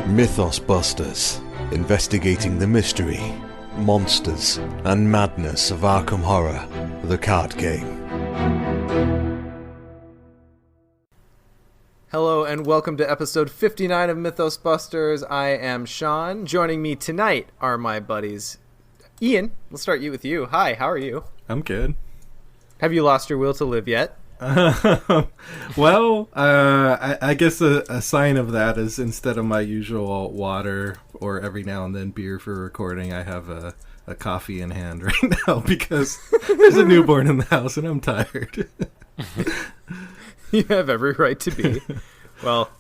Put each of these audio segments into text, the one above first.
Mythos Busters, investigating the mystery, monsters, and madness of Arkham Horror, the card game. Hello and welcome to episode 59 of Mythos Busters. I am Sean. Joining me tonight are my buddies. Ian, we'll start with you. Hi, how are you? I'm good. Have you lost your will to live yet? Well, I guess a sign of that is instead of my usual water or every now and then beer for recording, I have a coffee in hand right now because there's a newborn in the house and I'm tired. You have every right to be. Well,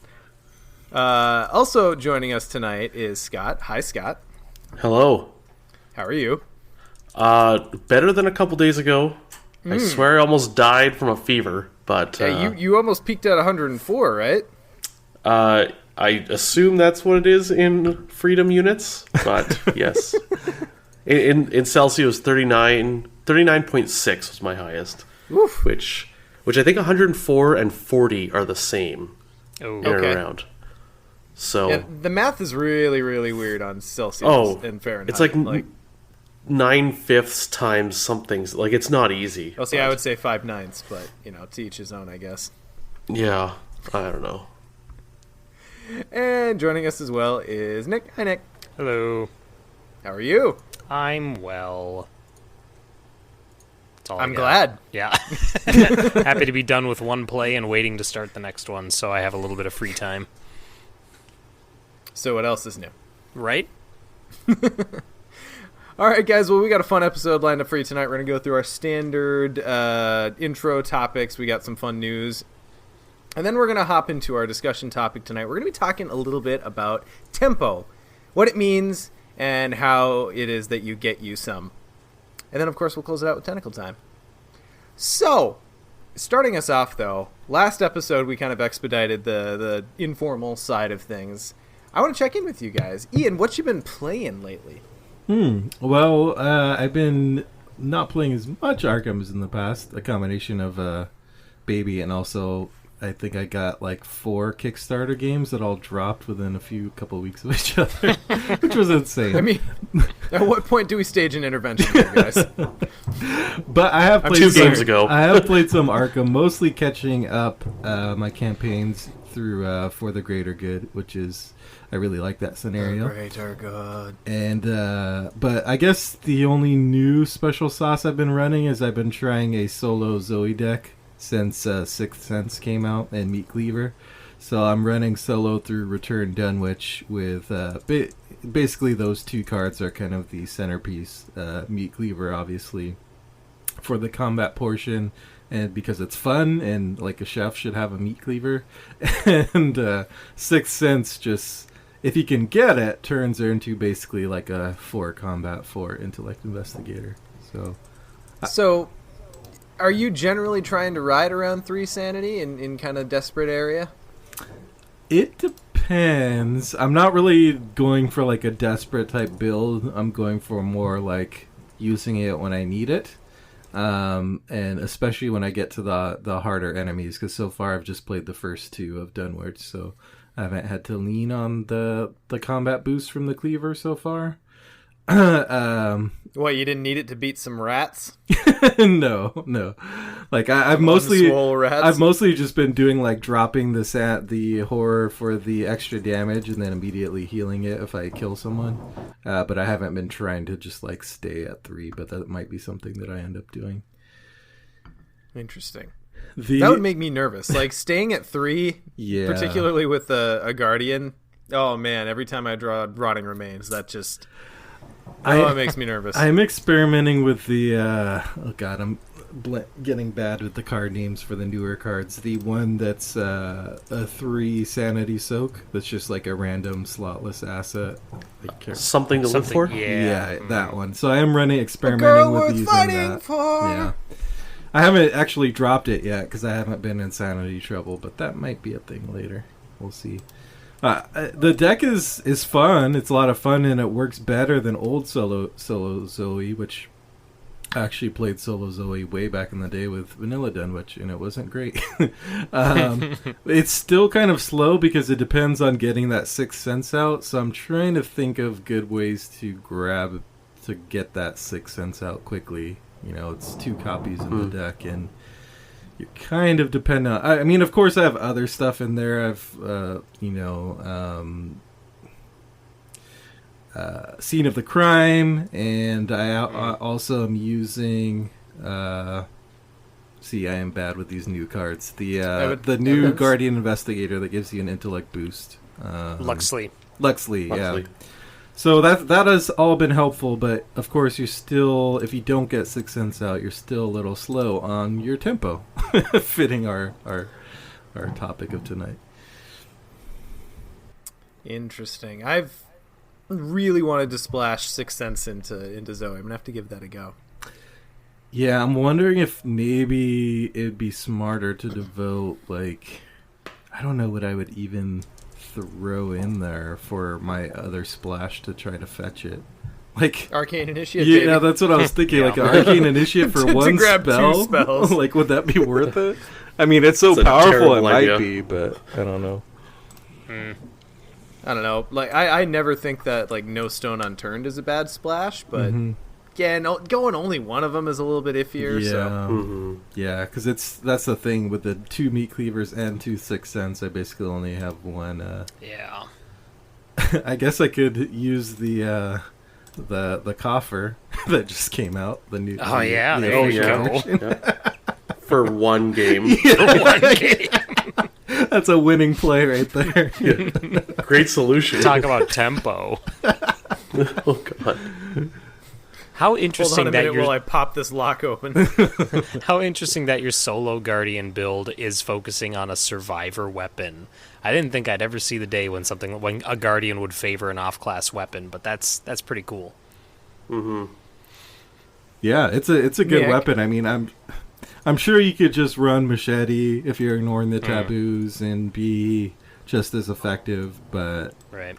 also joining us tonight is Scott. Hi, Scott. Hello. How are you? Better than a couple days ago. I swear I almost died from a fever, but... you almost peaked at 104, right? I assume that's what it is in freedom units, but yes. In Celsius, 39.6 was my highest. Oof. Which I think 104 and 40 are the same in and around. So yeah, the math is really, really weird on Celsius and Fahrenheit. It's like 9/5 times something. Like, it's not easy. Well, see, I would say 5/9, but, to each his own, I guess. Yeah, I don't know. And joining us as well is Nick. Hi, Nick. Hello. How are you? I'm well. That's all I'm glad. Yeah. Happy to be done with one play and waiting to start the next one, so I have a little bit of free time. So what else is new? Right? All right, guys. Well, we got a fun episode lined up for you tonight. We're going to go through our standard intro topics. We got some fun news. And then we're going to hop into our discussion topic tonight. We're going to be talking a little bit about tempo, what it means, and how it is that you get you some. And then, of course, we'll close it out with Tentacle Time. So, starting us off, though, last episode we kind of expedited the informal side of things. I want to check in with you guys. Ian, what you been playing lately? Well, I've been not playing as much Arkham as in the past. A combination of Baby and also I think I got like 4 Kickstarter games that all dropped within a couple of weeks of each other, which was insane. I mean, at what point do we stage an intervention here, guys? But I have played 2 games ago. I have played some Arkham, mostly catching up my campaigns through For the Greater Good, which is... I really like that scenario. The greater good. And, but I guess the only new special sauce I've been running is I've been trying a solo Zoe deck since Sixth Sense came out and Meat Cleaver. So I'm running solo through Return Dunwich with, basically those 2 cards are kind of the centerpiece. Meat Cleaver, obviously, for the combat portion. And because it's fun, and like a chef should have a meat cleaver. And Sixth Sense just... if you can get it, turns her into basically like a 4 combat, 4 intellect investigator. So, are you generally trying to ride around 3 sanity in kind of desperate area? It depends. I'm not really going for like a desperate type build. I'm going for more like using it when I need it. And especially when I get to the harder enemies, because so far I've just played the first 2 of Dunwich, so... I haven't had to lean on the combat boost from the cleaver so far. What, you didn't need it to beat some rats? No. Like I've mostly just been doing like dropping the horror for the extra damage and then immediately healing it if I kill someone. But I haven't been trying to just like stay at 3, but that might be something that I end up doing. Interesting. That would make me nervous. Like, staying at 3, yeah. Particularly with a Guardian. Oh, man, every time I draw Rotting Remains, that just... it makes me nervous. I'm experimenting with the... oh, God, I'm getting bad with the card names for the newer cards. The one that's a 3 sanity soak, that's just like a random slotless asset. Something to live for? Yeah, that one. So I am experimenting with using that. Yeah. I haven't actually dropped it yet because I haven't been in sanity trouble, but that might be a thing later. we'll see. The deck is fun. It's a lot of fun, and it works better than old solo Zoe, which I actually played solo Zoe way back in the day with Vanilla Dunwich, and it wasn't great. It's still kind of slow because it depends on getting that Sixth Sense out. So I'm trying to think of good ways to get that Sixth Sense out quickly. It's 2 copies in the deck, and you kind of depend on... I mean, of course, I have other stuff in there. I've, Scene of the Crime, and I also am using... see, I am bad with these new cards. The new Guardian Investigator that gives you an intellect boost. Luxley, yeah. So that has all been helpful, but of course you're still, if you don't get Sixth Sense out, you're still a little slow on your tempo, fitting our topic of tonight. Interesting. I've really wanted to splash Sixth Sense into Zoe. I'm gonna have to give that a go. Yeah, I'm wondering if maybe it'd be smarter to devote, I don't know what I would even throw in there for my other splash to try to fetch it. Arcane Initiate. Yeah, baby. that's what I was thinking. An Arcane Initiate for one to grab spell. 2 spells. Would that be worth it? I mean, it's so It's a powerful. It terrible might idea. be, but I don't know. I don't know. I never think that No Stone Unturned is a bad splash, but yeah, no, going only one of them is a little bit iffier. Yeah, So. Yeah, because that's the thing with the 2 Meat Cleavers and 2 Sixth Sense. I basically only have one. Yeah. I guess I could use the coffer that just came out. The new. Oh yeah, the there you official go. version. For one game. One game. That's a winning play right there. Great solution. Talk about tempo. Oh, God. How Hold interesting on a that minute while I pop this lock open. How interesting that your solo Guardian build is focusing on a survivor weapon. I didn't think I'd ever see the day when a Guardian would favor an off-class weapon, but that's pretty cool. Yeah, it's a good Nick? weapon. I mean, I'm sure you could just run machete if you're ignoring the taboos and be just as effective, but Right.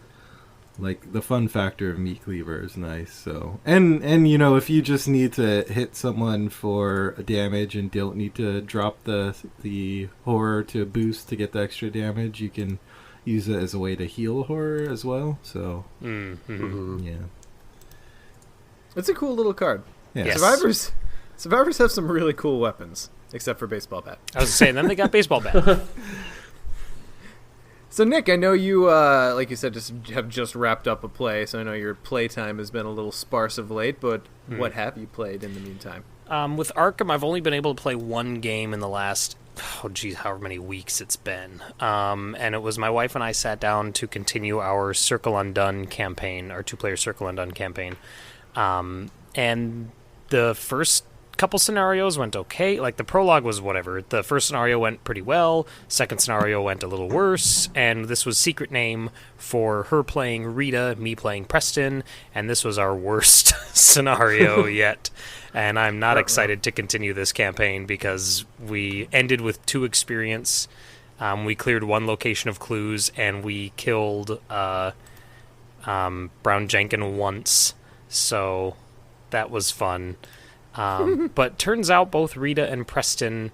the fun factor of Meat Cleaver is nice. So and if you just need to hit someone for damage and don't need to drop the horror to boost to get the extra damage, you can use it as a way to heal horror as well. So yeah. It's a cool little card. Yeah. Yes. Survivors have some really cool weapons, except for baseball bat. I was saying, then they got baseball bat. So Nick, I know you, like you said, just wrapped up a play. So I know your play time has been a little sparse of late. But what have you played in the meantime? With Arkham, I've only been able to play one game in the last, however many weeks it's been. And it was my wife and I sat down to continue our Circle Undone campaign, our 2-player Circle Undone campaign. And the first couple scenarios went okay. The prologue was whatever. The first scenario went pretty well. Second scenario went a little worse. And this was secret name for her playing Rita, me playing Preston. And this was our worst scenario yet. And I'm not excited to continue this campaign because we ended with 2 experience. We cleared 1 location of clues, and we killed Brown Jenkin once. So that was fun. But turns out both Rita and Preston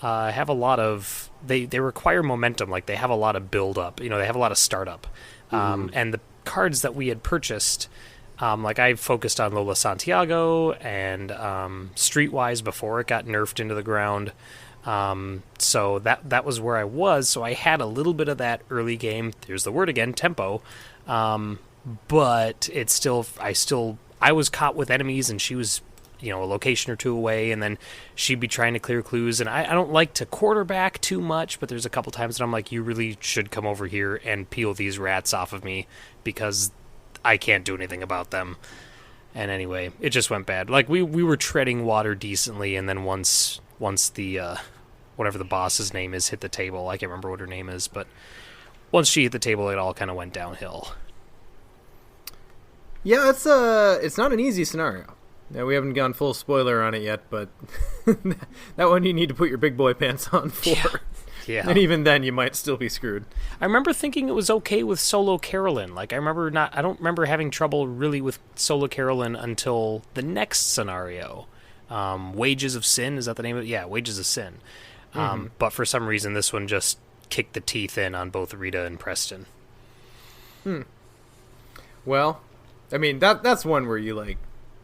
have a lot of... They require momentum. They have a lot of build-up. They have a lot of startup. And the cards that we had purchased... I focused on Lola Santiago and Streetwise before it got nerfed into the ground. So that was where I was. So I had a little bit of that early game. There's the word again, tempo. But it's still... I was caught with enemies, and she was... a location or 2 away, and then she'd be trying to clear clues, and I don't like to quarterback too much, but there's a couple times that I'm like, you really should come over here and peel these rats off of me, because I can't do anything about them. And anyway, it just went bad. We were treading water decently, and then once the whatever the boss's name is hit the table, I can't remember what her name is, but once she hit the table, it all kind of went downhill. Yeah, it's not an easy scenario. Now, we haven't gone full spoiler on it yet, but that one you need to put your big boy pants on for. Yeah. And even then, you might still be screwed. I remember thinking it was okay with Solo Carolyn. Like, I don't remember having trouble really with Solo Carolyn until the next scenario. Wages of Sin, is that the name of it? Yeah, Wages of Sin. But for some reason, this one just kicked the teeth in on both Rita and Preston. Well, I mean, that's one where you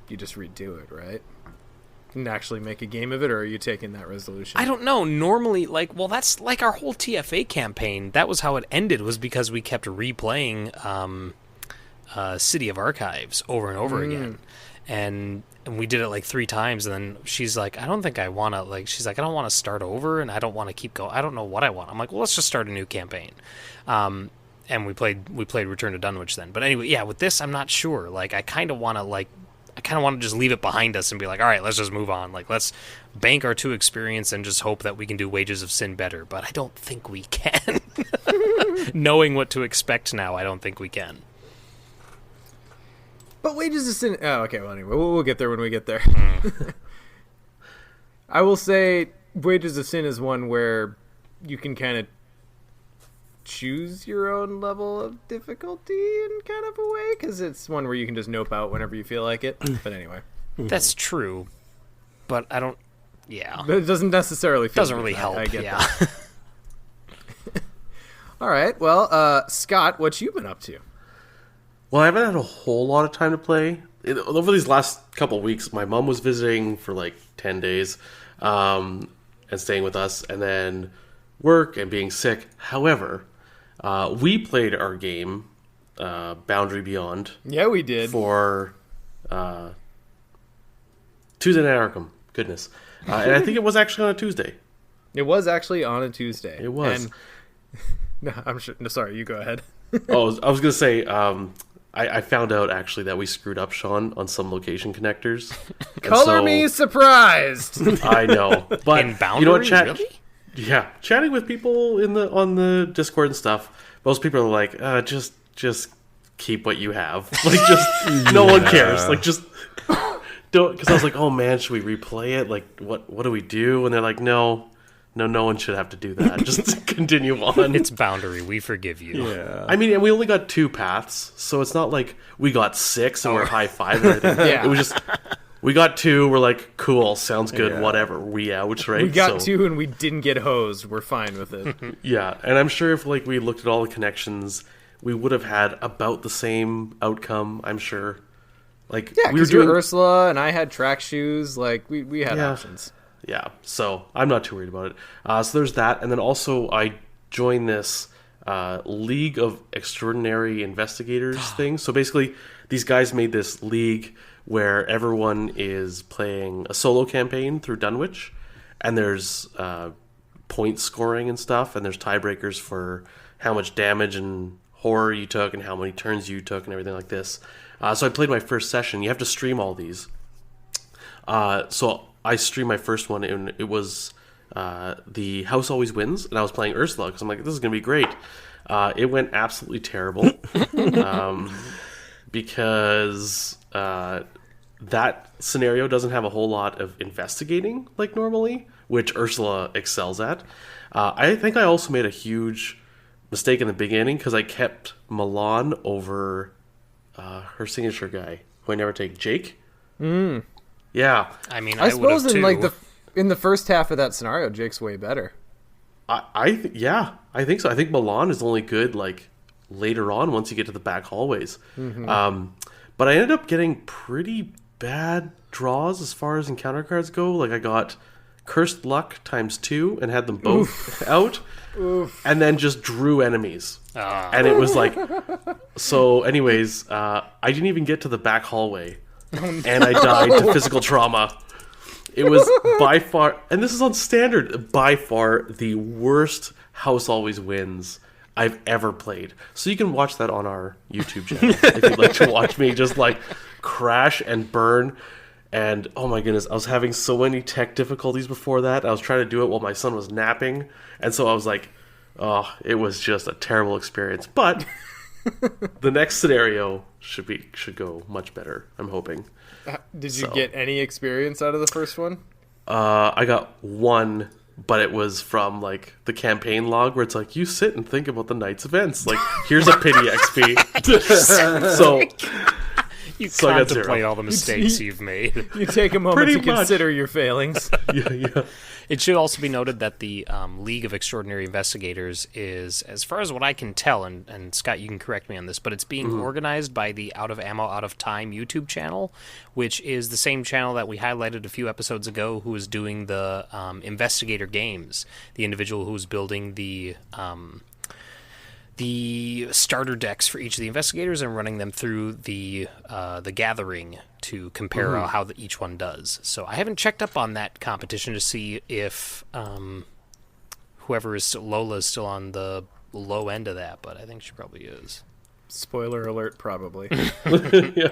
just redo it, right? And actually make a game of it, or are you taking that resolution? I don't know. Normally, that's like our whole TFA campaign. That was how it ended, was because we kept replaying City of Archives over and over again. And we did it like 3 times, and then she's like, I don't think I want to, she's like, I don't want to start over, and I don't want to keep going. I don't know what I want. I'm like, well, let's just start a new campaign. And we played Return to Dunwich then. But anyway, yeah, with this, I'm not sure. Like, I kind of want to just leave it behind us and be like, all right, let's just move on. Like, let's bank our 2 experience and just hope that we can do Wages of Sin better. But I don't think we can. Knowing what to expect now, I don't think we can. But Wages of Sin... Oh, okay, well, anyway, we'll get there when we get there. I will say Wages of Sin is one where you can kind of choose your own level of difficulty in kind of a way, because it's one where you can just nope out whenever you feel like it. But anyway. That's true. But I don't... Yeah. But it doesn't necessarily feel doesn't really help. I get yeah. that. All right, well, Scott, what you been up to? Well, I haven't had a whole lot of time to play. Over these last couple of weeks, my mom was visiting for like 10 days and staying with us, and then work and being sick. However, we played our game, Boundary Beyond. Yeah, we did. For Tuesday Night Arkham. Goodness. And I think it was actually on a Tuesday. It was actually on a Tuesday. It was. And... No, I'm sure. No, sorry, you go ahead. I was going to say... I found out, actually, that we screwed up, Sean, on some location connectors. Color me surprised! I know. But in Boundary, you know what, really? Yeah, chatting with people on the Discord and stuff, most people are like, just keep what you have. Like, just, no one cares. Like, just don't, because I was like, oh man, should we replay it? Like, what do we do? And they're like, no one should have to do that. Just continue on. It's Boundary. We forgive you. Yeah. I mean, and we only got 2 paths, so it's not like we got 6 and we're high-fiving and everything. Yeah. It was just, we got 2, we're like, cool, sounds good, whatever. We ouch, right? We got 2 and we didn't get hosed. We're fine with it. Yeah, and I'm sure if we looked at all the connections, we would have had about the same outcome, I'm sure. Like, Yeah, because you're Ursula and I had track shoes. Like, we had options. Yeah, so I'm not too worried about it. So there's that, and then also I joined this League of Extraordinary Investigators thing. So basically, these guys made this league where everyone is playing a solo campaign through Dunwich, and there's point scoring and stuff, and there's tiebreakers for how much damage and horror you took and how many turns you took and everything like this. So I played my first session. You have to stream all these. So I streamed my first one, and it was The House Always Wins, and I was playing Ursula, because I'm like, this is going to be great. It went absolutely terrible, because that scenario doesn't have a whole lot of investigating, like normally, which Ursula excels at. I think I also made a huge mistake in the beginning, because I kept Milan over her signature guy, who I never take, Jake. Yeah, I mean, I suppose would've too. in the first half of that scenario, Jake's way better. I think so. I think Milan is only good like later on once you get to the back hallways. But I ended up getting pretty bad draws as far as encounter cards go. Like I got Cursed Luck ×2 and had them both out, and then just drew enemies. And it was like, so. Anyways, I didn't even get to the back hallway. And I died to physical trauma. It was by far, and this is on standard, by far the worst House Always Wins I've ever played. So you can watch that on our YouTube channel if you'd like to watch me just like crash and burn. And oh my goodness, I was having so many tech difficulties before that. I was trying to do it while my son was napping. And so I was like, oh, it was just a terrible experience. But the next scenario should go much better, I'm hoping. Did you get any experience out of the first one? I got 1 but it was from like the campaign log where it's like, you sit and think about the night's events. Like, here's a pity XP. So You So I got contemplate zero. all the mistakes you've made. You take a moment Pretty to much. consider your failings. yeah. It should also be noted that the League of Extraordinary Investigators is, as far as what I can tell, and Scott, you can correct me on this, but it's being organized by the Out of Ammo, Out of Time YouTube channel, which is the same channel that we highlighted a few episodes ago, who is doing the Investigator games, the individual who's building the starter decks for each of the investigators and running them through the gathering to compare how each one does. So I haven't checked up on that competition to see if whoever is Lola is still on the low end of that, but I think she probably is. Spoiler alert, probably. Yeah.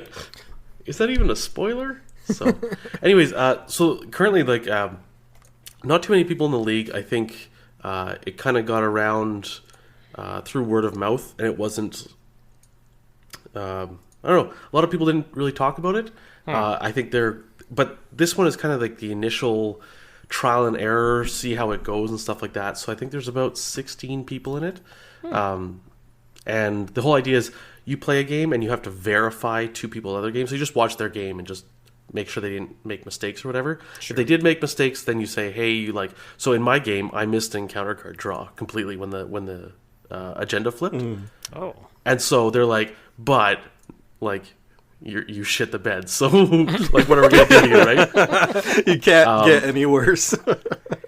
Is that even a spoiler? So, anyways, so currently, like, not too many people in the league. I think it kind of got around through word of mouth, and it wasn't. I don't know. A lot of people didn't really talk about it. I think but this one is kind of like the initial trial and error, see how it goes and stuff like that. So I think there's about 16 people in it. And the whole idea is you play a game and you have to verify two people in other games. So you just watch their game and just make sure they didn't make mistakes or whatever. Sure. If they did make mistakes, then you say, hey, you like. So in my game, I missed an encounter card draw completely when the agenda flipped. Oh. And so they're like, but like you shit the bed. So like, what are we gonna do here, right? You can't get any worse.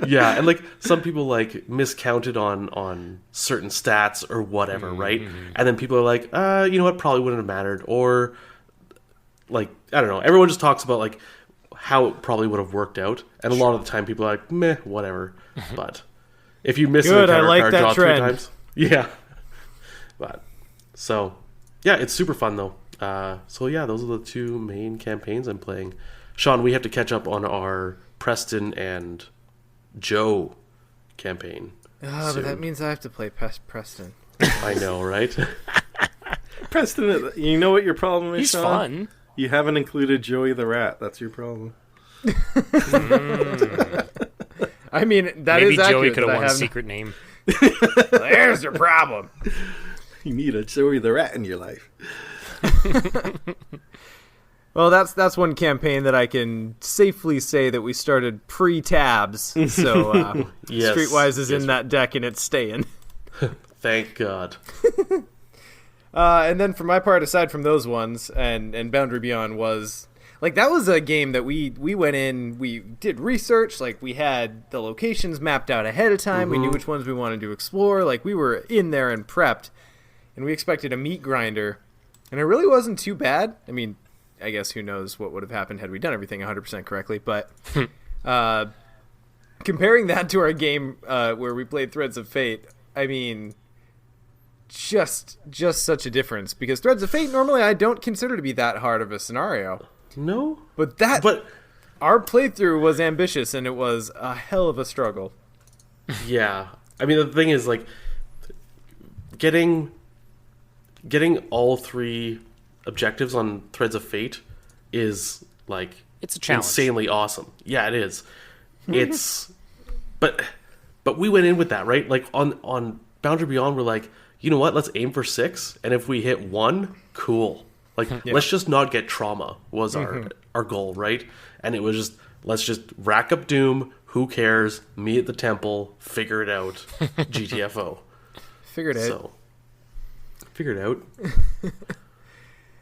Yeah, and like some people like miscounted on certain stats or whatever, right? And then people are like, you know what, probably wouldn't have mattered, or like I don't know. Everyone just talks about like how it probably would have worked out, and a lot of the time people are like, meh, whatever. But if you miss Good, an I encounter like card that draw trend. 3 times, yeah. But so yeah, it's super fun though. So yeah, those are the two main campaigns I'm playing. Sean, we have to catch up on our Preston and Joe campaign. But soon. that means I have to play Preston. I know, right? Preston, you know what your problem is, He's Sean? fun. You haven't included Joey the Rat. That's your problem. I mean, that Maybe is Joey accurate. could have that I won a have- secret name. There's your problem. You need a Joey the Rat in your life. Well, that's one campaign that I can safely say that we started pre-tabs. So Yes. Streetwise is Yes. in that deck and it's staying. Thank God. And then for my part, aside from those ones, and Boundary Beyond was like that was a game that we went in, we did research, like we had the locations mapped out ahead of time, we knew which ones we wanted to explore, like we were in there and prepped, and we expected a meat grinder, and it really wasn't too bad. I mean, I guess who knows what would have happened had we done everything 100% correctly, but comparing that to our game where we played Threads of Fate, I mean, just such a difference, because Threads of Fate normally I don't consider to be that hard of a scenario. No? But our playthrough was ambitious, and it was a hell of a struggle. Yeah. I mean, the thing is, like, getting all 3 objectives on Threads of Fate is, like, It's a challenge. insanely awesome. Yeah, it is. It's... But we went in with that, right? Like, on Boundary Beyond, we're like, you know what? Let's aim for 6, and if we hit 1, cool. Like, let's just not get trauma was our goal, right? And it was just, let's just rack up Doom. Who cares? Me at the temple. Figure it out. GTFO. Figured it. So, figure it out.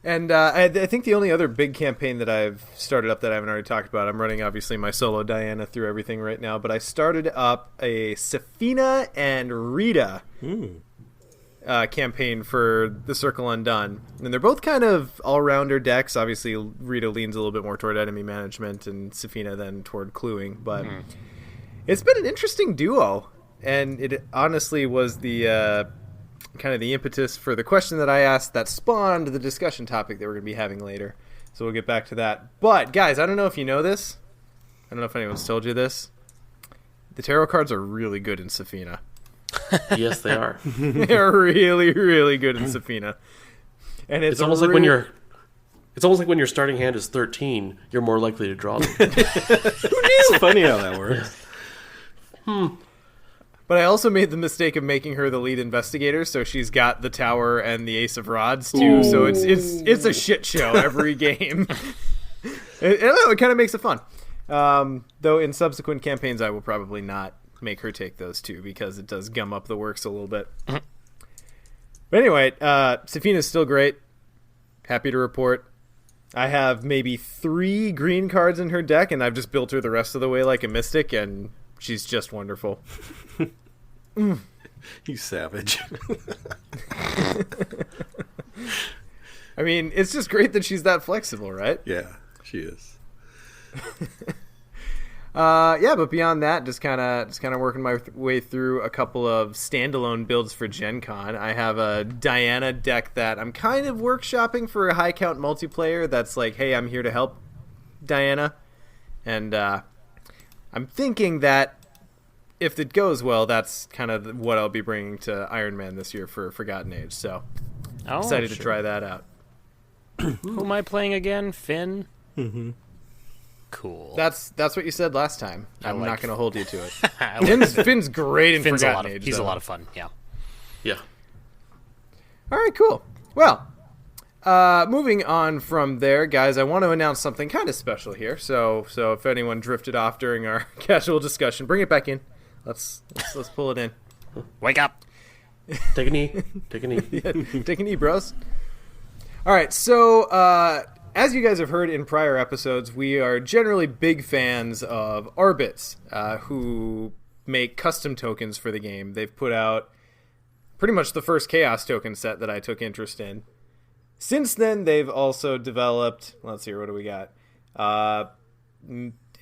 And I think the only other big campaign that I've started up that I haven't already talked about, I'm running obviously my solo Diana through everything right now, but I started up a Safina and Rita campaign for the Circle Undone. And they're both kind of all-rounder decks. Obviously, Rita leans a little bit more toward enemy management and Safina then toward cluing. But it's been an interesting duo. And it honestly was the kind of the impetus for the question that I asked that spawned the discussion topic that we're going to be having later. So we'll get back to that. But, guys, I don't know if you know this. I don't know if anyone's told you this. The tarot cards are really good in Safina. Yes, they are. They're really, really good in Safina. And It's almost like when your starting hand is 13, you're more likely to draw them. It's funny how that works. But I also made the mistake of making her the lead investigator, so she's got the tower and the Ace of Rods too. Ooh. So it's a shit show every game. It kind of makes it fun. Though in subsequent campaigns, I will probably not make her take those two because it does gum up the works a little bit. But anyway, Safina's still great. Happy to report. I have maybe 3 green cards in her deck, and I've just built her the rest of the way like a mystic, and she's just wonderful. You savage. I mean, it's just great that she's that flexible, right? Yeah, she is. But beyond that, just kind of working my way through a couple of standalone builds for Gen Con. I have a Diana deck that I'm kind of workshopping for a high count multiplayer that's like, hey, I'm here to help Diana. And I'm thinking that if it goes well, that's kind of what I'll be bringing to Iron Man this year for Forgotten Age. So excited to try that out. Who am I playing again? Finn? Mm-hmm. Cool. That's what you said last time. I'm not going to hold you to it. Finn's great in Forgotten Age. He's a lot of fun, yeah. Yeah. All right, cool. Well, moving on from there, guys, I want to announce something kind of special here. So if anyone drifted off during our casual discussion, bring it back in. Let's pull it in. Wake up. Take a knee. Take a knee. Yeah, take a knee, bros. All right, so as you guys have heard in prior episodes, we are generally big fans of Arbits, who make custom tokens for the game. They've put out pretty much the first Chaos token set that I took interest in. Since then, they've also developed, let's see, what do we got?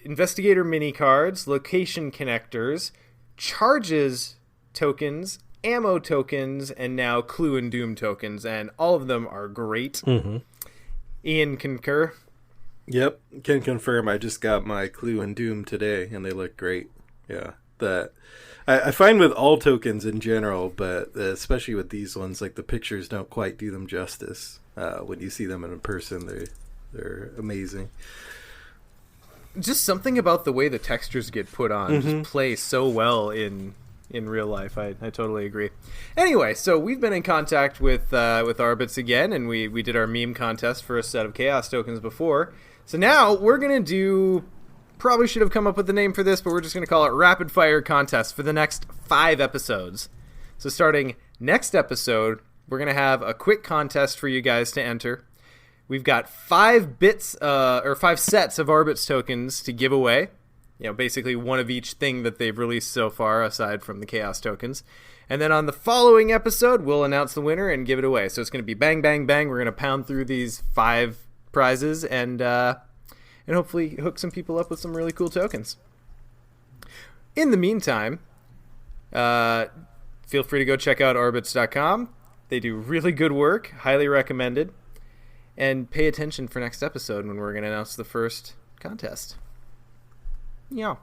Investigator mini cards, location connectors, charges tokens, ammo tokens, and now Clue and Doom tokens, and all of them are great. Mm-hmm. Ian, concur? Yep, can confirm. I just got my Clue and Doom today, and they look great. Yeah, I find with all tokens in general, but especially with these ones, like the pictures don't quite do them justice. When you see them in person, they're amazing. Just something about the way the textures get put on just play so well in real life. I totally agree. Anyway, so we've been in contact with Arbits again, and we did our meme contest for a set of Chaos tokens before. So now we're going to do... Probably should have come up with a name for this, but we're just going to call it Rapid Fire Contest for the next 5 episodes. So starting next episode, we're going to have a quick contest for you guys to enter. We've got 5 sets of Arbits tokens to give away. You know, basically one of each thing that they've released so far, aside from the Chaos tokens. And then on the following episode, we'll announce the winner and give it away. So it's going to be bang, bang, bang. We're going to pound through these 5 prizes and hopefully hook some people up with some really cool tokens. In the meantime, feel free to go check out Arbits.com. They do really good work. Highly recommended. And pay attention for next episode when we're going to announce the first contest. Yeah.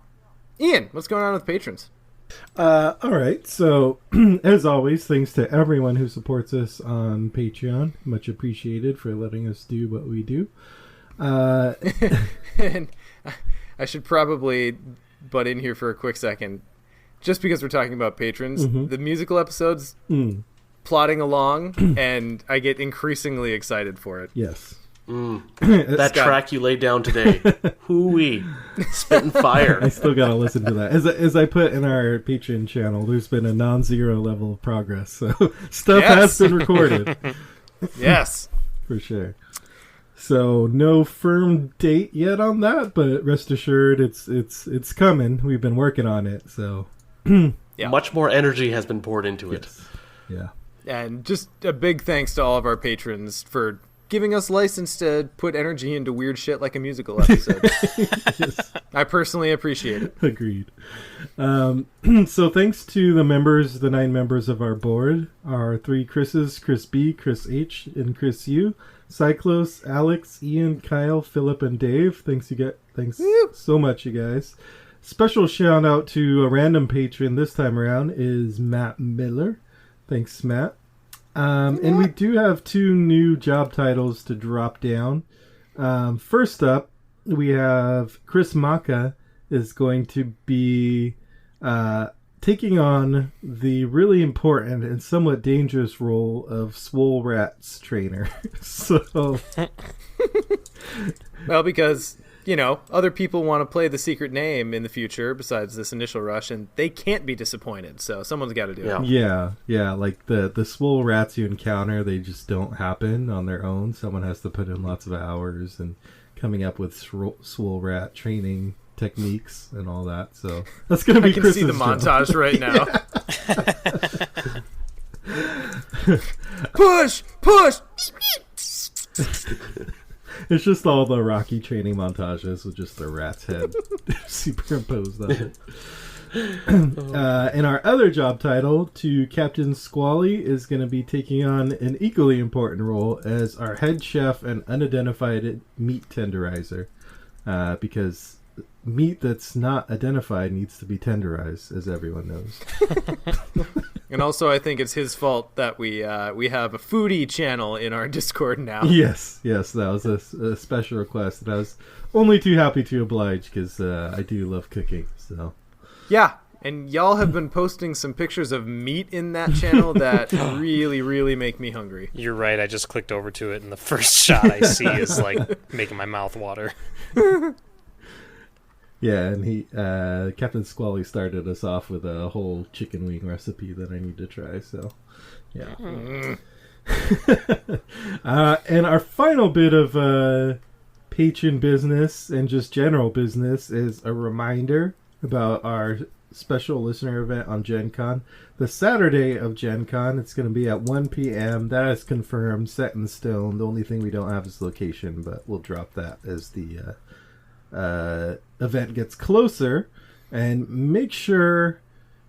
Ian, what's going on with patrons? All right. So, as always, thanks to everyone who supports us on Patreon. Much appreciated for letting us do what we do. And I should probably butt in here for a quick second. Just because we're talking about patrons, the musical episodes plodding along, and I get increasingly excited for it. Yes. That track you laid down today. Hooey. Spitting fire. I still gotta listen to that. As I put in our Patreon channel, there's been a non-zero level of progress. So stuff has been recorded. Yes. For sure. So no firm date yet on that, but rest assured it's coming. We've been working on it, so much more energy has been poured into it. Yeah. And just a big thanks to all of our patrons for giving us license to put energy into weird shit like a musical episode. Yes. I personally appreciate it. Agreed. So thanks to the 9 members of our board, our 3 Chris's, Chris B, Chris H, and Chris U, Cyclos, Alex, Ian, Kyle, Philip, and Dave. Thanks so much, you guys. Special shout out to a random patron this time around is Matt Miller. Thanks, Matt. And we do have 2 new job titles to drop down. First up, we have Chris Maka is going to be taking on the really important and somewhat dangerous role of Swole Rat's trainer. So, well, because other people want to play the secret name in the future besides this initial rush, and they can't be disappointed. So someone's got to do it. Yeah. Like the Swole Rats you encounter, they just don't happen on their own. Someone has to put in lots of hours and coming up with Swole Rat training techniques and all that. So that's going to be Chris's see the montage job. right now. Push. It's just all the Rocky training montages with just the rat's head superimposed on it. And our other job title to Captain Squally is going to be taking on an equally important role as our head chef and unidentified meat tenderizer, because meat that's not identified needs to be tenderized, as everyone knows. And also, I think it's his fault that we have a foodie channel in our Discord now. Yes, that was a special request, and I was only too happy to oblige because I do love cooking. So yeah, and y'all have been posting some pictures of meat in that channel that really, really make me hungry. You're right. I just clicked over to it, and the first shot I see is like making my mouth water. Yeah, and he Captain Squally started us off with a whole chicken wing recipe that I need to try. So, yeah. And our final bit of patron business and just general business is a reminder about our special listener event on Gen Con. The Saturday of Gen Con, it's going to be at 1 p.m. That is confirmed, set in stone. The only thing we don't have is location, but we'll drop that as the event gets closer. And make sure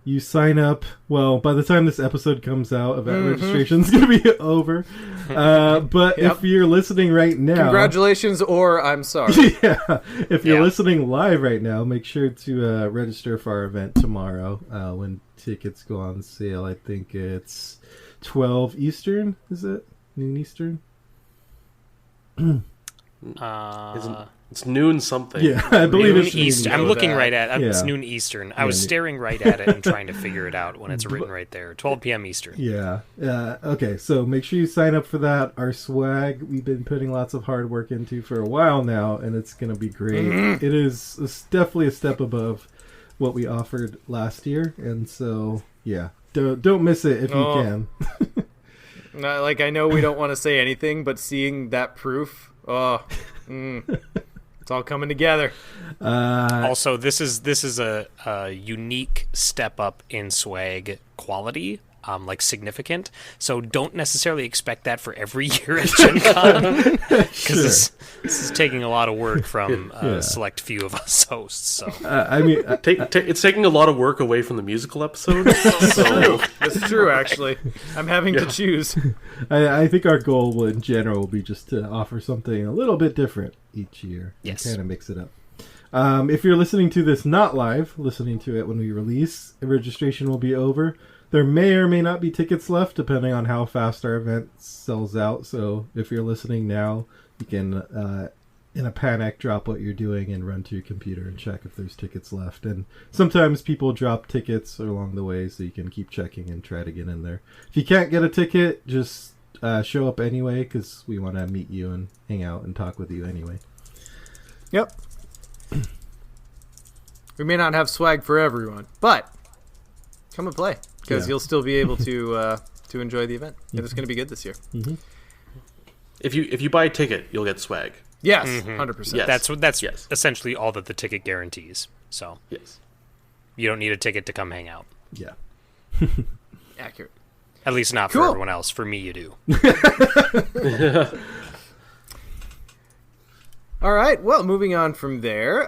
you sign up. Well, by the time this episode comes out, event registration is going to be over. But if you're listening right now... Congratulations, or I'm sorry. Yeah. If you're listening live right now, make sure to register for our event tomorrow when tickets go on sale. I think it's 12 Eastern, is it? Noon Eastern? It's noon something. Yeah, I believe noon it's Eastern. noon. I'm looking right at it. Yeah. It's noon Eastern. I was staring right at it and trying to figure it out when it's written right there. 12 p.m. Eastern. Yeah. Okay, so make sure you sign up for that. Our swag, we've been putting lots of hard work into for a while now, and it's going to be great. It is definitely a step above what we offered last year, and so, yeah. Don't miss it if you can. I know we don't want to say anything, but seeing that proof, it's all coming together. Also, this is a unique step up in swag quality, like significant. So don't necessarily expect that for every year at Gen Con, because this is taking a lot of work from a select few of us hosts. So I mean, it's taking a lot of work away from the musical episode. So That's true, actually. I'm having to choose. I think our goal in general will be just to offer something a little bit different each year. Yes. And kind of mix it up. If you're listening to this not live, listening to it when we release, registration will be over. There may or may not be tickets left, depending on how fast our event sells out. So if you're listening now, you can, in a panic, drop what you're doing and run to your computer and check if there's tickets left. And sometimes people drop tickets along the way, so you can keep checking and try to get in there. If you can't get a ticket, just show up anyway, because we want to meet you and hang out and talk with you anyway. Yep. We may not have swag for everyone, but come and play, because you'll still be able to enjoy the event. And it's going to be good this year. Mm-hmm. if you buy a ticket, you'll get swag. Yes, 100%. Yes. That's essentially all that the ticket guarantees. So Yes. you don't need a ticket to come hang out. Yeah. Accurate. At least not for everyone else. For me, you do. All right, well, moving on from there.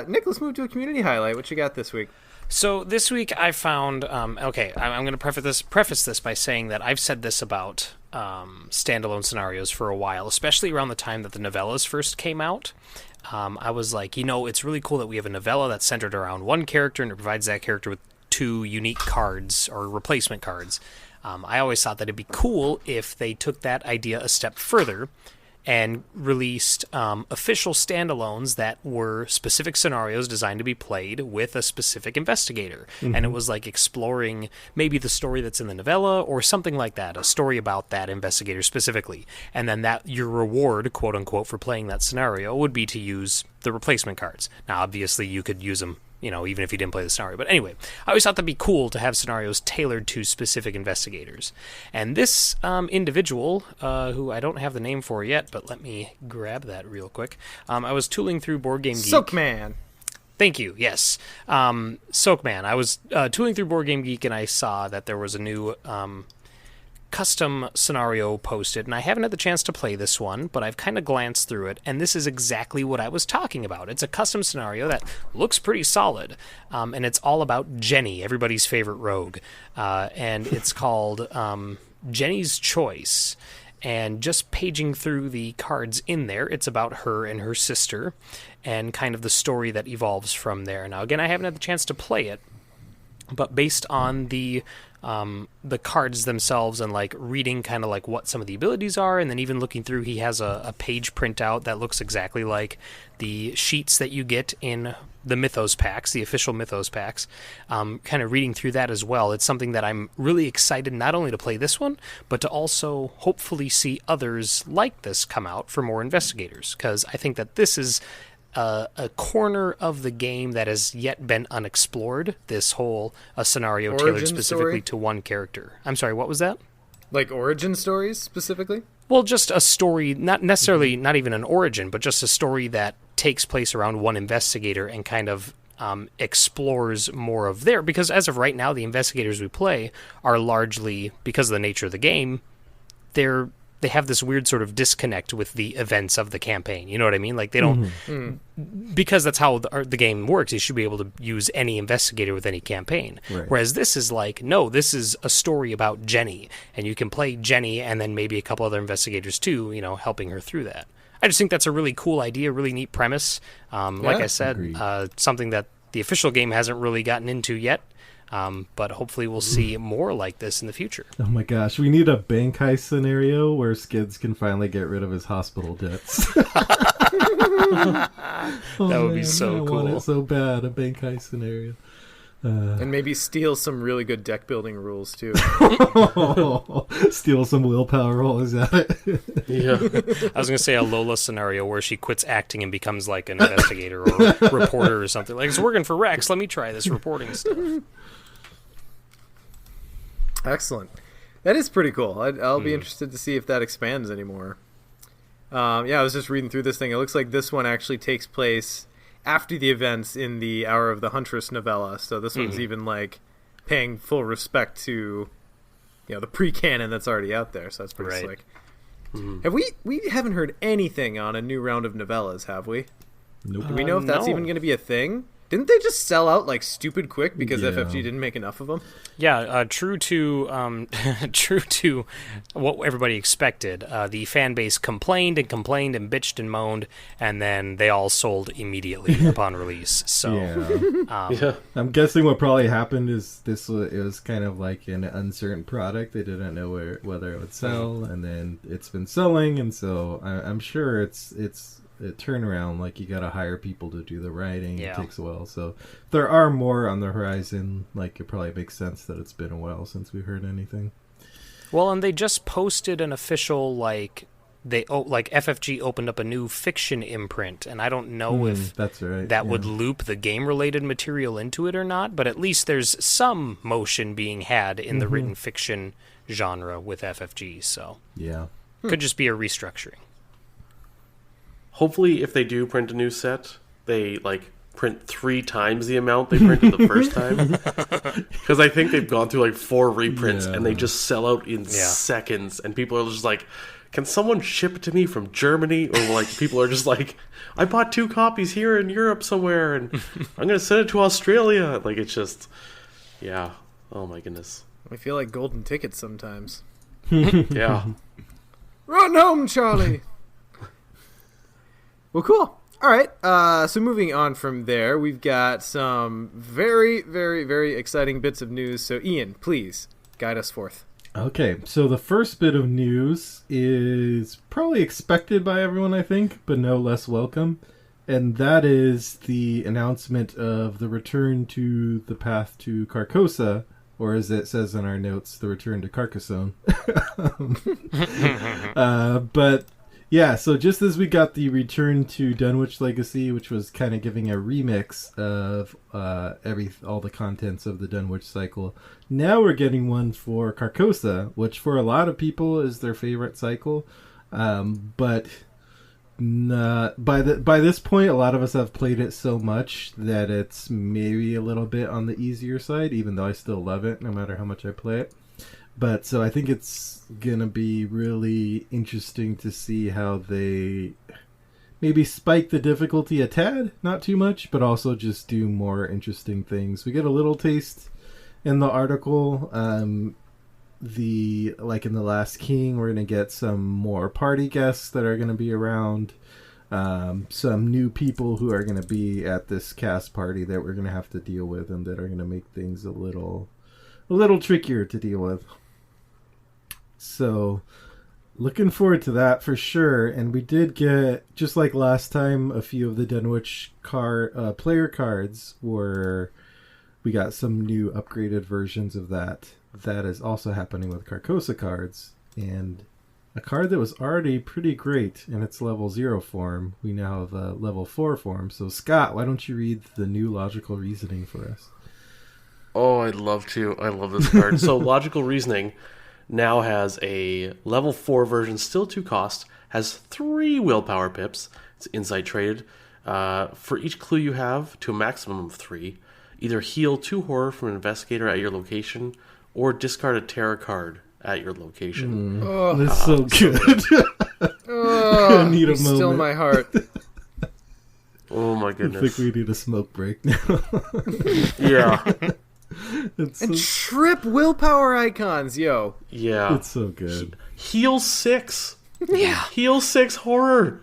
Nick, let's move to a community highlight. What you got this week? So this week I found, I'm going to preface this by saying that I've said this about standalone scenarios for a while, especially around the time that the novellas first came out. I was like, it's really cool that we have a novella that's centered around one character and it provides that character with 2 unique cards or replacement cards. I always thought that it'd be cool if they took that idea a step further and released official standalones that were specific scenarios designed to be played with a specific investigator. And it was like exploring maybe the story that's in the novella or something like that, a story about that investigator specifically. And then that your reward, quote unquote, for playing that scenario would be to use the replacement cards. Now, obviously, you could use them, even if you didn't play the scenario. But anyway, I always thought that'd be cool to have scenarios tailored to specific investigators. And this individual, who I don't have the name for yet, but let me grab that real quick. I was tooling through Board Game Geek. Soakman. Thank you, yes. Soakman. I was tooling through Board Game Geek, and I saw that there was a new custom scenario posted, and I haven't had the chance to play this one, but I've kind of glanced through it, and this is exactly what I was talking about. It's a custom scenario that looks pretty solid, and it's all about Jenny, everybody's favorite rogue, and it's called Jenny's Choice. And just paging through the cards in there, it's about her and her sister, and kind of the story that evolves from there. Now, again, I haven't had the chance to play it, but based on the cards themselves and like reading kind of like what some of the abilities are, and then even looking through, he has a page printout that looks exactly like the sheets that you get in the Mythos packs, the official Mythos packs. Kind of reading through that as well, it's something that I'm really excited not only to play this one, but to also hopefully see others like this come out for more investigators, because I think that this is a corner of the game that has yet been unexplored. This whole scenario tailored specifically to one character. I'm sorry, what was that? Like origin stories specifically? Well, just a story, not necessarily, not even an origin, but just a story that takes place around one investigator and kind of explores more of there. Because as of right now, the investigators we play are largely, because of the nature of the game, they have this weird sort of disconnect with the events of the campaign. You know what I mean? Like they don't, because that's how the game works. You should be able to use any investigator with any campaign. Right. Whereas this is like, no, this is a story about Jenny, and you can play Jenny and then maybe a couple other investigators too, helping her through that. I just think that's a really cool idea, really neat premise. Like I said, something that the official game hasn't really gotten into yet. But hopefully we'll see more like this in the future. Oh my gosh, we need a bank heist scenario where Skids can finally get rid of his hospital debts. That would be so cool. I want it so bad, a bank heist scenario. And maybe steal some really good deck building rules too. Steal some willpower roll, is that it? Yeah. I was going to say a Lola scenario where she quits acting and becomes like an investigator or reporter or something. Like, it's working for Rex, let me try this reporting stuff. Excellent. That is pretty cool. I'll be interested to see if that expands anymore. I was just reading through this thing. It looks like this one actually takes place after the events in the Hour of the Huntress novella. So this one's even like paying full respect to the pre-canon that's already out there. So that's pretty slick. Have we haven't heard anything on a new round of novellas, have we? Nope. Do we know if that's even going to be a thing? Didn't they just sell out like stupid quick because FFG didn't make enough of them? Yeah, true to what everybody expected. The fan base complained and bitched and moaned, and then they all sold immediately upon release. So, I'm guessing what probably happened is it was kind of like an uncertain product. They didn't know whether it would sell, and then it's been selling, and so I'm sure it's a turnaround. Like, you gotta hire people to do the writing. It takes a while, so there are more on the horizon. Like, it probably makes sense that it's been a while since we heard anything. Well, and they just posted an official FFG opened up a new fiction imprint, and I don't know if that would loop the game related material into it or not, but at least there's some motion being had in the written fiction genre with FFG, so could just be a restructuring. Hopefully, if they do print a new set, they print 3 times the amount they printed the first time. Because I think they've gone through 4 reprints and they just sell out in seconds. And people are just like, can someone ship it to me from Germany? Or people are just like, I bought 2 copies here in Europe somewhere and I'm going to send it to Australia. It's just, oh my goodness. I feel like golden tickets sometimes. Yeah. Run home, Charlie! Well, cool. All right. So moving on from there, we've got some very, very, very exciting bits of news. So, Ian, please guide us forth. Okay, so the first bit of news is probably expected by everyone, I think, but no less welcome. And that is the announcement of the return to the path to Carcosa, or as it says in our notes, the return to Carcassonne. But yeah, so just as we got the return to Dunwich Legacy, which was kind of giving a remix of all the contents of the Dunwich cycle, now we're getting one for Carcosa, which for a lot of people is their favorite cycle. But by this point, a lot of us have played it so much that it's maybe a little bit on the easier side, even though I still love it no matter how much I play it. But so I think it's gonna be really interesting to see how they maybe spike the difficulty a tad, not too much, but also just do more interesting things. We get a little taste in the article. Like in The Last King, we're gonna get some more party guests that are gonna be around. Some new people who are gonna be at this cast party that we're gonna have to deal with, and that are gonna make things a little trickier to deal with. So, looking forward to that for sure. And we did get, just like last time, a few of the Dunwich player cards were. We got some new upgraded versions of that. That is also happening with Carcosa cards. And a card that was already pretty great in its level 0 form, we now have a level 4 form. So, Scott, why don't you read the new logical reasoning for us? Oh, I'd love to. I love this card. So Logical Reasoning now has a level 4 version, still 2 cost, has 3 willpower pips. It's insight traded. For each clue you have, to a maximum of 3, either heal 2 horror from an investigator at your location, or discard a terror card at your location. That's so good. I need a moment. Still my heart. Oh my I goodness. think we need a smoke break now. Yeah. And trip willpower icons, yo. Yeah. It's so good. Heal 6. Yeah. Heal 6 horror.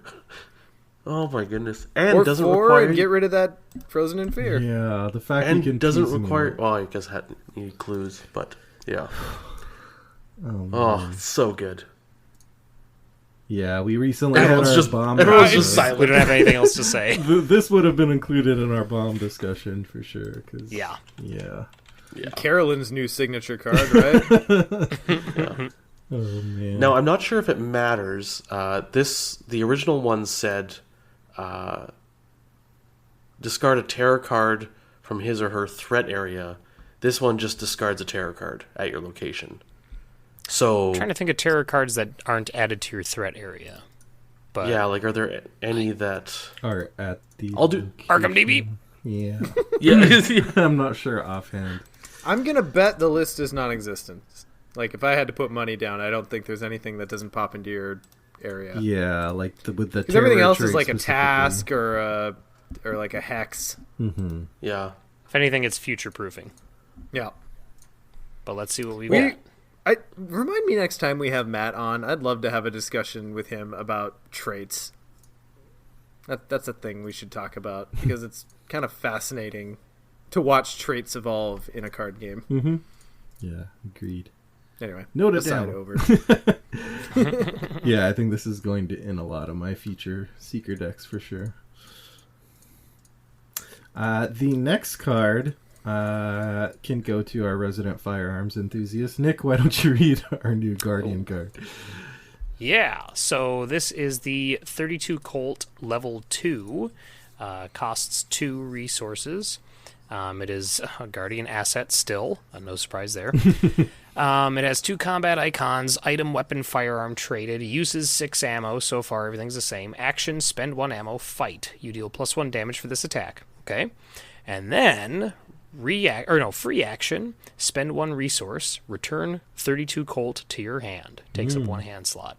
Oh my goodness. And Or doesn't 4 require and get rid of that Frozen in Fear. Yeah, the fact and we can doesn't tease them require. in it. Well, I guess I need clues, but yeah. Oh, Oh, it's so good. yeah, we recently Everyone's had our just- bomb. everyone's discussion. just silent. We don't have anything else to say. This would have been included in our bomb discussion for sure. Yeah. Yeah. Yeah. Carolyn's new signature card, right? Oh man. Now, I'm not sure if it matters. The original one said, discard a terror card from his or her threat area. This one just discards a terror card at your location. So, I'm trying to think of terror cards that aren't added to your threat area. But yeah, like, are there any that... Are at the I'll do- Arkham DB. Yeah. Yeah. I'm not sure offhand. I'm going to bet the list is non-existent. Like, if I had to put money down, I don't think there's anything that doesn't pop into your area. Yeah, like with the Because everything terror else is trait like a specifically. task or like a hex. Mm-hmm. Yeah. If anything, it's future proofing. Yeah. But let's see what we've got. Remind me next time we have Matt on. I'd love to have a discussion with him about traits. That's a thing we should talk about because it's kind of fascinating to watch traits evolve in a card game. Mm-hmm. Yeah, agreed. Anyway, Note it aside down. over. Yeah, I think this is going to in a lot of my future Seeker decks for sure. The next card can go to our resident firearms enthusiast. Nick, why don't you read our new Guardian card? Yeah, so this is the 32 Colt level 2. Costs 2 resources. It is a Guardian asset still. No surprise there. It has 2 combat icons, item, weapon, firearm traded. Uses 6 ammo. So far, everything's the same. Action, spend 1 ammo, fight. You deal +1 damage for this attack. Okay? And then, free action, spend 1 resource, return 32 Colt to your hand. Takes up 1 hand slot.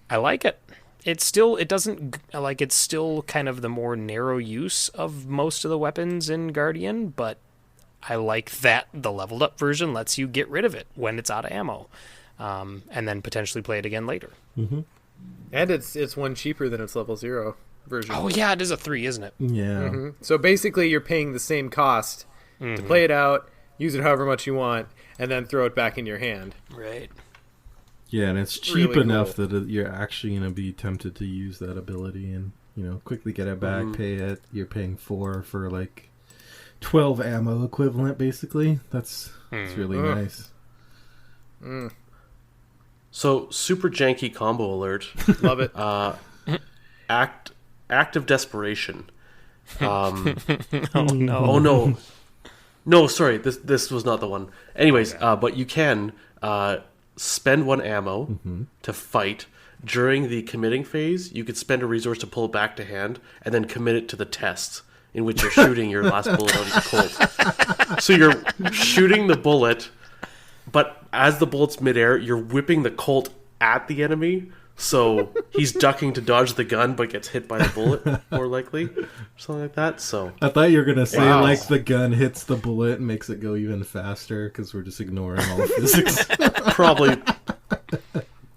I like it. It's still kind of the more narrow use of most of the weapons in Guardian, but I like that the leveled up version lets you get rid of it when it's out of ammo, and then potentially play it again later. Mm-hmm. And it's one cheaper than its level 0 version. Oh yeah, it is a 3, isn't it? Yeah. Mm-hmm. So basically you're paying the same cost to play it out, use it however much you want, and then throw it back in your hand. Right. Yeah, and it's cheap Really enough cool. that you're actually going to be tempted to use that ability and, quickly get it back, pay it. You're paying 4 for, like, 12 ammo equivalent, basically. That's really nice. So, super janky combo alert. Love it. Act of desperation. Oh no. Oh no. No, sorry, this was not the one. Anyways, but you can spend 1 ammo to fight. During the committing phase, you could spend a resource to pull it back to hand, and then commit it to the test, in which you're shooting your last bullet out of the Colt. So you're shooting the bullet, but as the bullet's midair, you're whipping the Colt at the enemy, so he's ducking to dodge the gun, but gets hit by the bullet, more likely, or something like that. So I thought you were going to say, Wow. like, the gun hits the bullet and makes it go even faster, because we're just ignoring all the physics. probably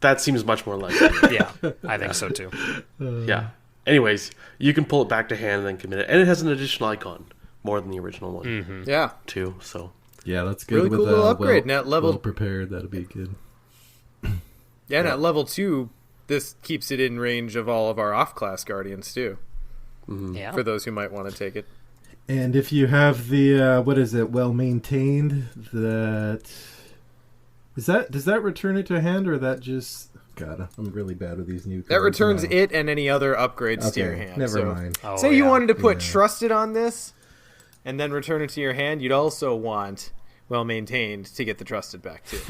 that seems much more likely. Yeah, I think so too. Yeah. Anyways, you can pull it back to hand and then commit it, and it has an additional icon, more than the original one, Yeah. too. So Yeah, that's good. Really with cool little upgrade. Now, level- well prepared, that'd be good. Yeah, and at level 2, this keeps it in range of all of our off-class guardians, too, Yeah. for those who might want to take it. And if you have the well maintained, does that return it to hand, or that just God? I'm really bad with these new cards. That returns now. it and any other upgrades to your hand. Never so, mind. Oh, say you yeah. wanted to put Yeah. Trusted on this and then return it to your hand, you'd also want well maintained to get the Trusted back too.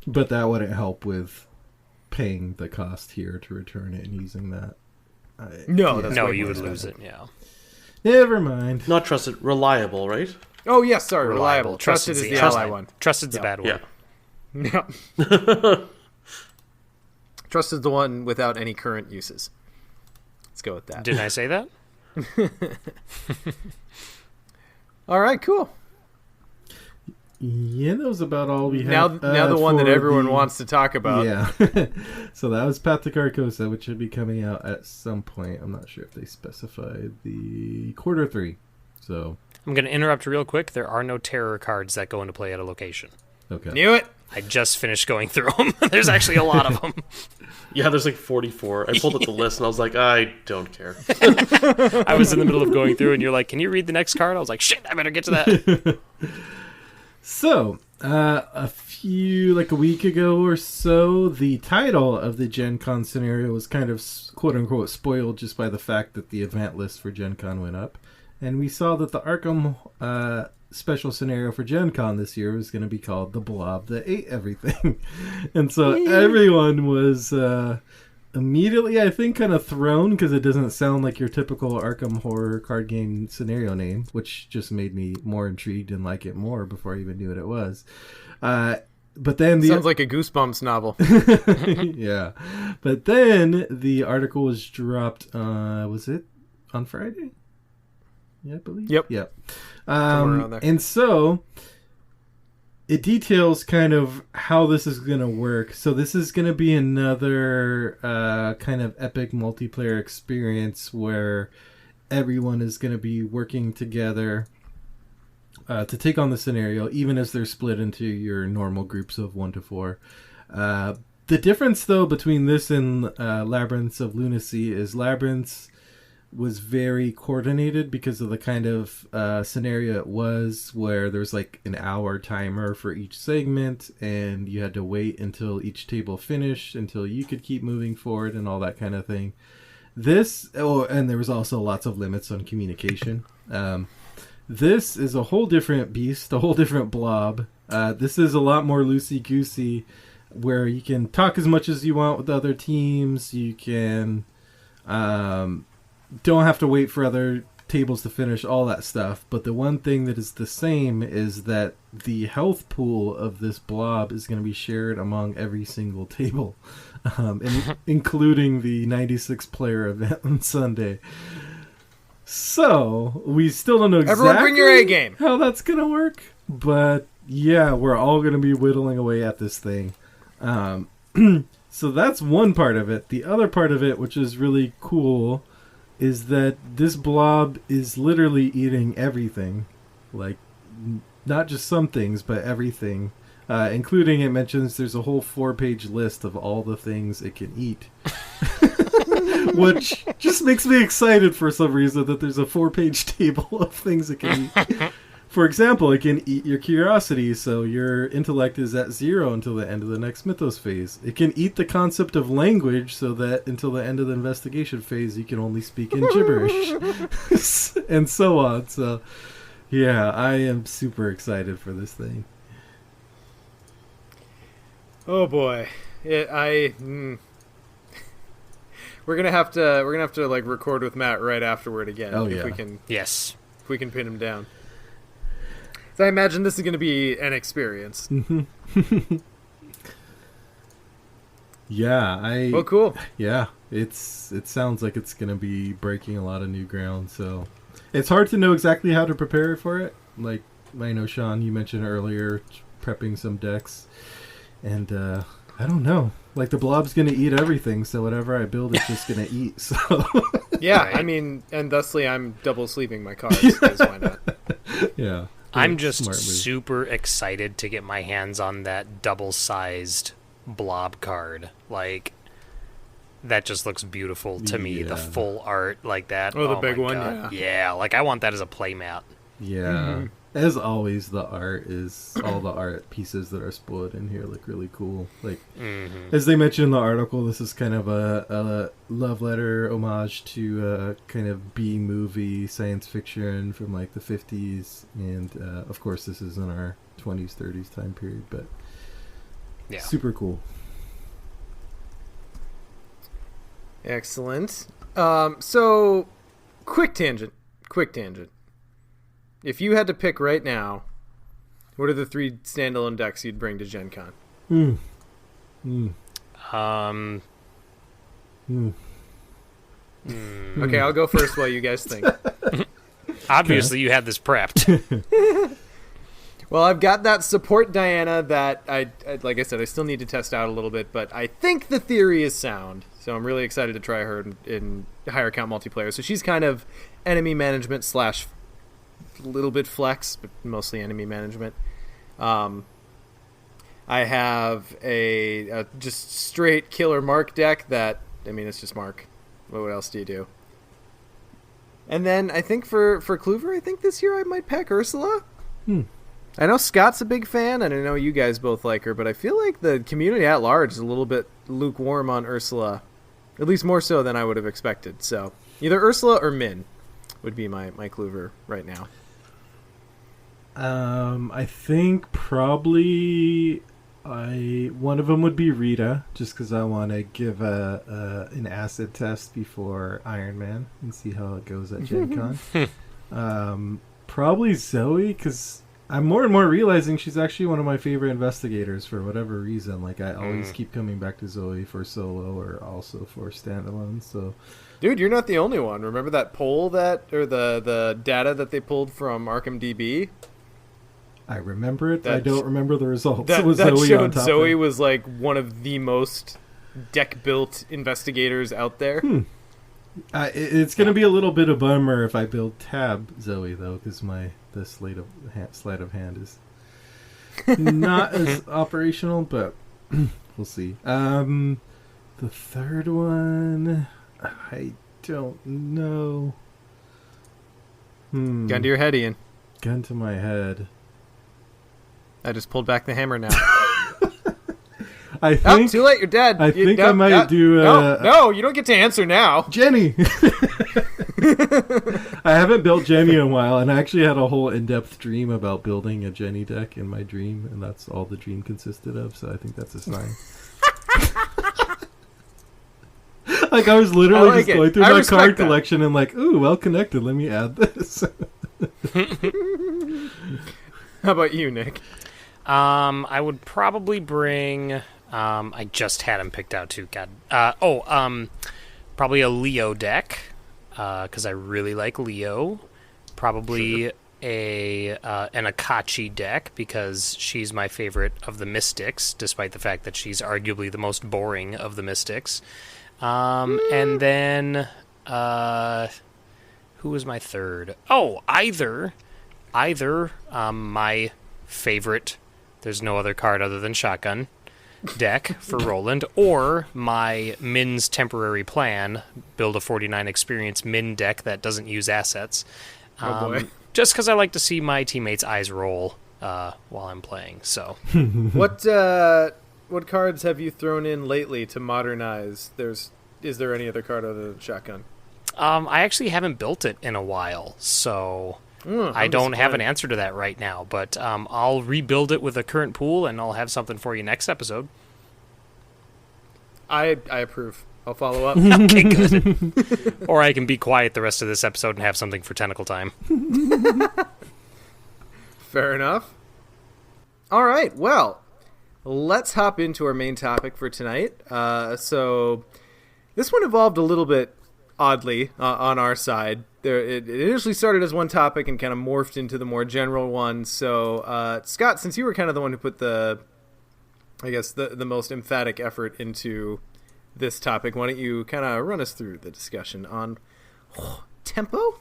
But that wouldn't help with paying the cost here to return it and using that. No, that's No, way you more would lose expensive. it. Yeah. Never mind. not trusted, reliable, right? Oh yes, sorry, reliable. Trusted is the ally ally one. Trusted's a bad Yeah. one. Yeah. Trusted's the one without any current uses. Let's go with that. Didn't I say that? All right, cool. Yeah, that was about all we had. Now the one that for everyone the- wants to talk about. Yeah. So that was Path to Carcosa, which should be coming out at some point. I'm not sure if they specified the Q3. So, I'm going to interrupt real quick. There are no terror cards that go into play at a location. okay. Knew it. I just finished going through them. There's actually a lot of them. Yeah, there's like 44. I pulled up the list and I was like, I don't care. I was in the middle of going through, and you're like, "Can you read the next card?" I was like, "Shit, I better get to that." So, a week ago or so, the title of the Gen Con scenario was kind of quote-unquote spoiled just by the fact that the event list for Gen Con went up. And we saw that the Arkham special scenario for Gen Con this year was going to be called The Blob That Ate Everything. And so everyone was immediately, I think, kind of thrown because it doesn't sound like your typical Arkham horror card game scenario name, which just made me more intrigued and like it more before I even knew what it was. But then Sounds like a Goosebumps novel. yeah. But then the article was dropped, was it on Friday? Yeah, I believe. Yep. Yep. Somewhere around there. And so it details kind of how this is going to work. So this is going to be another kind of epic multiplayer experience where everyone is going to be working together to take on the scenario, even as they're split into your normal groups of 1 to 4. The difference, though, between this and Labyrinths of Lunacy is Labyrinths was very coordinated because of the kind of scenario it was, where there's like an hour timer for each segment and you had to wait until each table finished until you could keep moving forward and all that kind of thing. And there was also lots of limits on communication. This is a whole different beast, a whole different blob. This is a lot more loosey-goosey, where you can talk as much as you want with other teams. You can don't have to wait for other tables to finish, all that stuff. But the one thing that is the same is that the health pool of this blob is going to be shared among every single table, including the 96-player event on Sunday. So, we still don't know exactly Everyone bring your A game. how that's going to work. But, yeah, we're all going to be whittling away at this thing. So that's one part of it. The other part of it, which is really cool, is that this blob is literally eating everything. Like, not just some things, but everything. Including, it mentions there's a whole 4-page list of all the things it can eat. Which just makes me excited for some reason that there's a 4-page table of things it can eat. For example, it can eat your curiosity, so your intellect is at 0 until the end of the next Mythos phase. It can eat the concept of language, so that until the end of the investigation phase, you can only speak in gibberish. And so on. So, yeah, I am super excited for this thing. Oh boy, we're gonna have to like record with Matt right afterward again. Oh, if yeah. we can. Yes. If we can pin him down. So I imagine this is going to be an experience. Yeah, Well, cool. Yeah, it sounds like it's gonna be breaking a lot of new ground. So it's hard to know exactly how to prepare for it. Like I know, Sean, you mentioned earlier prepping some decks, and I don't know. Like the blob's gonna eat everything, so whatever I build, it's just gonna eat. So Yeah, I mean, and thusly I'm double sleeving my cards. 'Cause why not? yeah. I'm just Smart move. super excited to get my hands on that double-sized blob card. Like, that just looks beautiful to me. The Yeah. full art like that. Oh, the big my one, God. Yeah, like I want that as a playmat. Yeah. As always, the art is all the art pieces that are spoiled in here look really cool. Like as they mentioned in the article, this is kind of a love letter homage to kind of B-movie science fiction from like the 50s, and of course this is in our 20s, 30s time period, but Yeah. super cool. Excellent. So, quick tangent. If you had to pick right now, what are the 3 standalone decks you'd bring to Gen Con? Okay, I'll go first while you guys think. Obviously, you had this prepped. Well, I've got that support Diana that I like I said, I still need to test out a little bit, but I think the theory is sound. So I'm really excited to try her in higher count multiplayer. So she's kind of enemy management / little bit flex, but mostly enemy management. I have a just straight killer Mark deck that, I mean, it's just Mark. What else do you do? And then I think for Kluver, I think this year I might pack Ursula. I know Scott's a big fan, and I know you guys both like her, but I feel like the community at large is a little bit lukewarm on Ursula. At least more so than I would have expected. So either Ursula or Min would be my Kluver right now. I think probably one of them would be Rita, just because I want to give an acid test before Iron Man and see how it goes at Gen Con. Probably Zoe, because I'm more and more realizing she's actually one of my favorite investigators for whatever reason. Like I always keep coming back to Zoe for solo or also for standalone. So, dude, you're not the only one. Remember that poll or the data that they pulled from Arkham DB? I remember it. I don't remember the results. That Was Zoe showed on top Zoe of... was like one of the most deck-built investigators out there. It's going to be a little bit of a bummer if I build Tab Zoe, though, because the sleight of hand is not as operational, but we'll see. The third one, I don't know. Gun to your head, Ian. Gun to my head. I just pulled back the hammer now. I think. Too late. You're dead. I might do. No, you don't get to answer now. Jenny. I haven't built Jenny in a while, and I actually had a whole in-depth dream about building a Jenny deck in my dream, and that's all the dream consisted of. So I think that's a sign. Like I was literally just going through my card collection and like, ooh, well connected. Let me add this. How about you, Nick? I would probably bring. I just had him picked out too. God. Probably a Leo deck, because I really like Leo. Probably an Akachi deck because she's my favorite of the Mystics, despite the fact that she's arguably the most boring of the Mystics. And then who was my third? Oh, either either my favorite, there's no other card other than Shotgun deck for Roland, or my Min's temporary plan, build a 49 experience Min deck that doesn't use assets. Oh boy. Just because I like to see my teammates' eyes roll while I'm playing. So, What cards have you thrown in lately to modernize? Is there any other card other than Shotgun? I actually haven't built it in a while, so I don't have an answer to that right now. But I'll rebuild it with a current pool, and I'll have something for you next episode. I approve. I'll follow up. Okay, good. Or I can be quiet the rest of this episode and have something for Tentacle Time. Fair enough. All right, well, let's hop into our main topic for tonight. So this one evolved a little bit oddly on our side. It initially started as one topic and kind of morphed into the more general one. So, Scott, since you were kind of the one who put the most emphatic effort into this topic, why don't you kind of run us through the discussion on tempo?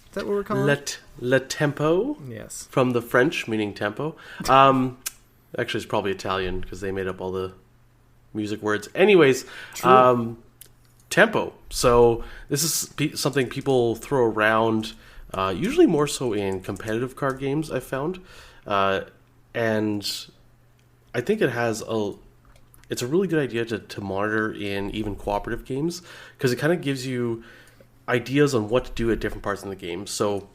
Is that what we're calling it? Le tempo? Yes. From the French, meaning tempo. Actually, it's probably Italian because they made up all the music words. Anyways, tempo. So this is something people throw around, usually more so in competitive card games, I've found. And I think it's a really good idea to monitor in even cooperative games because it kind of gives you ideas on what to do at different parts in the game. So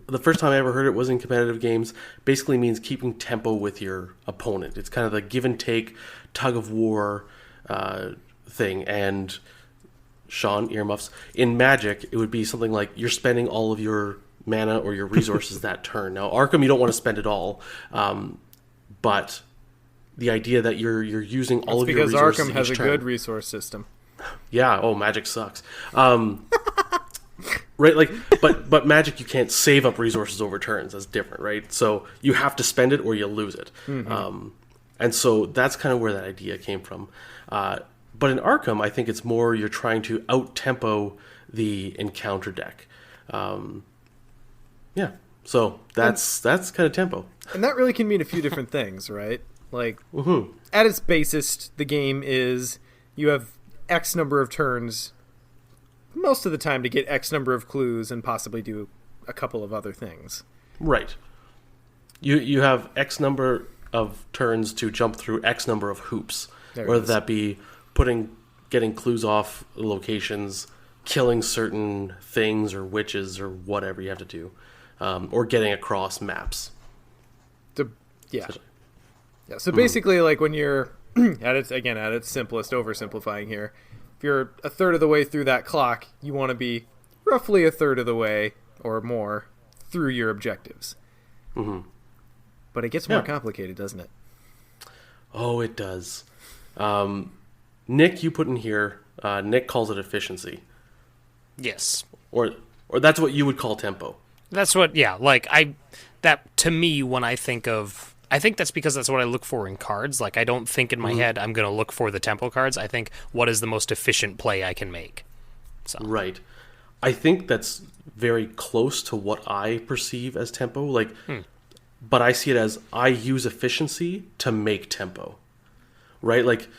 the first time I ever heard it was in competitive games. Basically means keeping tempo with your opponent. It's kind of the give and take, tug of war thing. And Sean, earmuffs. In Magic, it would be something like you're spending all of your mana or your resources that turn. Now, Arkham, you don't want to spend it all, but the idea that you're using all of your resources because Arkham has a turn. good resource system. Yeah. Oh, Magic sucks. Right. Like, but Magic, you can't save up resources over turns. That's different, right? So you have to spend it or you lose it. Mm-hmm. And so that's kind of where that idea came from. But in Arkham, I think it's more you're trying to out-tempo the encounter deck. Yeah. So that's kind of tempo. And that really can mean a few different things, right? Like, at its basest, the game is you have X number of turns most of the time to get X number of clues and possibly do a couple of other things. Right. You have X number of turns to jump through X number of hoops. Whether that be getting clues off locations, killing certain things or witches or whatever you have to do, or getting across maps. Yeah, so basically, like when you're at its simplest, oversimplifying here, if you're a third of the way through that clock, you want to be roughly a third of the way or more through your objectives. Mm-hmm. But it gets more complicated, doesn't it? Oh, it does. Nick, you put in here. Nick calls it efficiency. Yes, or that's what you would call tempo. That's what. Yeah, like that to me when I think of. I think that's because that's what I look for in cards. Like, I don't think in my head I'm going to look for the tempo cards. I think, what is the most efficient play I can make? So. Right. I think that's very close to what I perceive as tempo. Like, but I see it as I use efficiency to make tempo. Right? Like,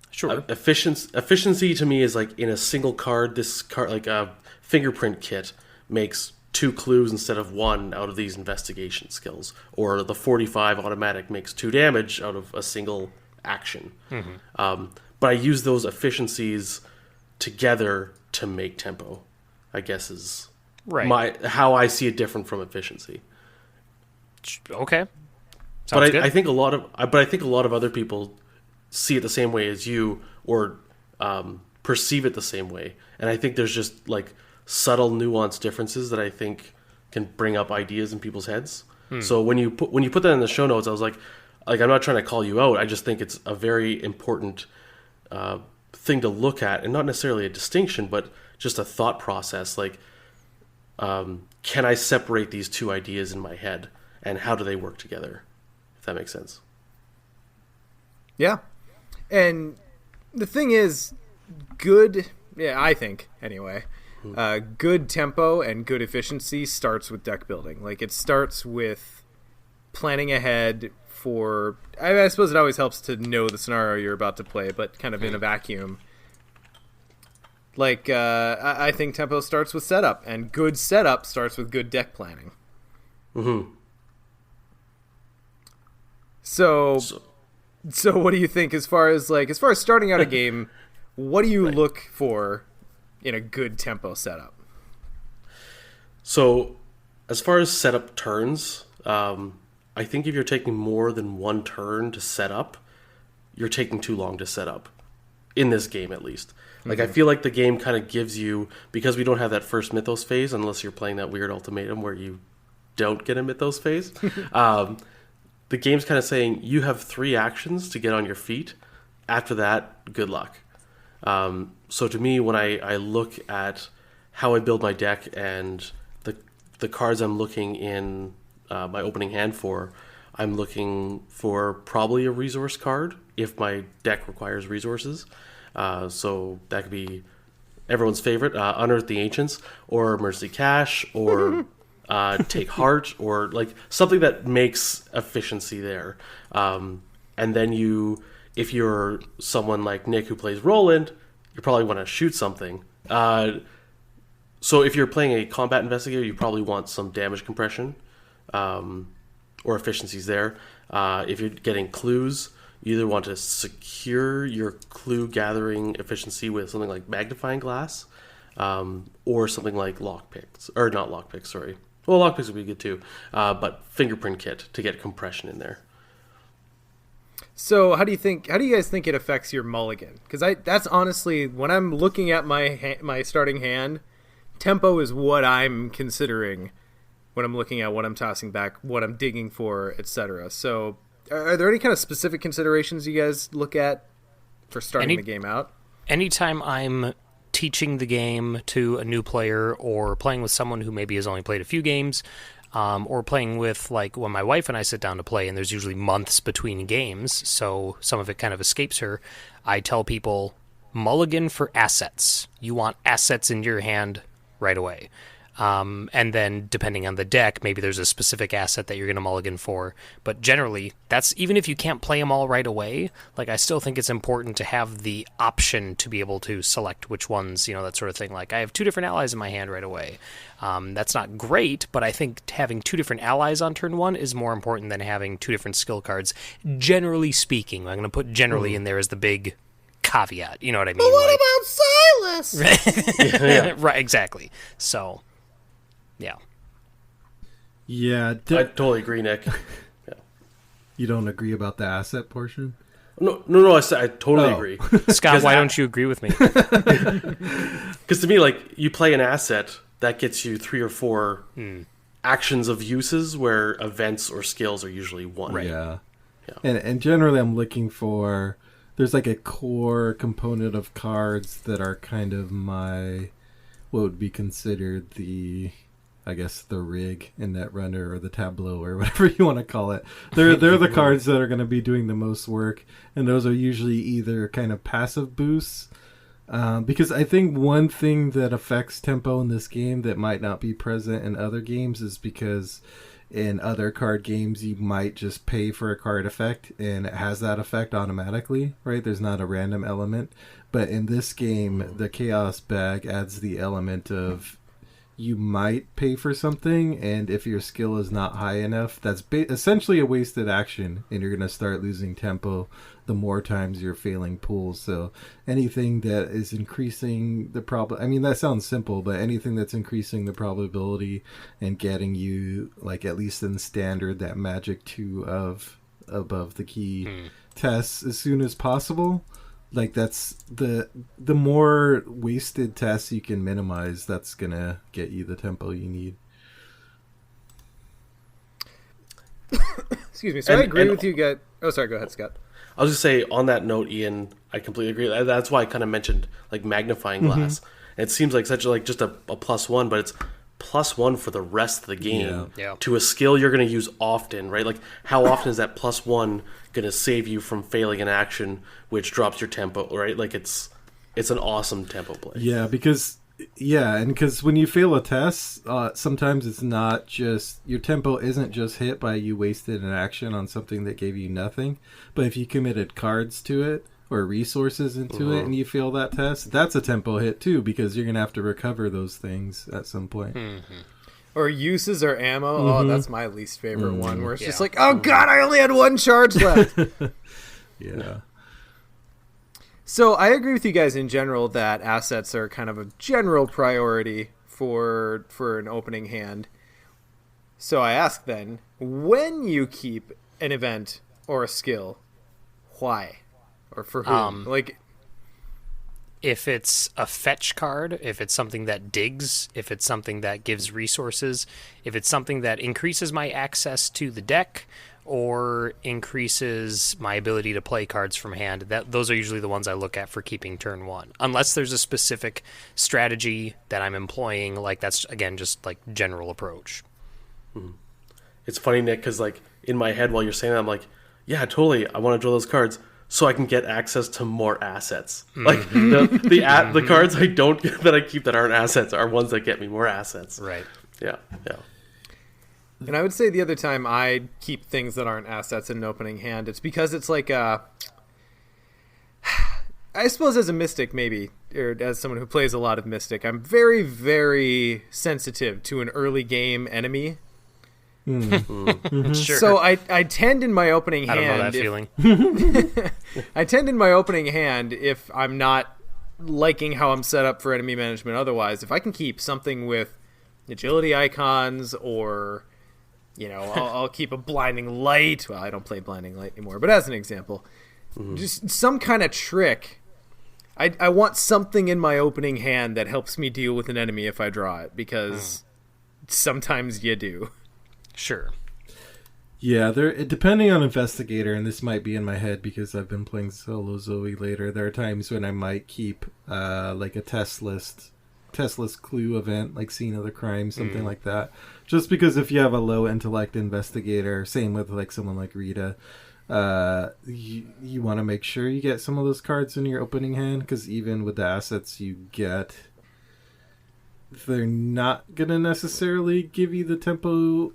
sure. Efficiency to me is like in a single card, this card, like a fingerprint kit, makes 2 clues instead of 1 out of these investigation skills, or the 45 automatic makes 2 damage out of a single action. Mm-hmm. But I use those efficiencies together to make tempo, I guess is how I see it different from efficiency. Okay. Sounds good. I think a lot of other people see it the same way as you, or perceive it the same way. And I think there's just like subtle nuanced differences that I think can bring up ideas in people's heads. So when you put that in the show notes, I was like I'm not trying to call you out. I just think it's a very important thing to look at, and not necessarily a distinction, but just a thought process. Like, can I separate these two ideas in my head, and how do they work together? If that makes sense. Yeah, and the thing is, good. Yeah, I think anyway. good tempo and good efficiency starts with deck building. Like, it starts with planning ahead for... I suppose it always helps to know the scenario you're about to play, but kind of in a vacuum. Like, I think tempo starts with setup, and good setup starts with good deck planning. Mm-hmm. So what do you think as far as starting out a game? What do you look for in a good tempo setup? So, as far as setup turns, I think if you're taking more than one turn to set up, you're taking too long to set up. In this game, at least. Like, I feel like the game kind of gives you, because we don't have that first Mythos phase, unless you're playing that weird ultimatum where you don't get a Mythos phase, the game's kind of saying you have 3 actions to get on your feet. After that, good luck. So to me, when I look at how I build my deck and the cards I'm looking in my opening hand for, I'm looking for probably a resource card if my deck requires resources. So that could be everyone's favorite, Unearth the Ancients, or Mercy Cash, or Take Heart, or like something that makes efficiency there. And then if you're someone like Nick who plays Roland, you probably want to shoot something. So if you're playing a combat investigator, you probably want some damage compression, or efficiencies there. If you're getting clues, you either want to secure your clue gathering efficiency with something like magnifying glass, or something like lockpicks, or not lockpicks, sorry. Well, lockpicks would be good too, but fingerprint kit to get compression in there. So how do you guys think it affects your mulligan? Because that's honestly, when I'm looking at my starting hand, tempo is what I'm considering when I'm looking at what I'm tossing back, what I'm digging for, etc. So are there any kind of specific considerations you guys look at for starting the game out? Anytime I'm teaching the game to a new player, or playing with someone who maybe has only played a few games, or playing with, like, when my wife and I sit down to play, and there's usually months between games, so some of it kind of escapes her, I tell people, mulligan for assets. You want assets in your hand right away. And then depending on the deck, maybe there's a specific asset that you're going to mulligan for. But generally, that's, even if you can't play them all right away, like, I still think it's important to have the option to be able to select which ones, that sort of thing. Like, I have 2 different allies in my hand right away. That's not great, but I think having 2 different allies on turn 1 is more important than having 2 different skill cards. Generally speaking, I'm going to put generally in there as the big caveat. You know what I mean? But what about Silas? Yeah. Right, exactly. So... yeah. Yeah. I totally agree, Nick. Yeah. You don't agree about the asset portion? No, I totally agree. Scott, why don't you agree with me? Because to me, like, you play an asset, that gets you 3 or 4 actions of uses, where events or skills are usually 1. Right. Yeah. And generally I'm looking for, there's like a core component of cards that are kind of what would be considered the rig in Netrunner, or the tableau, or whatever you want to call it. They're the cards that are going to be doing the most work, and those are usually either kind of passive boosts. Because I think one thing that affects tempo in this game that might not be present in other games is because in other card games you might just pay for a card effect and it has that effect automatically, right? There's not a random element. But in this game, the Chaos Bag adds the element of you might pay for something, and if your skill is not high enough, that's essentially a wasted action, and you're going to start losing tempo the more times you're failing pools. So anything that is increasing the that sounds simple, but anything that's increasing the probability and getting you, like, at least in standard, that magic 2 of above the key tests as soon as possible. Like, that's the more wasted tests you can minimize, that's gonna get you the tempo you need. Excuse me. So I agree with you guys. Oh, sorry. Go ahead, Scott. I was going to say, on that note, Ian, I completely agree. That's why I kind of mentioned, like, magnifying glass. It seems like such just a +1, but it's +1 for the rest of the game to a skill you're going to use often, right? Like, how often is that +1 going to save you from failing an action, which drops your tempo, right? Like, it's an awesome tempo play. Yeah, because Yeah, and because when you fail a test, sometimes it's not just your tempo isn't just hit by you wasted an action on something that gave you nothing, but if you committed cards to it or resources into it and you fail that test, that's a tempo hit too, because you're gonna have to recover those things at some point. Or uses or ammo. Oh, that's my least favorite one, where it's just like, oh god, I only had one charge left. Yeah. So I agree with you guys in general that assets are kind of a general priority for an opening hand. So I ask then, when you keep an event or a skill, why? Or for whom? If it's a fetch card, if it's something that digs, if it's something that gives resources, if it's something that increases my access to the deck or increases my ability to play cards from hand, those are usually the ones I look at for keeping turn one. Unless there's a specific strategy that I'm employing, like that's, again, just like general approach. It's funny, Nick, because like in my head while you're saying that, I'm like, yeah, totally, I want to draw those cards so I can get access to more assets. Like the cards I don't get that I keep that aren't assets are ones that get me more assets. Right. Yeah. And I would say the other time I keep things that aren't assets in an opening hand, it's because it's like I suppose as a mystic maybe, or as someone who plays a lot of mystic, I'm very, very sensitive to an early game enemy. Sure. So I tend in my opening hand... I don't know that feeling. I tend in my opening hand, if I'm not liking how I'm set up for enemy management otherwise, if I can keep something with agility icons or... I'll keep a blinding light. Well, I don't play blinding light anymore, but as an example, just some kind of trick. I want something in my opening hand that helps me deal with an enemy if I draw it, because sometimes you do. Sure. Yeah, depending on investigator, and this might be in my head because I've been playing solo Zoe later, there are times when I might keep like a test list clue event, like scene of the crime, something like that. Just because if you have a low intellect investigator, same with like someone like Rita, you want to make sure you get some of those cards in your opening hand, because even with the assets you get, they're not going to necessarily give you the tempo,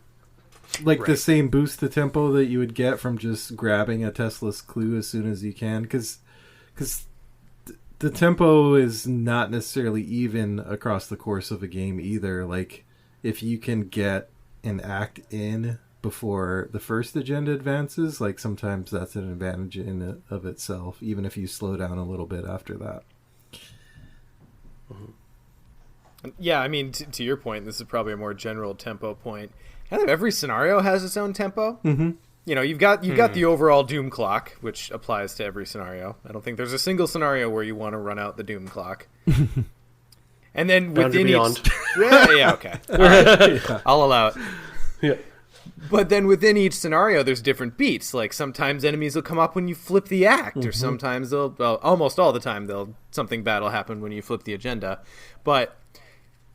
like the same boost to tempo that you would get from just grabbing a testless clue as soon as you can, because the tempo is not necessarily even across the course of a game either. Like, if you can get an act in before the first agenda advances, like sometimes that's an advantage in it of itself, even if you slow down a little bit after that. Yeah, I mean, to your point, this is probably a more general tempo point. Kind of every scenario has its own tempo. You've got the overall doom clock, which applies to every scenario. I don't think there's a single scenario where you want to run out the doom clock. And then within each... yeah, okay. All right. I'll allow it. Yeah. But then within each scenario, there's different beats. Like, sometimes enemies will come up when you flip the act, or sometimes almost all the time, something bad will happen when you flip the agenda. But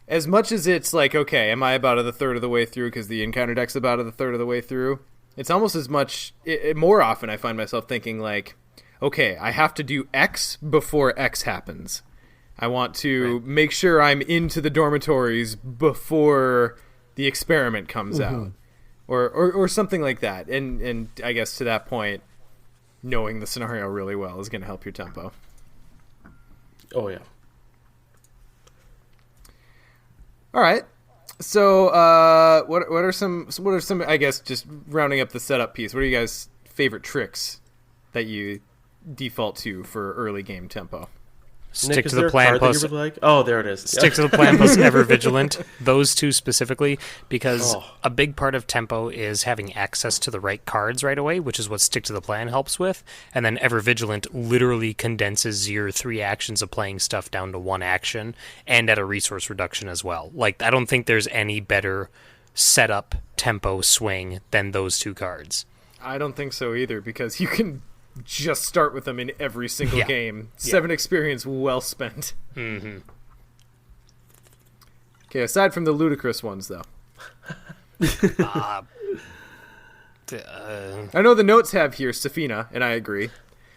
as much as it's like, okay, am I about a third of the way through because the encounter deck's about a third of the way through? It's almost as much, more often I find myself thinking like, okay, I have to do X before X happens. I want to make sure I'm into the dormitories before the experiment comes out. Or something like that. And I guess to that point, knowing the scenario really well is going to help your tempo. Oh, yeah. All right. So, what are some? I guess just rounding up the setup piece. What are you guys' favorite tricks that you default to for early game tempo? Stick to the plan plus. Like? Oh, there it is. Stick to the plan plus ever vigilant. Those two specifically, because a big part of tempo is having access to the right cards right away, which is what stick to the plan helps with. And then ever vigilant literally condenses your 3 actions of playing stuff down to 1 action, and at a resource reduction as well. Like, I don't think there's any better setup tempo swing than those 2 cards. I don't think so either, because you can just start with them in every single game. 7 experience well spent. Okay, aside from the ludicrous ones, though. I know the notes have here Safina, and I agree.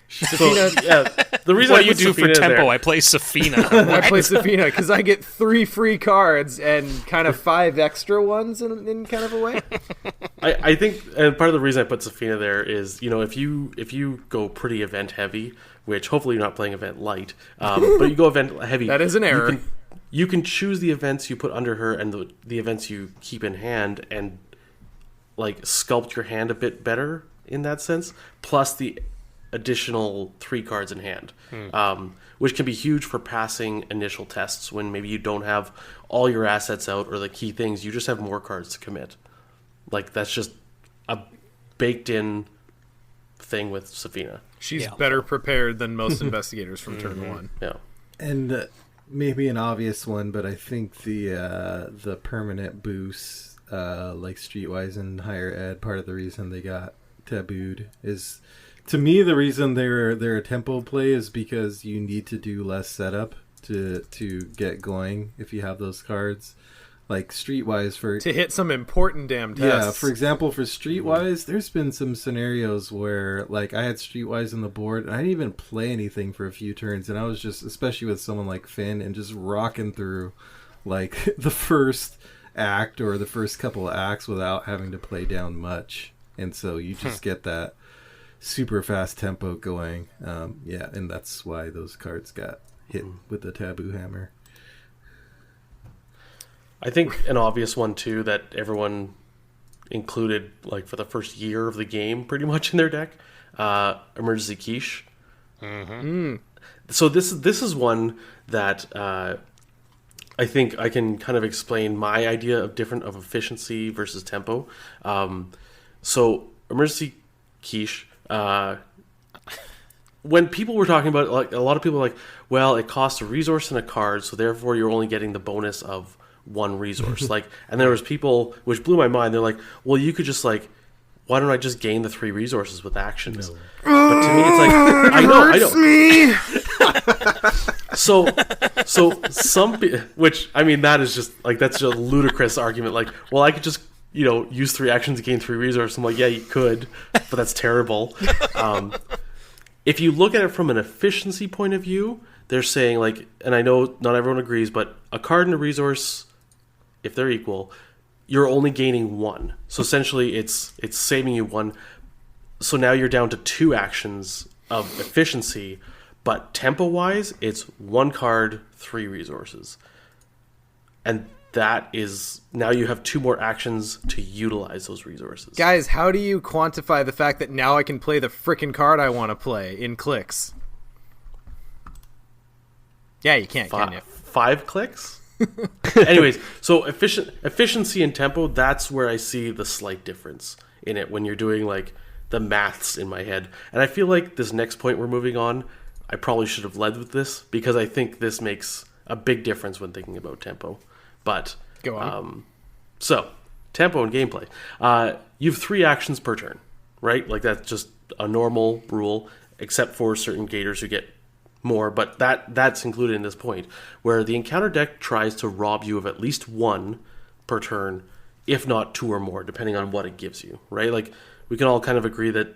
So, yeah, the reason What I do you put do for Safina tempo? there- I play Safina. I play Safina because I get 3 free cards and kind of 5 extra ones in kind of a way. I think, and part of the reason I put Safina there is, if you go pretty event heavy, which hopefully you're not playing event light, but you go event heavy. That is an error. You can choose the events you put under her and the events you keep in hand, and like sculpt your hand a bit better in that sense. Plus the additional 3 cards in hand, which can be huge for passing initial tests when maybe you don't have all your assets out or the key things. You just have more cards to commit. Like, that's just a baked-in thing with Safina. She's better prepared than most investigators from turn 1. Yeah. And maybe an obvious one, but I think the permanent boosts, like Streetwise and Higher Ed, part of the reason they got tabooed is, to me, the reason they're a tempo play is because you need to do less setup to get going if you have those cards. Like Streetwise to hit some important damn tests. Yeah, for example, for Streetwise, there's been some scenarios where, like, I had Streetwise on the board, and I didn't even play anything for a few turns, and I was just, especially with someone like Finn, and just rocking through, like, the first act or the first couple of acts without having to play down much. And so you just get that super fast tempo going. And that's why those cards got hit with the taboo hammer. I think an obvious one too that everyone included, like, for the first year of the game pretty much in their deck, Emergency Quiche. So this is one that I think I can kind of explain my idea of efficiency versus tempo. So Emergency Quiche, when people were talking about it, like, a lot of people were like, well, it costs a resource and a card, so therefore you're only getting the bonus of one resource. Like, and there was people, which blew my mind, they're like, well, you could just, like, why don't I just gain the 3 resources with actions? No. But to me, it's like, I know. So some, which, I mean, that is just, like, that's just a ludicrous argument. Like, well, I could just, use 3 actions to gain 3 resources. I'm like, yeah, you could, but that's terrible. If you look at it from an efficiency point of view, they're saying, like, and I know not everyone agrees, but a card and a resource, if they're equal, you're only gaining 1. So essentially it's saving you 1. So now you're down to 2 actions of efficiency, but tempo-wise, it's 1 card, 3 resources. And that is, now you have 2 more actions to utilize those resources. Guys, how do you quantify the fact that now I can play the frickin' card I want to play in clicks? Yeah, you can't, can you? 5 clicks? Anyways, so efficiency and tempo, that's where I see the slight difference in it when you're doing, like, the maths in my head. And I feel like this next point we're moving on, I probably should have led with this, because I think this makes a big difference when thinking about tempo. But go on. So tempo and gameplay. You have 3 actions per turn, right? Like, that's just a normal rule, except for certain gators who get more, but that's included in this point, where the encounter deck tries to rob you of at least 1 per turn, if not 2 or more, depending on what it gives you, right? Like, we can all kind of agree that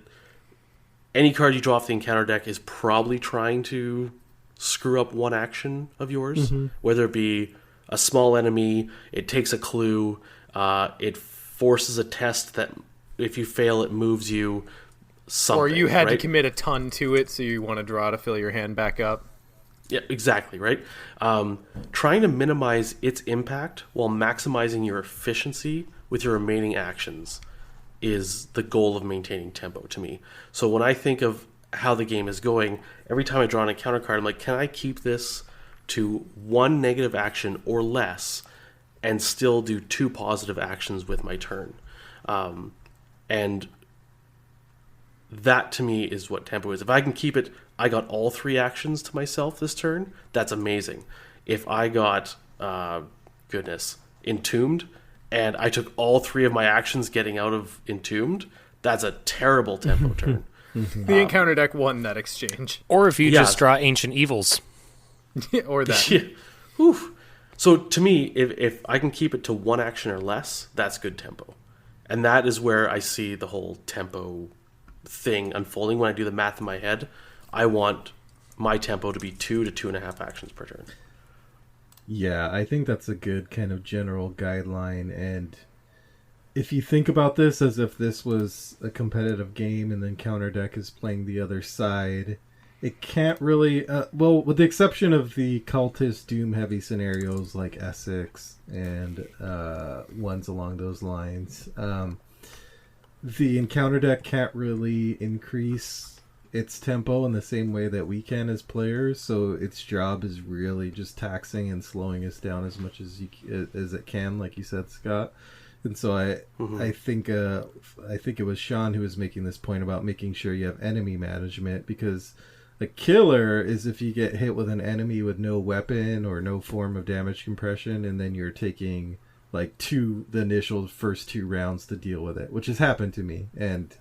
any card you draw off the encounter deck is probably trying to screw up 1 action of yours, whether it be a small enemy, it takes a clue, it forces a test that if you fail, it moves you. Something, or you had right? to commit a ton to it, so you want to draw to fill your hand back up. Yeah, exactly, right? Trying to minimize its impact while maximizing your efficiency with your remaining actions is the goal of maintaining tempo to me. So when I think of how the game is going, every time I draw an encounter card, I'm like, can I keep this to 1 negative action or less and still do 2 positive actions with my turn? And that to me is what tempo is. If I can keep it, I got all 3 actions to myself this turn, that's amazing. If I got, Entombed, and I took all 3 of my actions getting out of Entombed, that's a terrible tempo turn. The encounter deck won that exchange. Or if you just draw Ancient Evils. Or that. Yeah. Whew. So to me, if I can keep it to 1 action or less, that's good tempo. And that is where I see the whole tempo thing unfolding when I do the math in my head. I want my tempo to be 2 to 2.5 actions per turn. Yeah, I think that's a good kind of general guideline. And if you think about this as if this was a competitive game and then Counterdeck is playing the other side, it can't really... well, with the exception of the cultist doom-heavy scenarios like Essex and ones along those lines, the encounter deck can't really increase its tempo in the same way that we can as players, so its job is really just taxing and slowing us down as much as it can, like you said, Scott. And so I think it was Sean who was making this point about making sure you have enemy management, because a killer is if you get hit with an enemy with no weapon or no form of damage compression, and then you're taking like the initial first 2 rounds to deal with it, which has happened to me. And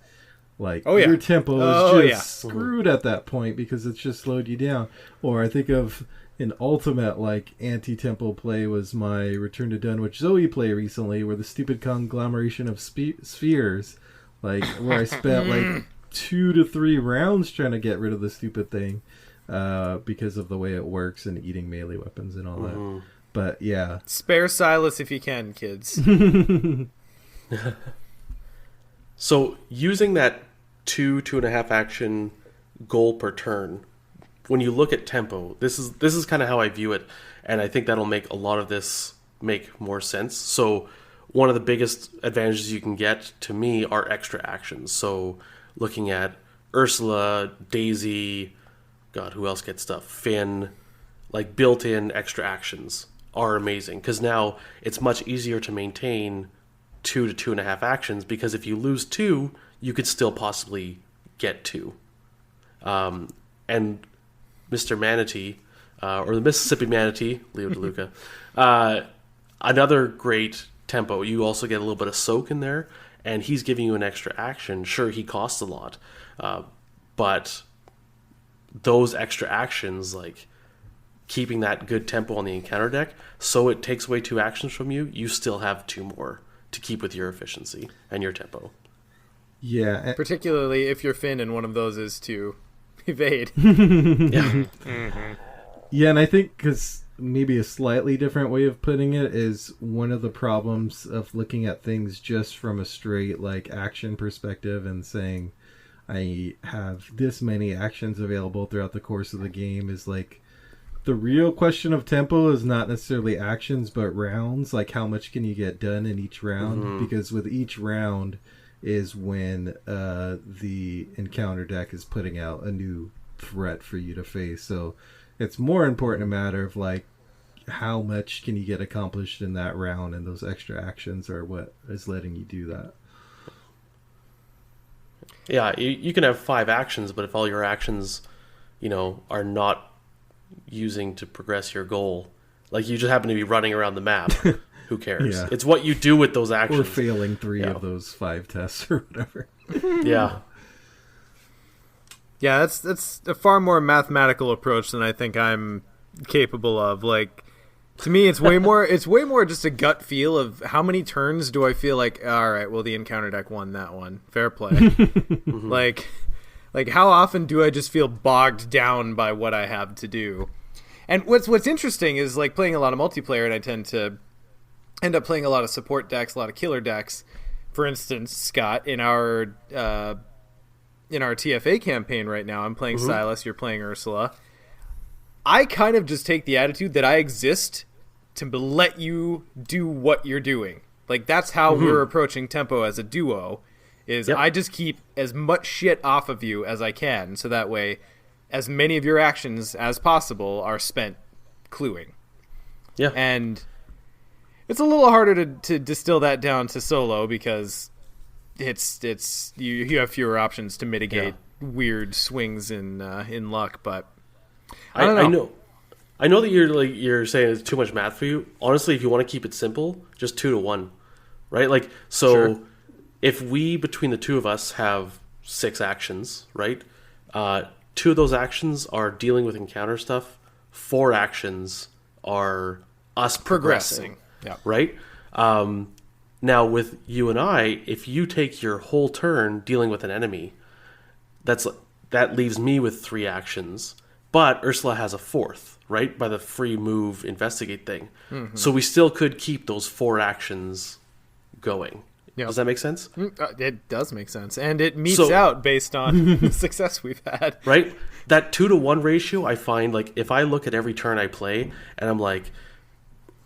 like, your tempo is just screwed at that point because it's just slowed you down. Or I think of an ultimate like anti-tempo play was my Return to Dunwich Zoe play recently, where the stupid conglomeration of spheres, like where I spent like 2 to 3 rounds trying to get rid of the stupid thing because of the way it works and eating melee weapons and all that. But yeah, spare Silas if you can, kids. So using that 2.5 action goal per turn, when you look at tempo, this is kind of how I view it, and I think that'll make a lot of this make more sense. So one of the biggest advantages you can get, to me, are extra actions. So looking at Ursula, Daisy, God, who else gets stuff? Finn, like built-in extra actions are amazing, because now it's much easier to maintain 2 to 2.5 actions, because if you lose 2, you could still possibly get 2. And Mr. Manatee, or the Mississippi Manatee, Leo DeLuca, another great tempo. You also get a little bit of soak in there, and he's giving you an extra action. Sure, he costs a lot, but those extra actions, like keeping that good tempo on the encounter deck, so it takes away 2 actions from you, you still have 2 more to keep with your efficiency and your tempo. Yeah. Particularly if you're Finn and one of those is to evade. Yeah, and I think because maybe a slightly different way of putting it is one of the problems of looking at things just from a straight like action perspective and saying I have this many actions available throughout the course of the game is like the real question of tempo is not necessarily actions but rounds, like how much can you get done in each round, because with each round is when the encounter deck is putting out a new threat for you to face. So it's more important a matter of like how much can you get accomplished in that round, and those extra actions are what is letting you do that. Yeah, you can have 5 actions, but if all your actions, are not using to progress your goal, like you just happen to be running around the map, who cares? Yeah. It's what you do with those actions. Or failing 3 of those 5 tests or whatever. Yeah. Yeah, that's a far more mathematical approach than I think I'm capable of. Like, to me, it's way more just a gut feel of how many turns do I feel like, all right, well, the encounter deck won that one. Fair play. Like how often do I just feel bogged down by what I have to do? And what's interesting is like playing a lot of multiplayer, and I tend to end up playing a lot of support decks, a lot of killer decks. For instance, Scott, in our TFA campaign right now, I'm playing Silas, you're playing Ursula. I kind of just take the attitude that I exist to let you do what you're doing. Like, that's how we're approaching tempo as a duo, is I just keep as much shit off of you as I can, so that way as many of your actions as possible are spent cluing. Yeah. And it's a little harder to distill that down to solo, because it's you have fewer options to mitigate weird swings in luck, but I don't know. I know that you're saying it's too much math for you. Honestly, if you want to keep it simple, just 2 to 1. Right? Like, so sure. If we, between the 2 of us, have 6 actions, right? 2 of those actions are dealing with encounter stuff. 4 actions are us progressing. Yeah. Right? Now, with you and I, if you take your whole turn dealing with an enemy, that's that leaves me with 3 actions. But Ursula has a 4th, right? By the free move investigate thing. Mm-hmm. So we still could keep those 4 actions going. Yep. Does that make sense? It does make sense. And it meets out based on the success we've had. Right? That 2-to-1 ratio, I find, like, if I look at every turn I play and I'm like,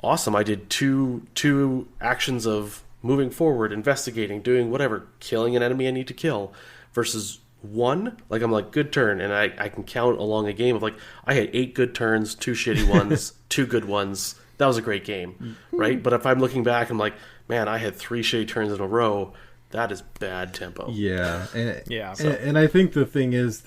awesome, I did two actions of moving forward, investigating, doing whatever, killing an enemy I need to kill, versus 1, like, I'm like, good turn, and I can count along a game of, like, I had 8 good turns, 2 shitty ones, 2 good ones. That was a great game, right? But if I'm looking back, I'm like, man, I had 3 shitty turns in a row. That is bad tempo. Yeah. Yeah. And I think the thing is,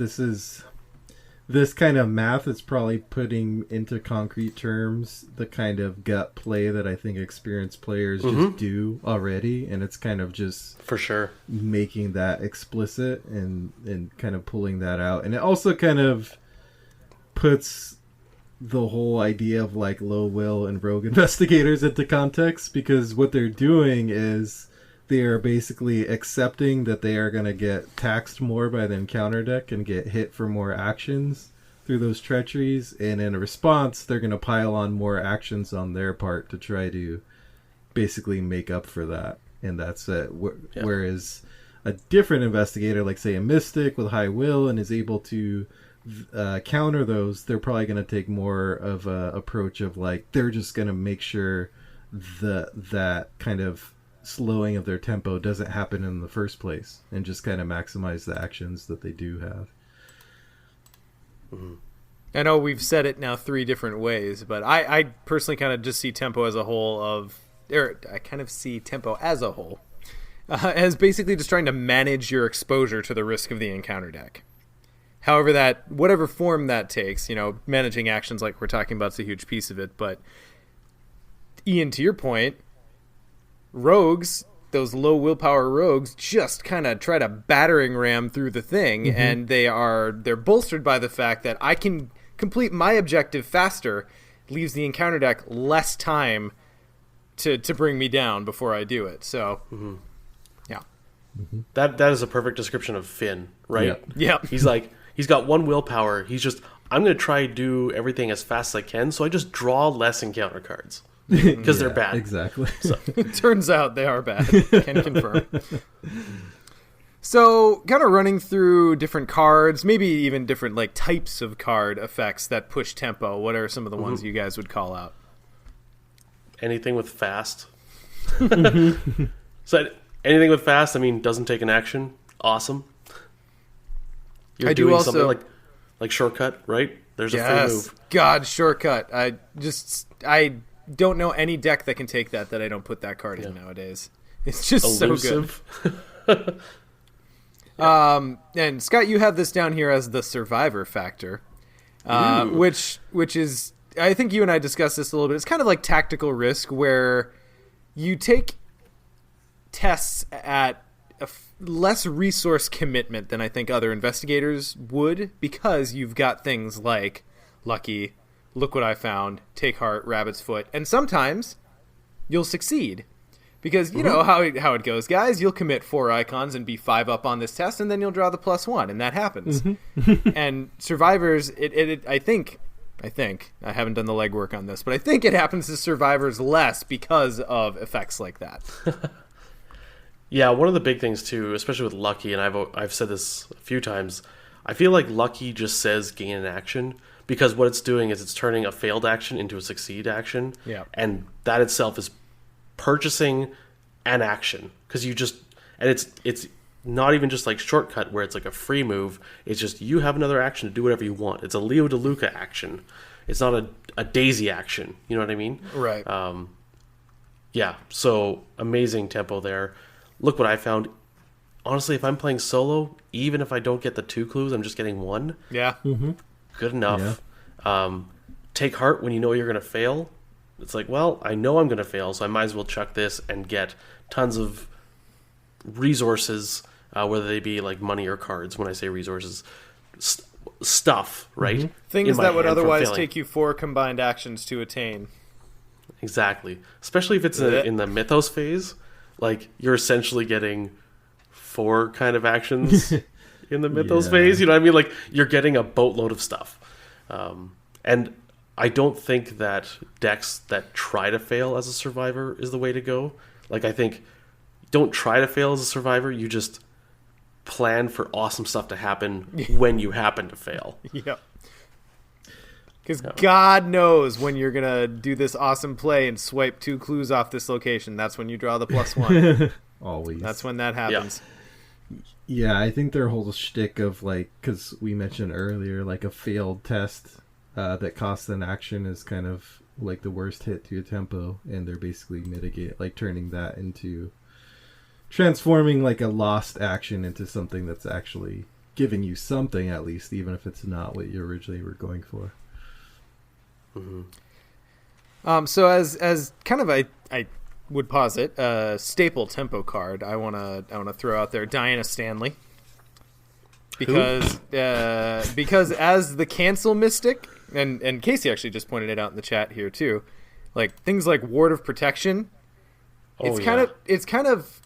this kind of math is probably putting into concrete terms the kind of gut play that I think experienced players just do already, and it's kind of just for sure making that explicit and kind of pulling that out. And it also kind of puts the whole idea of like low will and rogue investigators into context, because what they're doing is they are basically accepting that they are going to get taxed more by the encounter deck and get hit for more actions through those treacheries, and in a response they're going to pile on more actions on their part to try to basically make up for that. And that's it. Whereas a different investigator, like say a mystic with high will and is able to counter those, they're probably going to take more of a approach of like they're just going to make sure that kind of slowing of their tempo doesn't happen in the first place, and just kind of maximize the actions that they do have. I know we've said it now 3 different ways, but I personally kind of just see tempo as a whole as basically just trying to manage your exposure to the risk of the encounter deck. However, whatever form that takes, managing actions like we're talking about is a huge piece of it. But Ian, to your point, rogues, those low willpower rogues, just kind of try to battering ram through the thing, and they're bolstered by the fact that I can complete my objective faster, leaves the encounter deck less time to bring me down before I do it. So, yeah. That is a perfect description of Finn, right? Yeah. He's like, he's got 1 willpower. He's just, I'm going to try to do everything as fast as I can, so I just draw less encounter cards. Because they're bad. Exactly. So. It turns out they are bad. Can confirm. So, kind of running through different cards, maybe even different like types of card effects that push tempo. What are some of the ones you guys would call out? Anything with fast. So anything with fast, doesn't take an action. Awesome. You're doing something like shortcut, right? There's a free move. God, shortcut. I don't know any deck that can take that I don't put that card in nowadays. It's just elusive. So good. And Scott, you have this down here as the survivor factor, which is, I think you and I discussed this a little bit. It's kind of like tactical risk, where you take tests at a less resource commitment than I think other investigators would, because you've got things like Lucky, Look What I Found, Take Heart, Rabbit's Foot, and sometimes you'll succeed. Because you know how it goes, guys. You'll commit 4 icons and be 5 up on this test, and then you'll draw the +1, and that happens. And survivors, I think, I haven't done the legwork on this, but I think it happens to survivors less because of effects like that. Yeah, one of the big things too, especially with Lucky, and I've said this a few times, I feel like Lucky just says gain an action, because what it's doing is it's turning a failed action into a succeed action. Yeah. And that itself is purchasing an action, because it's not even just like shortcut where it's like a free move. It's just you have another action to do whatever you want. It's a Leo DeLuca action. It's not a Daisy action. You know what I mean? Right. Yeah. So amazing tempo there. Look What I Found. Honestly, if I'm playing solo, even if I don't get the 2 clues, I'm just getting 1. Yeah. Good enough. Yeah. Take Heart when you know you're going to fail. It's like, well, I know I'm going to fail, so I might as well chuck this and get tons of resources, whether they be like money or cards. When I say resources, stuff, right? Things that would otherwise take you 4 combined actions to attain. Exactly. Especially if it's in the Mythos phase. Like, you're essentially getting 4 kind of actions in the Mythos Yeah. phase. You know what I mean? Like, you're getting a boatload of stuff. And I don't think that decks that try to fail as a survivor is the way to go. Like, I think don't try to fail as a survivor. You just plan for awesome stuff to happen when you happen to fail. Yep. Because God knows when you're going to do this awesome play and swipe 2 clues off this location. That's when you draw the +1. Always. That's when that happens. Yeah, I think their whole shtick of, like, because we mentioned earlier, like, a failed test that costs an action is kind of like the worst hit to your tempo, and they're basically turning that into transforming, like, a lost action into something that's actually giving you something, at least, even if it's not what you originally were going for. So as kind of I would posit a staple tempo card, I wanna throw out there Diana Stanley, because as the cancel mystic, and Casey actually just pointed it out in the chat here too, like things like Ward of Protection. It's kind of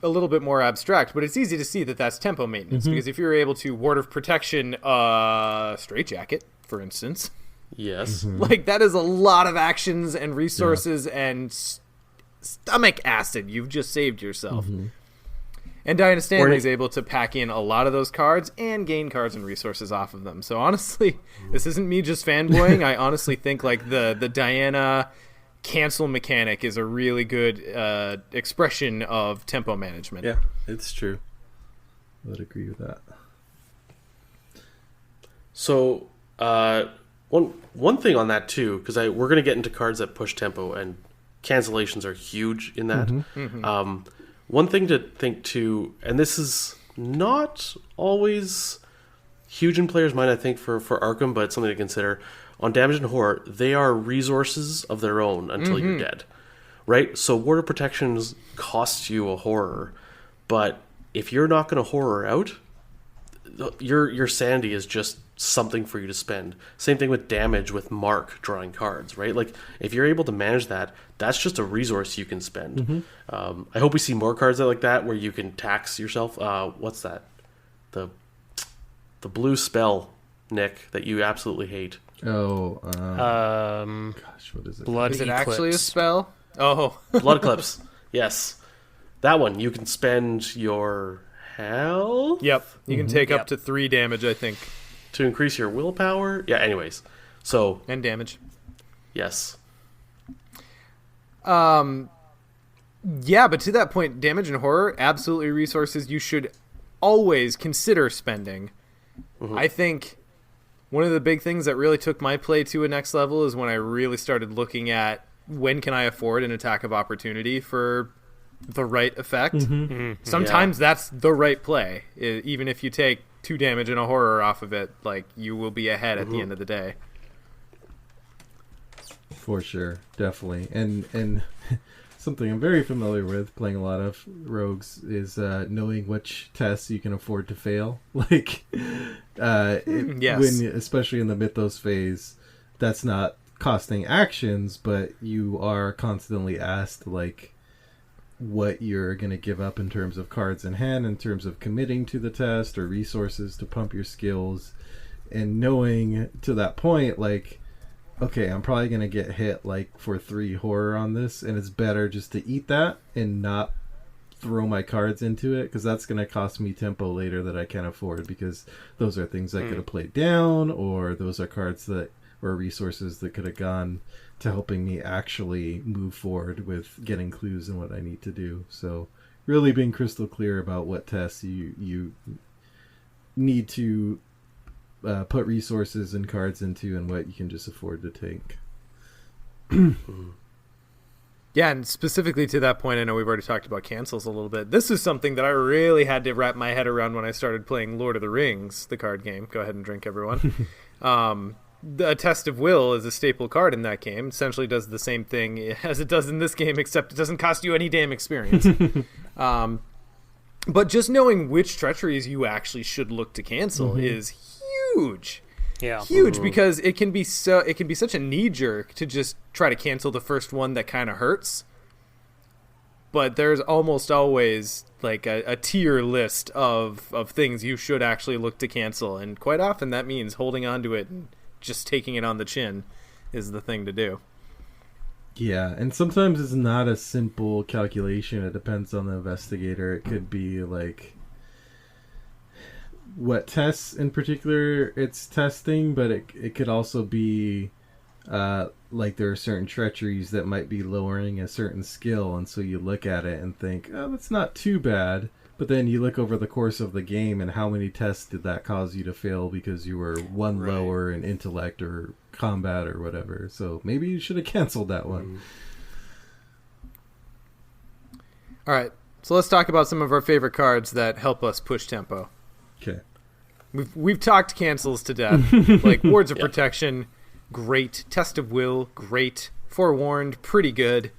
a little bit more abstract, but it's easy to see that that's tempo maintenance, because if you're able to Ward of Protection Straitjacket, for instance. Yes. Like, that is a lot of actions and resources and stomach acid you've just saved yourself. And Diana Stanley is able to pack in a lot of those cards and gain cards and resources off of them. So honestly, this isn't me just fanboying. I honestly think like the Diana cancel mechanic is a really good expression of tempo management. Yeah, it's true. I would agree with that. So, one thing on that too, because we're going to get into cards that push tempo, and cancellations are huge in that. One thing to think too, and this is not always huge in players' mind, I think, for Arkham, but it's something to consider. On Damage and Horror, they are resources of their own until you're dead, right? So Ward of Protections costs you a horror, but if you're not going to horror out, your sanity is just something for you to spend. Same thing with damage with Mark drawing cards, right? Like, if you're able to manage that, that's just a resource you can spend. I hope we see more cards like that where you can tax yourself. What's that? The blue spell, Nick, that you absolutely hate. Oh, gosh, what is it? Blood Is it Eclipse. actually a spell? Oh. Blood Eclipse. Yes. That one, you can spend your health Yep. You can take up to 3 damage, I think. to increase your willpower. Yeah, anyways. So, And damage. yes. Yeah, but to that point, Damage and Horror, absolutely resources you should always consider spending. I think one of the big things that really took my play to a next level is when I really started looking at when can I afford an attack of opportunity for the right effect. Sometimes that's the right play. Even if you take 2 damage and a horror off of it, like, you will be ahead at the end of the day. For sure, definitely. And something I'm very familiar with playing a lot of rogues is knowing which tests you can afford to fail. Like, Yes. when, especially in the Mythos phase, that's not costing actions, but you are constantly asked, like, what you're going to give up in terms of cards in hand, in terms of committing to the test or resources to pump your skills, and knowing to that point, like, okay, I'm probably going to get hit like for 3 horror on this, and it's better just to eat that and not throw my cards into it, because that's going to cost me tempo later that I can't afford, because those are things I could have played down, or those are cards that or resources that could have gone to helping me actually move forward with getting clues and what I need to do. So really being crystal clear about what tests you need to put resources and cards into, and what you can just afford to take. Yeah, and specifically to that point, I know we've already talked about cancels a little bit. This is something that I really had to wrap my head around when I started playing Lord of the Rings, the card game. Go ahead and drink, everyone. The Test of Will is a staple card in that game. Essentially does the same thing as it does in this game, except it doesn't cost you any damn experience. But just knowing which treacheries you actually should look to cancel is huge. Yeah. Huge, because it can be such a knee jerk to just try to cancel the first one that kind of hurts. but there's almost always like a tier list of things you should actually look to cancel, and quite often that means holding on to it and just taking it on the chin is the thing to do. Yeah, and sometimes it's not a simple calculation. It depends on the investigator. It could be like what tests in particular it's testing, but it could also be like there are certain treacheries that might be lowering a certain skill, and so you look at it and think, oh, that's not too bad. But then you look over the course of the game and how many tests did that cause you to fail because you were one lower in intellect or combat or whatever. So maybe you should have canceled that one. All right, so let's talk about some of our favorite cards that help us push tempo. Okay. We've talked cancels to death, like Wards of Protection, great. Test of Will, great. Forewarned, pretty good.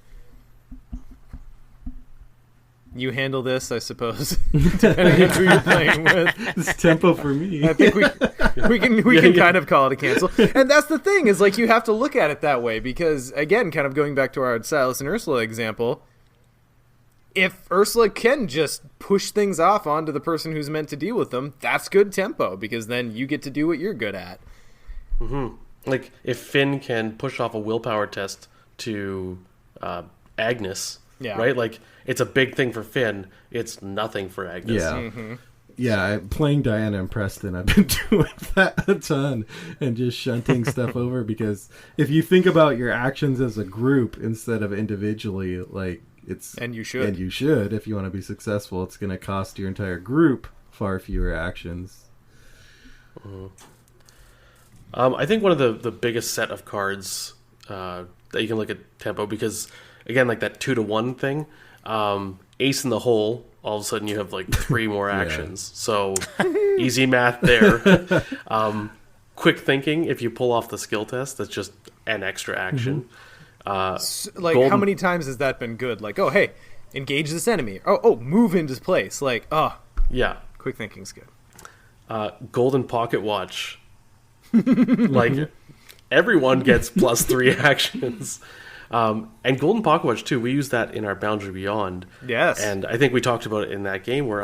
You handle this, I suppose, depending on who you're playing with. It's tempo for me. I think we can kind of call it a cancel. And that's the thing, is like you have to look at it that way, because again, kind of going back to our Silas and Ursula example, if Ursula can just push things off onto the person who's meant to deal with them, that's good tempo, because then you get to do what you're good at. Mm-hmm. Like if Finn can push off a willpower test to Agnes, right? Like it's a big thing for Finn. It's nothing for Agnes. Yeah. Mm-hmm. Yeah, playing Diana and Preston, I've been doing that a ton and just shunting stuff over, because if you think about your actions as a group instead of individually, like it's... And you should. If you want to be successful, it's going to cost your entire group far fewer actions. Mm-hmm. I think one of the biggest set of cards that you can look at tempo, because again, like that 2-to-1 thing, ace in the hole, all of a sudden you have like 3 more actions. So easy math there. Quick thinking, if you pull off the skill test, that's just an extra action. Mm-hmm. How many times has that been good? Like, oh, hey, engage this enemy. Oh, move into place. Like, yeah, quick thinking's good. Golden pocket watch. Like everyone gets +3 actions. And Golden Pocket Watch too, we use that in our Boundary Beyond. Yes. And I think we talked about it in that game where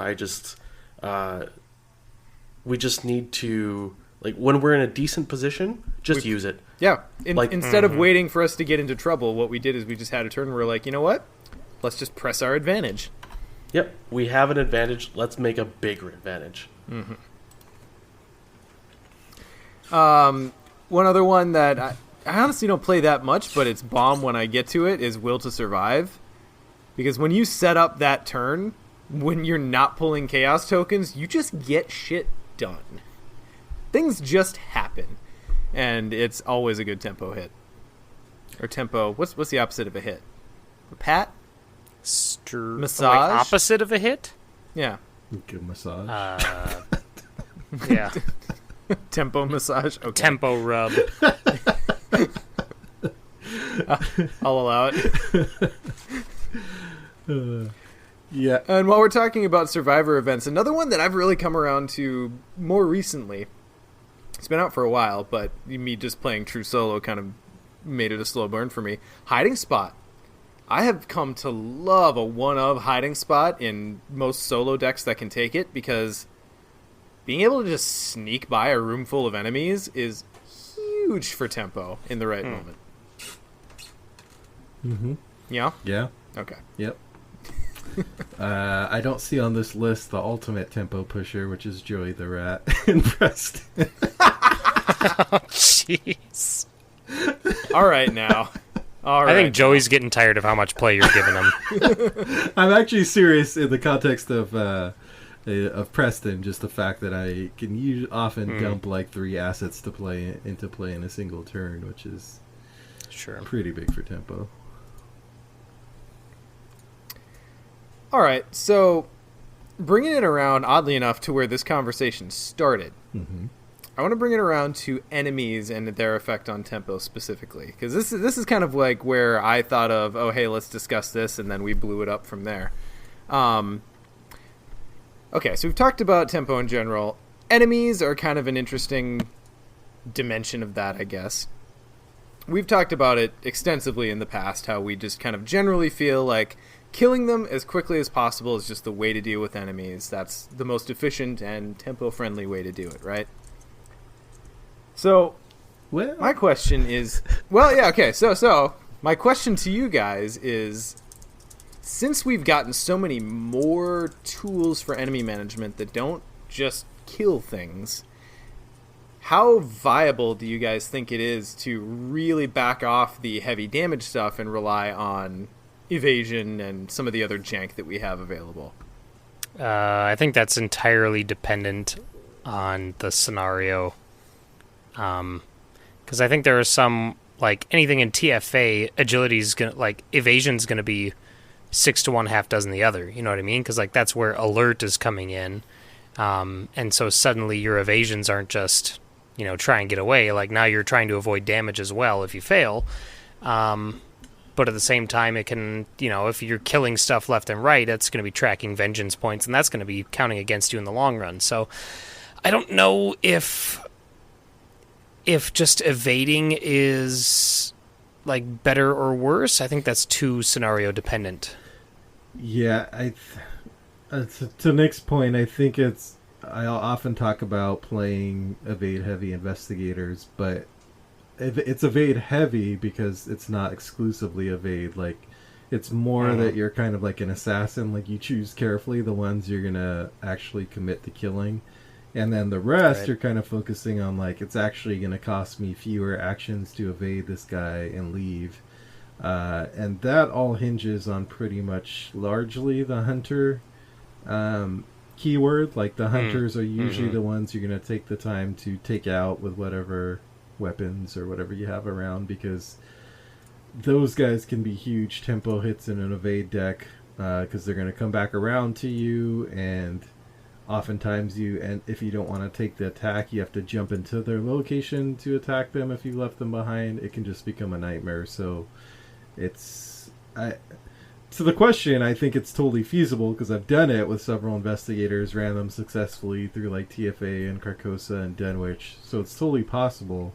we just need to, like, when we're in a decent position, use it. Yeah. Instead of waiting for us to get into trouble, what we did is we just had a turn where we're like, you know what? Let's just press our advantage. Yep. We have an advantage. Let's make a bigger advantage. Mm-hmm. One other one that I honestly don't play that much, but it's bomb when I get to it, is Will to Survive. Because when you set up that turn, when you're not pulling chaos tokens, you just get shit done. Things just happen. And it's always a good tempo hit. Or tempo, what's the opposite of a hit? A pat? Massage? Like opposite of a hit? Yeah. Good massage. Yeah. Tempo massage? Okay. Tempo rub. I'll allow it. Yeah. And while we're talking about Survivor events, another one that I've really come around to more recently, it's been out for a while, but me just playing true solo kind of made it a slow burn for me. Hiding Spot. I have come to love a one-of hiding spot in most solo decks that can take it, because being able to just sneak by a room full of enemies is huge for tempo in the right moment. Mm-hmm. Yeah? Yeah. Okay. Yep. I don't see on this list the ultimate tempo pusher, which is Joey the Rat in Preston. Jeez. All right, now. All right. I think Joey's getting tired of how much play you're giving him. I'm actually serious in the context of Preston. Just the fact that I can often dump like 3 assets to play into play in a single turn, which is pretty big for tempo. All right, so bringing it around, oddly enough, to where this conversation started, I want to bring it around to enemies and their effect on tempo specifically, because this is kind of like where I thought of, oh, hey, let's discuss this, and then we blew it up from there. Okay, so we've talked about tempo in general. Enemies are kind of an interesting dimension of that, I guess. We've talked about it extensively in the past, how we just kind of generally feel like killing them as quickly as possible is just the way to deal with enemies. That's the most efficient and tempo-friendly way to do it, right? So, Well, my question is... Well, yeah, okay, so my question to you guys is, since we've gotten so many more tools for enemy management that don't just kill things, how viable do you guys think it is to really back off the heavy damage stuff and rely on evasion and some of the other jank that we have available? I think that's entirely dependent on the scenario. Because I think there are some, like, anything in TFA, agility's gonna, like, evasion's gonna be 6 to 1, half dozen the other. You know what I mean? Because, like, that's where alert is coming in. And so suddenly your evasions aren't just, you know, try and get away. Like, now you're trying to avoid damage as well if you fail. But at the same time, it can, you know, if you're killing stuff left and right, that's going to be tracking vengeance points, and that's going to be counting against you in the long run. So I don't know if just evading is, like, better or worse. I think that's too scenario dependent. Yeah, to Nick's point, I think I often talk about playing evade heavy investigators, but it's evade heavy because it's not exclusively evade. Like, it's more that you're kind of like an assassin. Like, you choose carefully the ones you're gonna actually commit to killing, and then the rest you're kind of focusing on, like, it's actually gonna cost me fewer actions to evade this guy and leave. And that all hinges on pretty much largely the hunter keyword. Like, the hunters are usually the ones you're going to take the time to take out with whatever weapons or whatever you have around, because those guys can be huge tempo hits in an evade deck, because they're going to come back around to you, and oftentimes and if you don't want to take the attack, you have to jump into their location to attack them. If you left them behind, it can just become a nightmare. So to the question, I think it's totally feasible because I've done it with several investigators, ran them successfully through, like, TFA and Carcosa and Dunwich, so it's totally possible.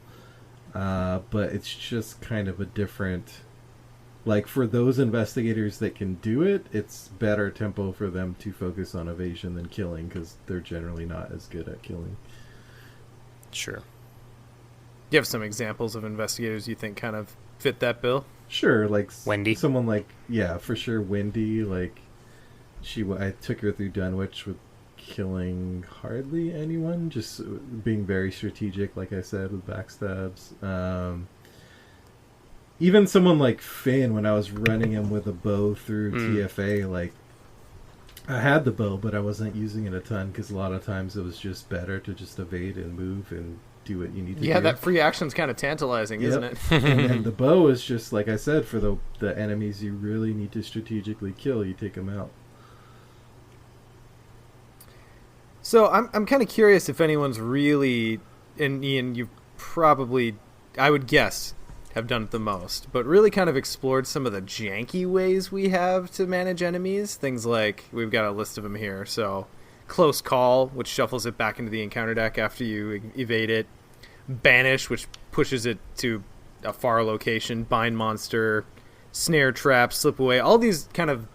But it's just kind of a different, like, for those investigators that can do it, it's better tempo for them to focus on evasion than killing, because they're generally not as good at killing. Sure. Do you have some examples of investigators you think kind of fit that bill? Sure, like Wendy. Someone like, yeah, for sure, Wendy. Like, I took her through Dunwich with killing hardly anyone, just being very strategic, like I said, with backstabs. Even someone like Finn, when I was running him with a bow through TFA, like, I had the bow, but I wasn't using it a ton because a lot of times it was just better to just evade and move and do what you need to do. Yeah, that free action's kind of tantalizing, isn't it? And the bow is just, like I said, for the enemies you really need to strategically kill, you take them out. So I'm kind of curious if anyone's really, and Ian, you probably, I would guess, have done it the most, but really kind of explored some of the janky ways we have to manage enemies. Things like, we've got a list of them here. So, Close Call, which shuffles it back into the encounter deck after you evade it. Banish, which pushes it to a far location. Bind Monster, Snare Trap, Slip Away. All these kind of,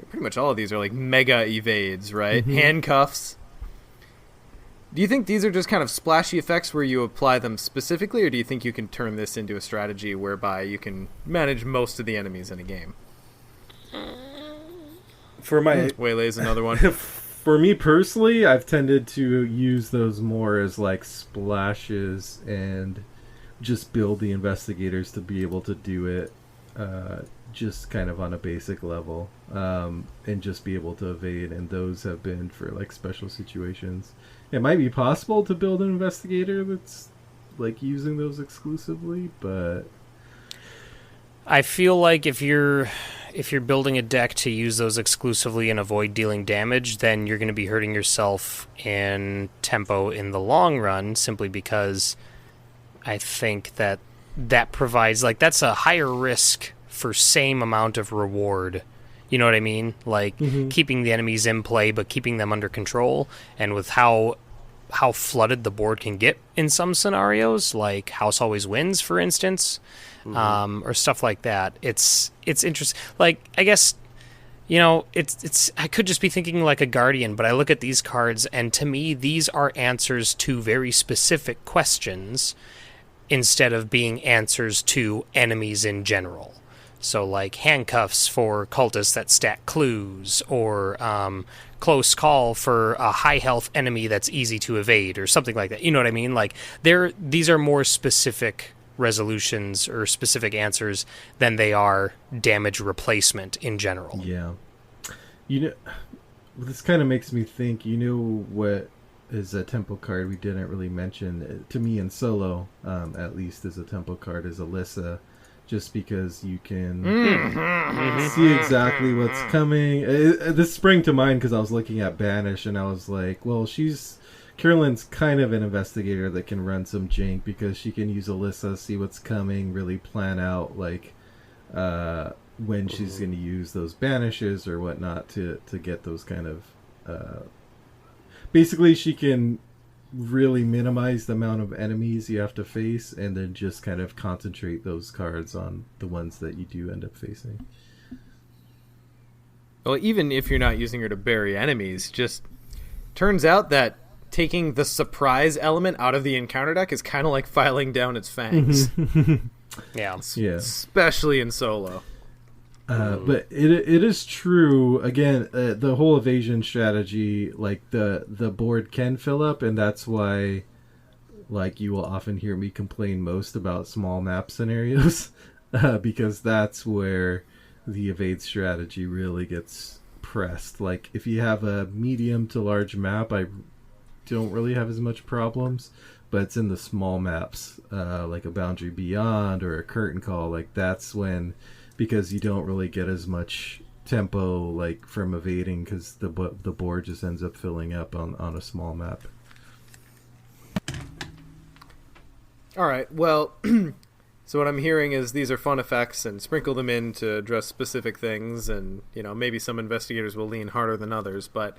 pretty much all of these are like mega evades, right? Handcuffs. Do you think these are just kind of splashy effects where you apply them specifically, or do you think you can turn this into a strategy whereby you can manage most of the enemies in a game? For my Waylay's another one. For me personally, I've tended to use those more as, like, splashes and just build the investigators to be able to do it just kind of on a basic level, and just be able to evade, and those have been for, like, special situations. It might be possible to build an investigator that's, like, using those exclusively, but I feel like if you're building a deck to use those exclusively and avoid dealing damage, then you're going to be hurting yourself in tempo in the long run, simply because I think that provides, like, that's a higher risk for same amount of reward. You know what I mean? Like, keeping the enemies in play, but keeping them under control. And with how flooded the board can get in some scenarios, like House Always Wins, for instance, or stuff like that. It's interesting. Like, I guess it's. I could just be thinking like a Guardian, but I look at these cards, and to me, these are answers to very specific questions instead of being answers to enemies in general. So, like handcuffs for cultists that stack clues, or close call for a high health enemy that's easy to evade, or something like that. You know what I mean? Like, these are more specific resolutions or specific answers than they are damage replacement in general. Yeah. This kind of makes me think, what is a tempo card we didn't really mention, to me in solo, at least as a tempo card, is Alyssa, just because you can see exactly what's coming. This sprang to mind because I was looking at Banish and I was like, well, Carolyn's kind of an investigator that can run some jank because she can use Alyssa, see what's coming, really plan out like when she's going to use those banishes or whatnot to get those kind of... basically, she can really minimize the amount of enemies you have to face and then just kind of concentrate those cards on the ones that you do end up facing. Well, even if you're not using her to bury enemies, just turns out that taking the surprise element out of the encounter deck is kind of like filing down its fangs. Yeah. Especially in solo. But it is true, again, the whole evasion strategy, like the board can fill up, and that's why like you will often hear me complain most about small map scenarios, because that's where the evade strategy really gets pressed. Like if you have a medium to large map, I don't really have as much problems, but it's in the small maps, like a Boundary Beyond or a Curtain Call, like that's when, because you don't really get as much tempo like from evading because the board just ends up filling up on a small map. All right, well, so what I'm hearing is these are fun effects and sprinkle them in to address specific things, and maybe some investigators will lean harder than others, but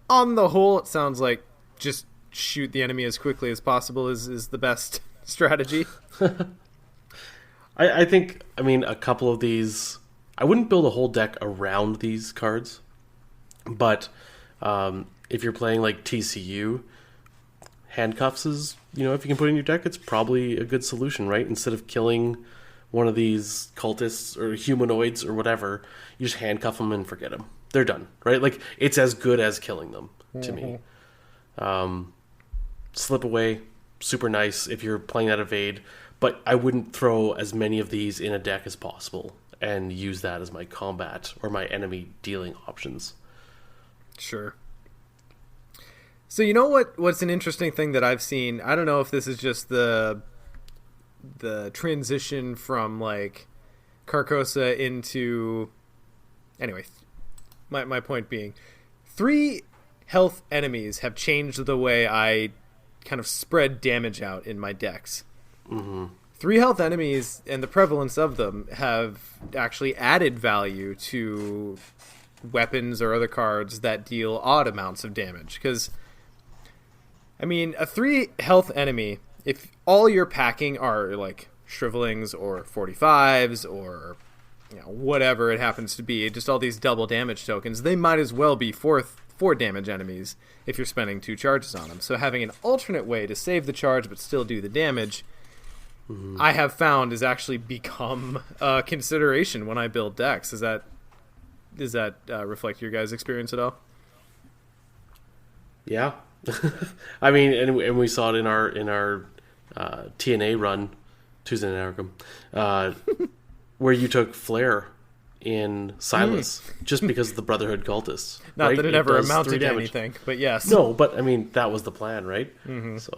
on the whole it sounds like just shoot the enemy as quickly as possible is the best strategy. I think, a couple of these, I wouldn't build a whole deck around these cards, but if you're playing like TCU, handcuffs is, if you can put in your deck, it's probably a good solution, right? Instead of killing one of these cultists or humanoids or whatever, you just handcuff them and forget them. They're done, right? Like, it's as good as killing them to me. Slip away, super nice if you're playing that evade, but I wouldn't throw as many of these in a deck as possible and use that as my combat or my enemy dealing options. Sure. So what's an interesting thing that I've seen? I don't know if this is just the transition from like Carcosa into... Anyway, my point being, 3 health enemies have changed the way I kind of spread damage out in my decks. 3 health enemies and the prevalence of them have actually added value to weapons or other cards that deal odd amounts of damage. Because, a 3 health enemy, if all you're packing are like Shrivelings or 45s or whatever it happens to be, just all these double damage tokens, they might as well be 4 damage enemies if you're spending 2 charges on them. So having an alternate way to save the charge but still do the damage, I have found has actually become a consideration when I build decks. Does that reflect your guys' experience at all? Yeah. And we saw it in our TNA run, Tuesday Night Arkham, where you took Flare in Silas just because of the Brotherhood cultists. Not right? that it ever amounted to anything, but yes. No, but that was the plan, right? So,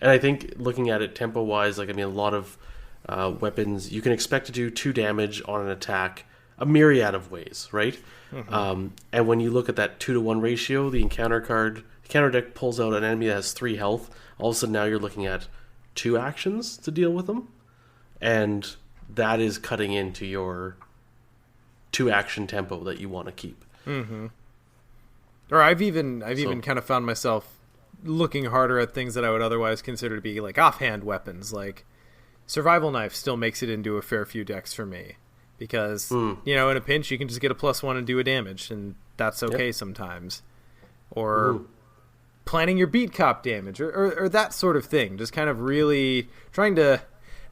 and I think looking at it tempo wise, a lot of weapons you can expect to do 2 damage on an attack a myriad of ways, right? And when you look at that 2-to-1 ratio, the encounter deck pulls out an enemy that has 3 health. All of a sudden now you're looking at 2 actions to deal with them, and that is cutting into your 2-action tempo that you want to keep. Or I've even kind of found myself looking harder at things that I would otherwise consider to be like offhand weapons. Like Survival Knife still makes it into a fair few decks for me. because in a pinch you can just get a +1 and do a damage, and that's okay sometimes. Or planning your beat cop damage, or that sort of thing. Just kind of really trying to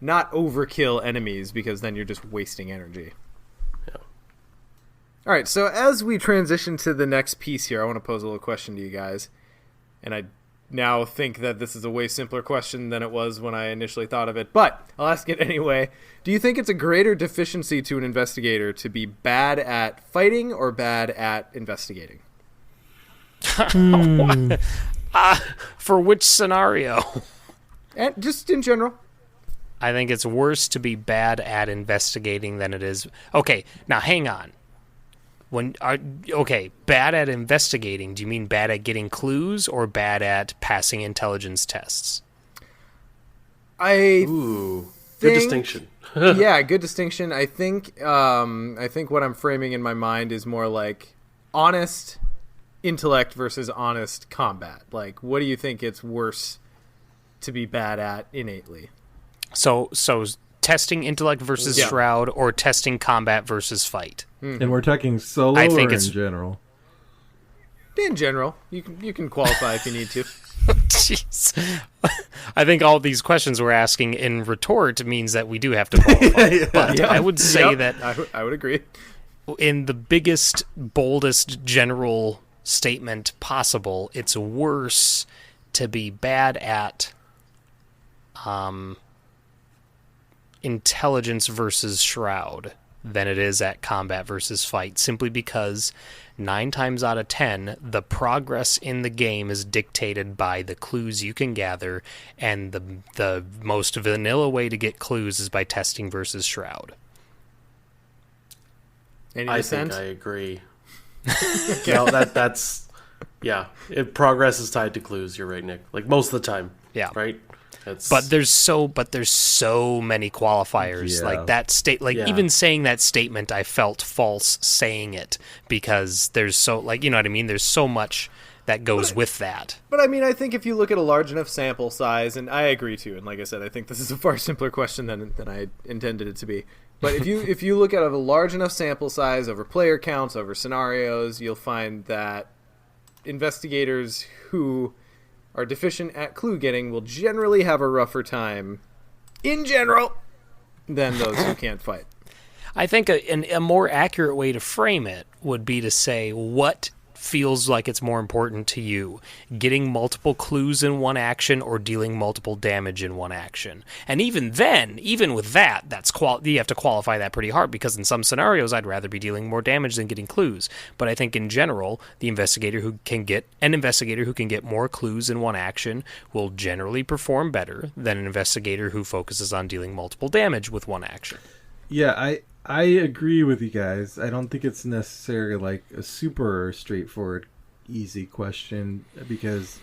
not overkill enemies, because then you're just wasting energy. Yeah. All right, so as we transition to the next piece here, I want to pose a little question to you guys. And I now think that this is a way simpler question than it was when I initially thought of it, but I'll ask it anyway. Do you think it's a greater deficiency to an investigator to be bad at fighting or bad at investigating? For which scenario? And just in general. I think it's worse to be bad at investigating than it is. Okay, now hang on. Bad at investigating, do you mean bad at getting clues or bad at passing intelligence tests? Good distinction. Yeah, good distinction. I think what I'm framing in my mind is more like honest intellect versus honest combat. Like, what do you think it's worse to be bad at innately? So testing intellect versus shroud, or testing combat versus fight. And we're talking solo or in general? In general. You can qualify if you need to. Jeez. I think all these questions we're asking in retort means that we do have to qualify. But I would say that I would agree. In the biggest, boldest general statement possible, it's worse to be bad at intelligence versus shroud than it is at combat versus fight, simply because 9 times out of 10 the progress in the game is dictated by the clues you can gather, and the most vanilla way to get clues is by testing versus shroud. I think I agree. No, that's progress is tied to clues. You're right, Nick. Like most of the time. Yeah. Right. But there's so many qualifiers. Like that even saying that statement, I felt false saying it, because there's so, like, you know what I mean? There's so much that goes with that. But I mean, I think if you look at a large enough sample size, and I agree too, and like I said, I think this is a far simpler question than I intended it to be. But if you look at a large enough sample size over player counts, over scenarios, you'll find that investigators who are deficient at clue getting will generally have a rougher time, in general, than those who can't fight. I think a more accurate way to frame it would be to say, what feels like it's more important to you, getting multiple clues in one action or dealing multiple damage in one action? And even then, even with that, you have to qualify that pretty hard, because in some scenarios I'd rather be dealing more damage than getting clues. But I think in general, an investigator who can get more clues in one action will generally perform better than an investigator who focuses on dealing multiple damage with one action. Yeah, I agree with you guys. I don't think it's necessarily like a super straightforward, easy question, because,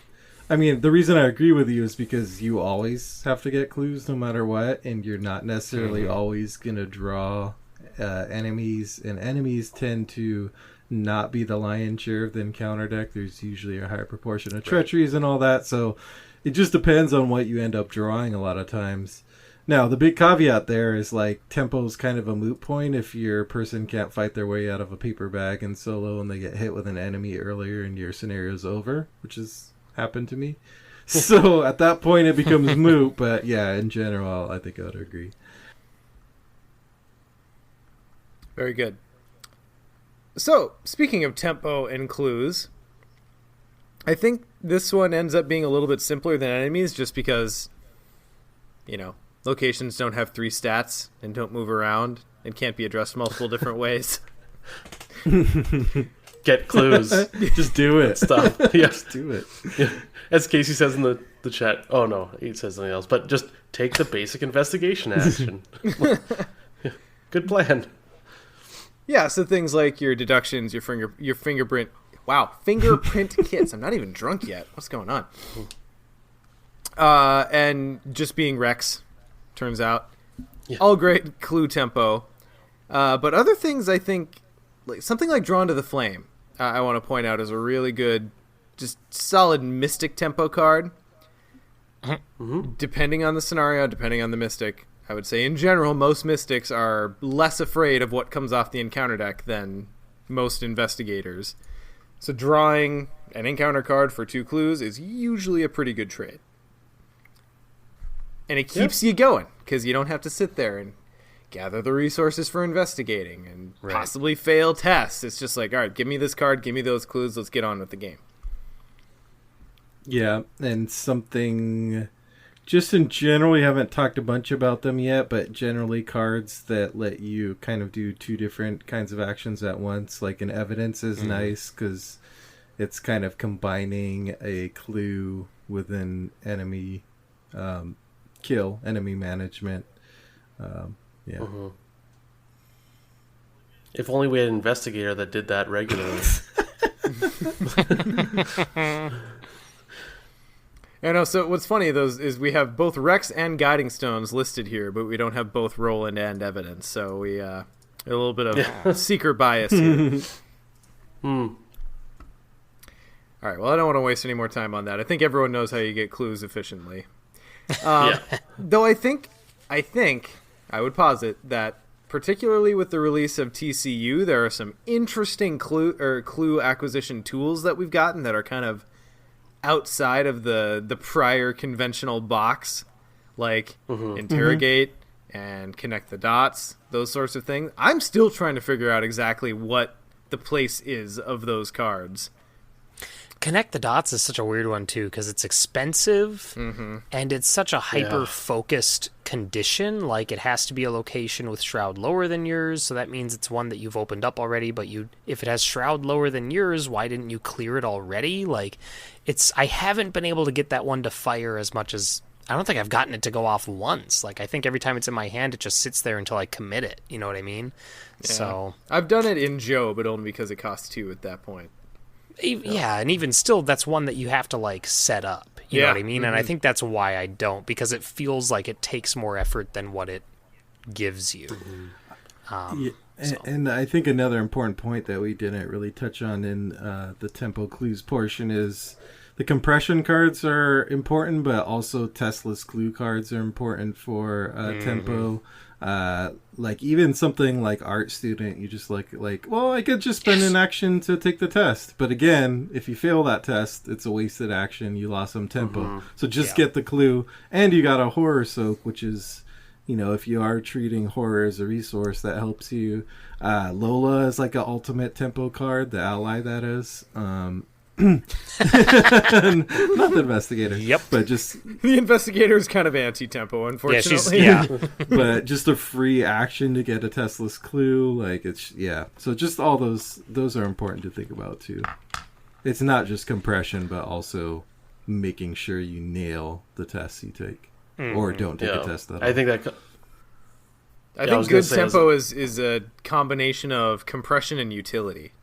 I mean, the reason I agree with you is because you always have to get clues no matter what, and you're not necessarily always going to draw enemies, and enemies tend to not be the lion's share of the encounter deck. There's usually a higher proportion of treacheries and all that, so it just depends on what you end up drawing a lot of times. Now, the big caveat there is, like, tempo's kind of a moot point if your person can't fight their way out of a paper bag in solo and they get hit with an enemy earlier and your scenario's over, which has happened to me. So at that point it becomes moot, but yeah, in general, I think I would agree. Very good. So, speaking of tempo and clues, I think this one ends up being a little bit simpler than enemies, just because, locations don't have 3 stats and don't move around and can't be addressed multiple different ways. Get clues. Just do it. Stuff. Yeah. Just do it. Yeah. As Casey says in the chat. Oh, no, he says something else. But just take the basic investigation action. Good plan. Yeah, so things like your deductions, your fingerprint. Wow, fingerprint kits. I'm not even drunk yet. What's going on? And just being Rex. Turns out, all great clue tempo, but other things, I think, like something like Drawn to the Flame, I want to point out is a really good, just solid mystic tempo card. Depending on the scenario, depending on the mystic, I would say in general, most mystics are less afraid of what comes off the encounter deck than most investigators. So drawing an encounter card for 2 clues is usually a pretty good trade. And it keeps you going, because you don't have to sit there and gather the resources for investigating and possibly fail tests. It's just like, all right, give me this card, give me those clues, let's get on with the game. Yeah, and something... Just in general, we haven't talked a bunch about them yet, but generally cards that let you kind of do 2 different kinds of actions at once, like an evidence is nice because it's kind of combining a clue with an enemy kill, enemy management. If only we had an investigator that did that regularly. I know. So what's funny is we have both Rex and Guiding Stones listed here, but we don't have both roll and evidence. So we a little bit of seeker bias here. All right. Well, I don't want to waste any more time on that. I think everyone knows how you get clues efficiently. Though I think I would posit that particularly with the release of TCU, there are some interesting clue acquisition tools that we've gotten that are kind of outside of the prior conventional box, like interrogate and connect the dots, those sorts of things. I'm still trying to figure out exactly what the place is of those cards. Connect the dots is such a weird one too, because it's expensive and it's such a hyper-focused condition. Like, it has to be a location with shroud lower than yours, so that means it's one that you've opened up already. But if it has shroud lower than yours, why didn't you clear it already? Like, I haven't been able to get that one to fire as much as... I don't think I've gotten it to go off once. Like, I think every time it's in my hand, it just sits there until I commit it. You know what I mean? Yeah. So I've done it in Joe, but only because it costs 2 at that point. Yeah, and even still, that's one that you have to, like, set up. You know what I mean? And I think that's why I don't, because it feels like it takes more effort than what it gives you. And I think another important point that we didn't really touch on in the tempo clues portion is the compression cards are important, but also testless clue cards are important for tempo. Like even something like art student, you just like, well, I could just spend an action to take the test. But again, if you fail that test, it's a wasted action. You lost some tempo. So just get the clue. And you got a horror soak, which is, you know, if you are treating horror as a resource, that helps you. Lola is like an ultimate tempo card, the ally that is. Not the investigator. Yep. But just the investigator is kind of anti-tempo, unfortunately. But just a free action to get a testless clue, like so just all those are important to think about too. It's not just compression, but also making sure you nail the tests you take or don't take a test at all. I think good tempo is a combination of compression and utility.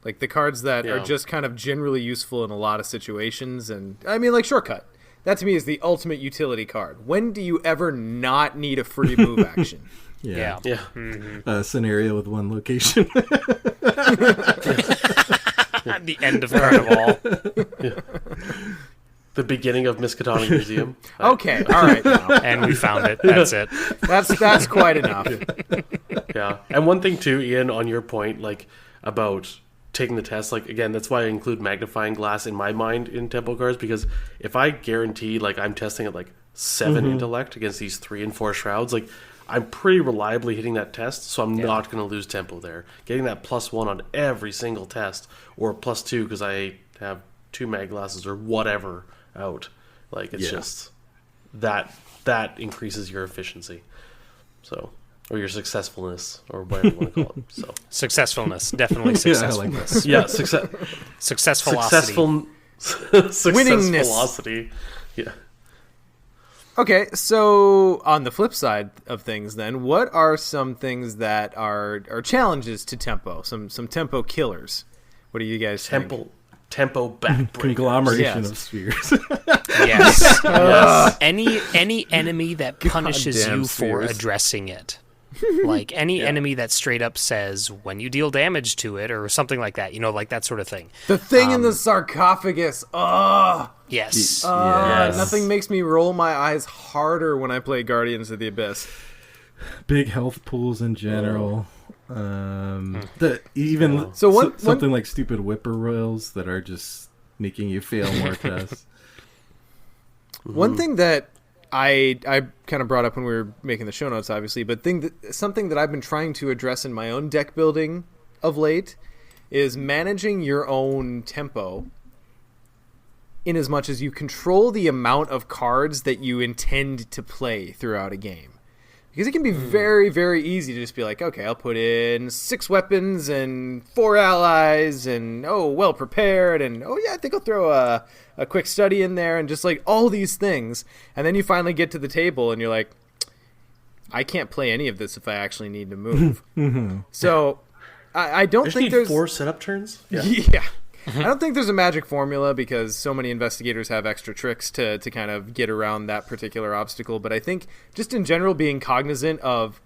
Like the cards that are just kind of generally useful in a lot of situations. And I mean, like Shortcut. That to me is the ultimate utility card. When do you ever not need a free move action? Yeah. A scenario with one location. The end of Carnival. The beginning of Miskatonic Museum. Okay, all right. Now. And we found it. That's it. That's quite enough. Yeah. And one thing too, Ian, on your point, like about taking the test, like again, that's why I include magnifying glass in my mind in tempo cards, because if I guarantee like I'm testing at like 7 intellect against these 3 and 4 shrouds, like I'm pretty reliably hitting that test, so I'm not going to lose tempo there. Getting that +1 on every single test, or +2 because I have 2 mag glasses or whatever out, like it's just that increases your efficiency. So. Or your successfulness, or whatever you want to call it. So successfulness, definitely successfulness. Successfulocity. Winningness. Yeah. Okay, so on the flip side of things, then, what are some things that are challenges to tempo? Some tempo killers. What do you guys think? Tempo backbreaker. Conglomeration of spheres. Yes. Any enemy that punishes you for spheres. addressing it. Like any enemy that straight up says when you deal damage to it or something like that, like that sort of thing. The thing in the sarcophagus. Ugh. Yes. Yes. Nothing makes me roll my eyes harder when I play Guardians of the Abyss. Big health pools in general. Something like stupid whippoorwills that are just making you fail more tests. One thing that I kind of brought up when we were making the show notes, obviously, but something that I've been trying to address in my own deck building of late is managing your own tempo in as much as you control the amount of cards that you intend to play throughout a game. Because it can be very, very easy to just be like, okay, I'll put in 6 weapons and 4 allies and, well prepared, and, I think I'll throw a quick study in there, and just like all these things. And then you finally get to the table and you're like, I can't play any of this if I actually need to move. So I don't think there's 4 setup turns. Yeah. I don't think there's a magic formula because so many investigators have extra tricks to kind of get around that particular obstacle. But I think just in general being cognizant of,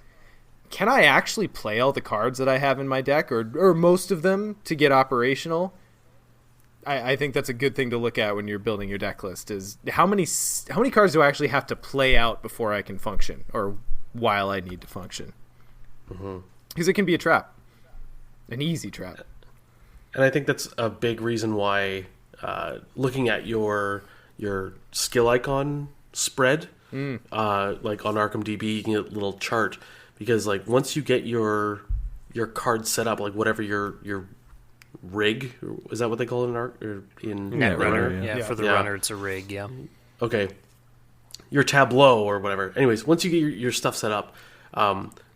can I actually play all the cards that I have in my deck or most of them to get operational? I think that's a good thing to look at when you're building your deck list is how many cards do I actually have to play out before I can function or while I need to function? Because it can be a trap, an easy trap. And I think that's a big reason why looking at your skill icon spread, like on Arkham DB, you can get a little chart because like once you get your card set up, like whatever your rig, is that what they call it in Netrunner? Netrunner? For the runner, it's a rig. Yeah. Okay. Your tableau or whatever. Anyways, once you get your stuff set up,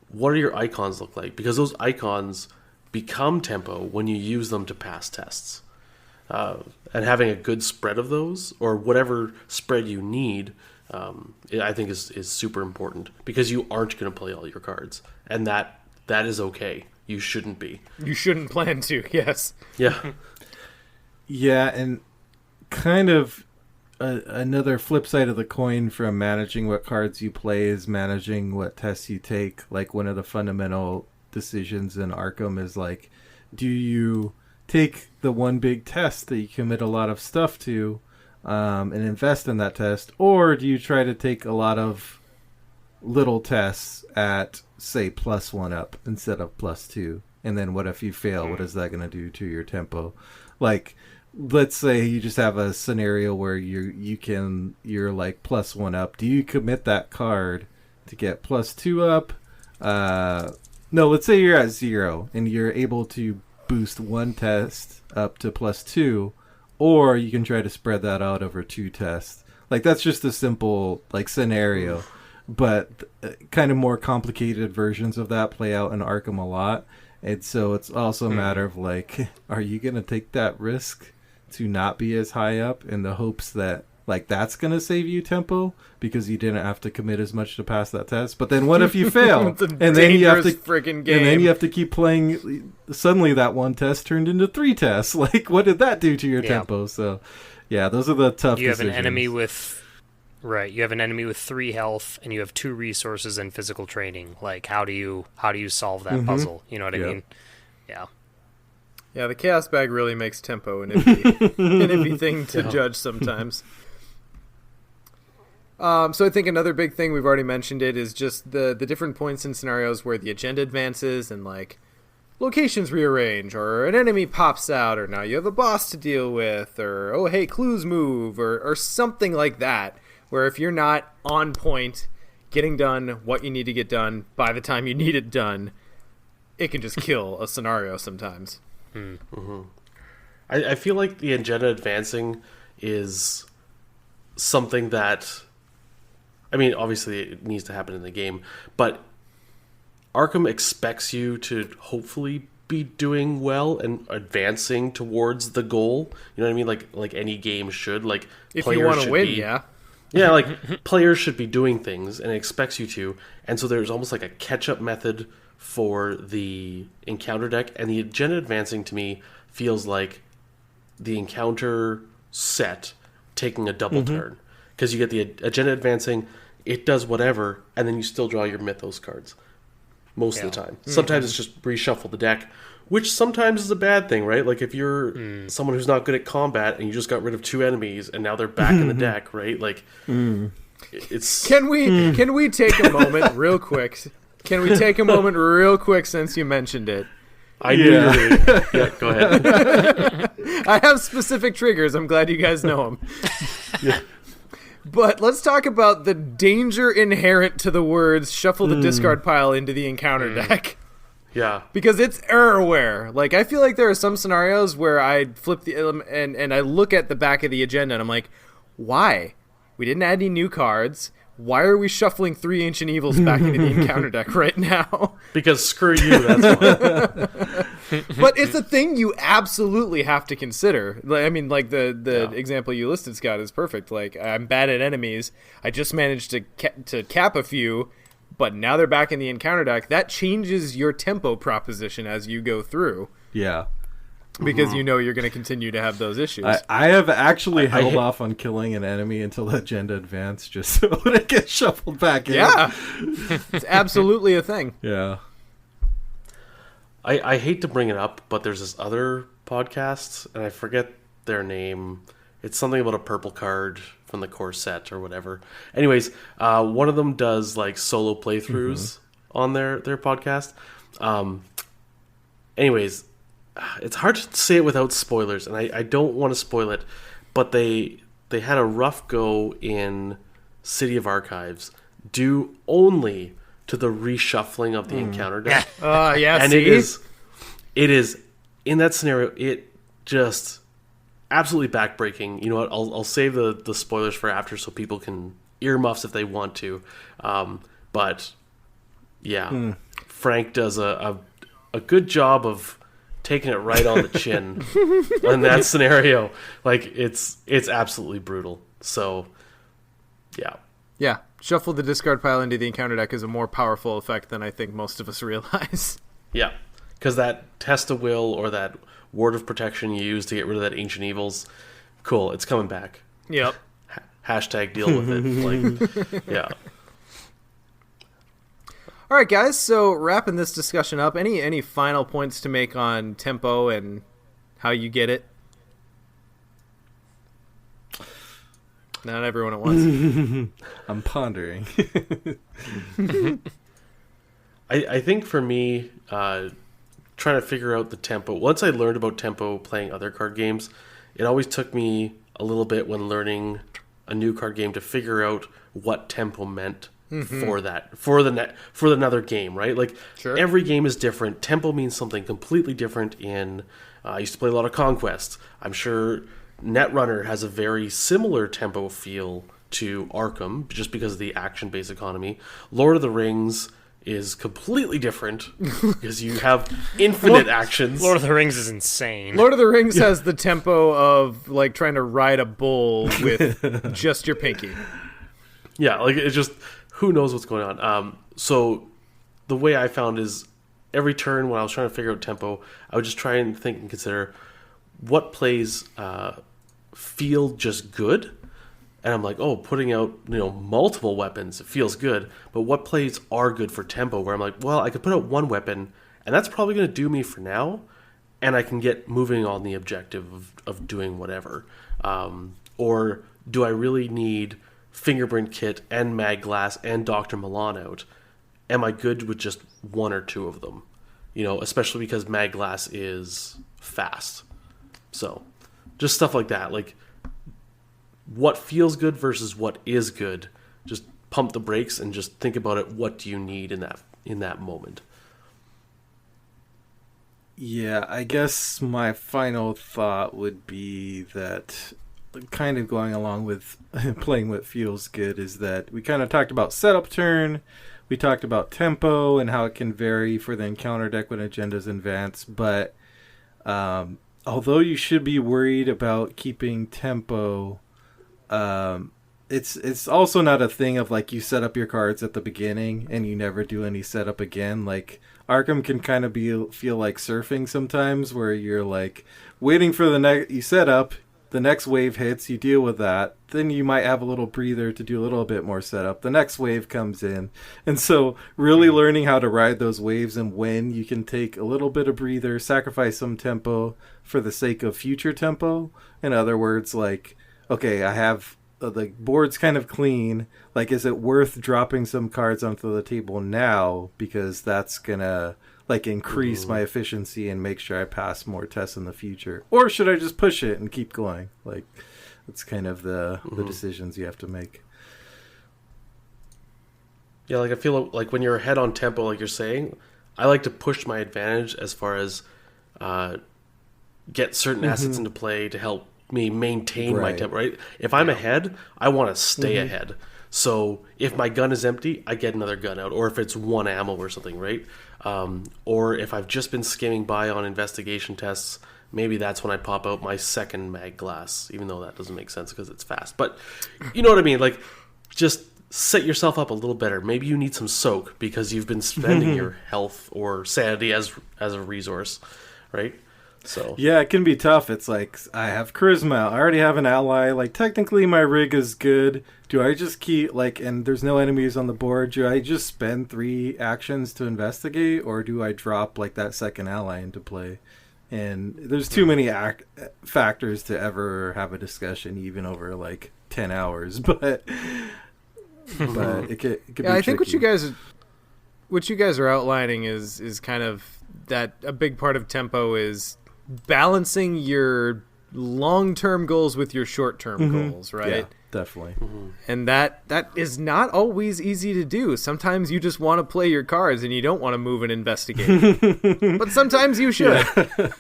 what do your icons look like? Because those icons become tempo when you use them to pass tests. And having a good spread of those, or whatever spread you need, I think is super important because you aren't going to play all your cards. And that is okay. You shouldn't be. You shouldn't plan to, yes. Yeah. Yeah, and kind of another flip side of the coin from managing what cards you play is managing what tests you take. Like one of the fundamental decisions in Arkham is like, do you take the one big test that you commit a lot of stuff to and invest in that test, or do you try to take a lot of little tests at say +1 up instead of +2, and then what if you fail? What is that going to do to your tempo? Like, let's say you just have a scenario where you're like +1 up. Do you commit that card to get +2 up? No, let's say you're at 0 and you're able to boost one test up to +2, or you can try to spread that out over 2 tests. Like, that's just a simple like scenario, but kind of more complicated versions of that play out in Arkham a lot. And so it's also a matter of like, are you going to take that risk to not be as high up in the hopes that like that's going to save you tempo because you didn't have to commit as much to pass that test? But then what if you fail? And then you have to freaking game. And then you have to keep playing. Suddenly that one test turned into 3 tests. Like, what did that do to your tempo? So yeah, those are the tough decisions. You have an enemy with 3 health and you have 2 resources and physical training. Like, how do you solve that puzzle? You know what I mean? Yeah. Yeah, the Chaos Bag really makes tempo an iffy thing to judge sometimes. So I think another big thing, we've already mentioned it, is just the different points in scenarios where the agenda advances and like locations rearrange, or an enemy pops out, or now you have a boss to deal with, or oh hey, clues move, or something like that, where if you're not on point getting done what you need to get done by the time you need it done, it can just kill a scenario sometimes. I feel like the agenda advancing is something that, I mean, obviously it needs to happen in the game, but Arkham expects you to hopefully be doing well and advancing towards the goal. You know what I mean? Like any game should. Like, if you want to win, yeah, like players should be doing things, and it expects you to. And so there's almost like a catch-up method for the encounter deck, and the agenda advancing to me feels like the encounter set taking a double turn, because you get the agenda advancing, it does whatever, and then you still draw your Mythos cards. most of the time. Sometimes it's just reshuffle the deck, which sometimes is a bad thing, right? Like if you're someone who's not good at combat and you just got rid of 2 enemies and now they're back in the deck, right? Like it's Can we take a moment real quick? Can we take a moment real quick since you mentioned it? I knew you were gonna, yeah, go ahead. I have specific triggers. I'm glad you guys know them. Yeah. But let's talk about the danger inherent to the words shuffle the discard pile into the encounter deck. Yeah. Because it's errorware. Like, I feel like there are some scenarios where I flip the and I look at the back of the agenda and I'm like, why? We didn't add any new cards. Why are we shuffling 3 Ancient Evils back into the encounter deck right now? Because screw you, that's why. But it's a thing you absolutely have to consider. I mean, like the example you listed, Scott, is perfect. Like, I'm bad at enemies. I just managed to cap a few, but now they're back in the encounter deck. That changes your tempo proposition as you go through. Yeah. Because you know you're going to continue to have those issues. I have actually held off on killing an enemy until the agenda advanced just so it gets shuffled back in. Yeah. It's absolutely a thing. Yeah. I hate to bring it up, but there's this other podcast, and I forget their name. It's something about a purple card from the core set or whatever. Anyways, one of them does like solo playthroughs on their podcast. Anyways, it's hard to say it without spoilers, and I don't want to spoil it, but they had a rough go in City of Archives due only to the reshuffling of the encounter deck. Yeah, And see? it is in that scenario, it just absolutely backbreaking. You know what? I'll save the spoilers for after so people can earmuffs if they want to. But yeah, Frank does a good job of taking it right on the chin in that scenario. Like it's absolutely brutal. So yeah. Yeah. Shuffle the discard pile into the encounter deck is a more powerful effect than I think most of us realize. Yeah. Because that test of will or that ward of protection you use to get rid of that ancient evils, cool, it's coming back. Yep. Hashtag deal with it. Like, yeah. All right, guys. So wrapping this discussion up, any final points to make on tempo and how you get it? Not everyone at once. I'm pondering. I think for me, trying to figure out the tempo, once I learned about tempo playing other card games, it always took me a little bit when learning a new card game to figure out what tempo meant for another game, right? Like Sure. every game is different. Tempo means something completely different in I used to play a lot of Conquest. I'm sure Netrunner has a very similar tempo feel to Arkham just because of the action-based economy. Lord of the Rings is completely different because you have infinite actions. Lord of the Rings is insane. Lord of the Rings has the tempo of like trying to ride a bull with just your pinky. Yeah, like it's just who knows what's going on. So the way I found is every turn when I was trying to figure out tempo, I would just try and think and consider what plays feel just good. And I'm like, oh, putting out multiple weapons, it feels good. But what plays are good for tempo? Where I'm like, well, I could put out one weapon, and that's probably going to do me for now, and I can get moving on the objective of doing whatever. Or do I really need Fingerprint Kit and Mag Glass and Dr. Milan out? Am I good with just one or two of them? Especially because Mag Glass is fast. So, just stuff like that. Like, what feels good versus what is good. Just pump the brakes and just think about it. What do you need in that moment? Yeah, I guess my final thought would be that kind of going along with playing what feels good is that we kind of talked about setup turn, we talked about tempo and how it can vary for the encounter deck when agendas advance, but although you should be worried about keeping tempo, it's also not a thing of like you set up your cards at the beginning and you never do any setup again. Like Arkham can kind of feel like surfing sometimes, where you're like waiting for the next you set up, The next wave hits, you deal with that. Then you might have a little breather to do a little bit more setup. The next wave comes in. And so really learning how to ride those waves and when you can take a little bit of breather, sacrifice some tempo for the sake of future tempo. In other words, like, okay, I have the board's kind of clean. Like, is it worth dropping some cards onto the table now? Because that's going to like increase my efficiency and make sure I pass more tests in the future, or should I just push it and keep going? Like, that's kind of the decisions you have to make. Yeah, like I feel like when you're ahead on tempo, like you're saying, I like to push my advantage as far as get certain assets into play to help me maintain my tempo. Right? If I'm ahead, I want to stay ahead. So if my gun is empty, I get another gun out, or if it's one ammo or something, right? Or if I've just been skimming by on investigation tests, maybe that's when I pop out my second mag glass, even though that doesn't make sense because it's fast. But you know what I mean? Like, just set yourself up a little better. Maybe you need some soak because you've been spending your health or sanity as a resource, right? So yeah, it can be tough. It's like, I have charisma, I already have an ally, like technically my rig is good. Do I just keep, like, and there's no enemies on the board, do I just spend 3 actions to investigate, or do I drop like that second ally into play? And there's too many factors to ever have a discussion even over like 10 hours, but it could be I think tricky. what you guys are outlining is kind of that a big part of tempo is balancing your long-term goals with your short-term goals, right? Yeah, definitely. And that is not always easy to do. Sometimes you just want to play your cards and you don't want to move and investigate. But sometimes you should. Yeah.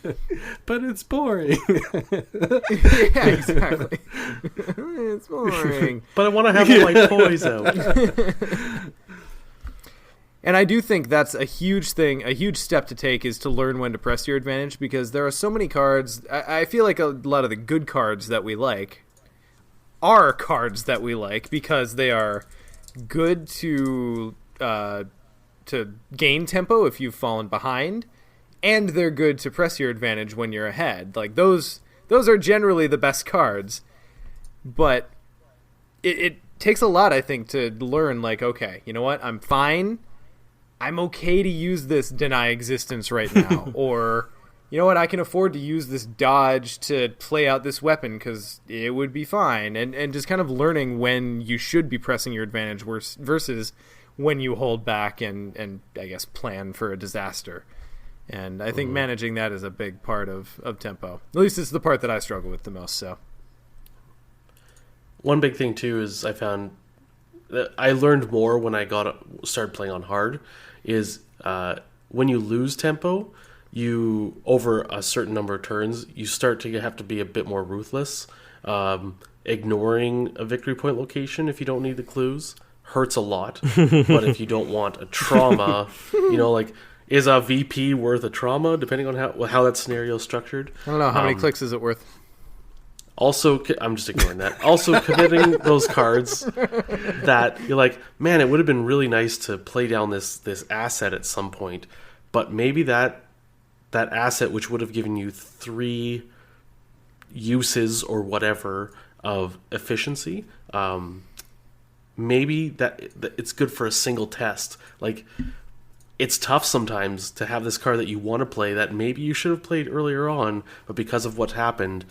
But it's boring. Yeah, exactly. It's boring. But I want to have all my toys out. And I do think that's a huge thing, a huge step to take, is to learn when to press your advantage, because there are so many cards. I feel like a lot of the good cards that we like are cards that we like because they are good to gain tempo if you've fallen behind, and they're good to press your advantage when you're ahead. Like, those are generally the best cards, but it takes a lot, I think, to learn, like, okay, you know what, I'm fine. I'm okay to use this deny existence right now. Or, you know what, I can afford to use this dodge to play out this weapon because it would be fine. And just kind of learning when you should be pressing your advantage versus when you hold back and I guess, plan for a disaster. And I think managing that is a big part of tempo. At least it's the part that I struggle with the most. So one big thing, too, is I found that I learned more when I started playing on hard, is when you lose tempo, you, over a certain number of turns, you start to have to be a bit more ruthless. Ignoring a victory point location if you don't need the clues hurts a lot. But if you don't want a trauma, you know, like, is a VP worth a trauma, depending on how that scenario is structured? I don't know. How many clicks is it worth? Also, I'm just ignoring that. Also, committing those cards that you're like, man, it would have been really nice to play down this asset at some point, but maybe that asset, which would have given you 3 uses or whatever of efficiency, maybe that it's good for a single test. Like, it's tough sometimes to have this card that you want to play that maybe you should have played earlier on, but because of what happened,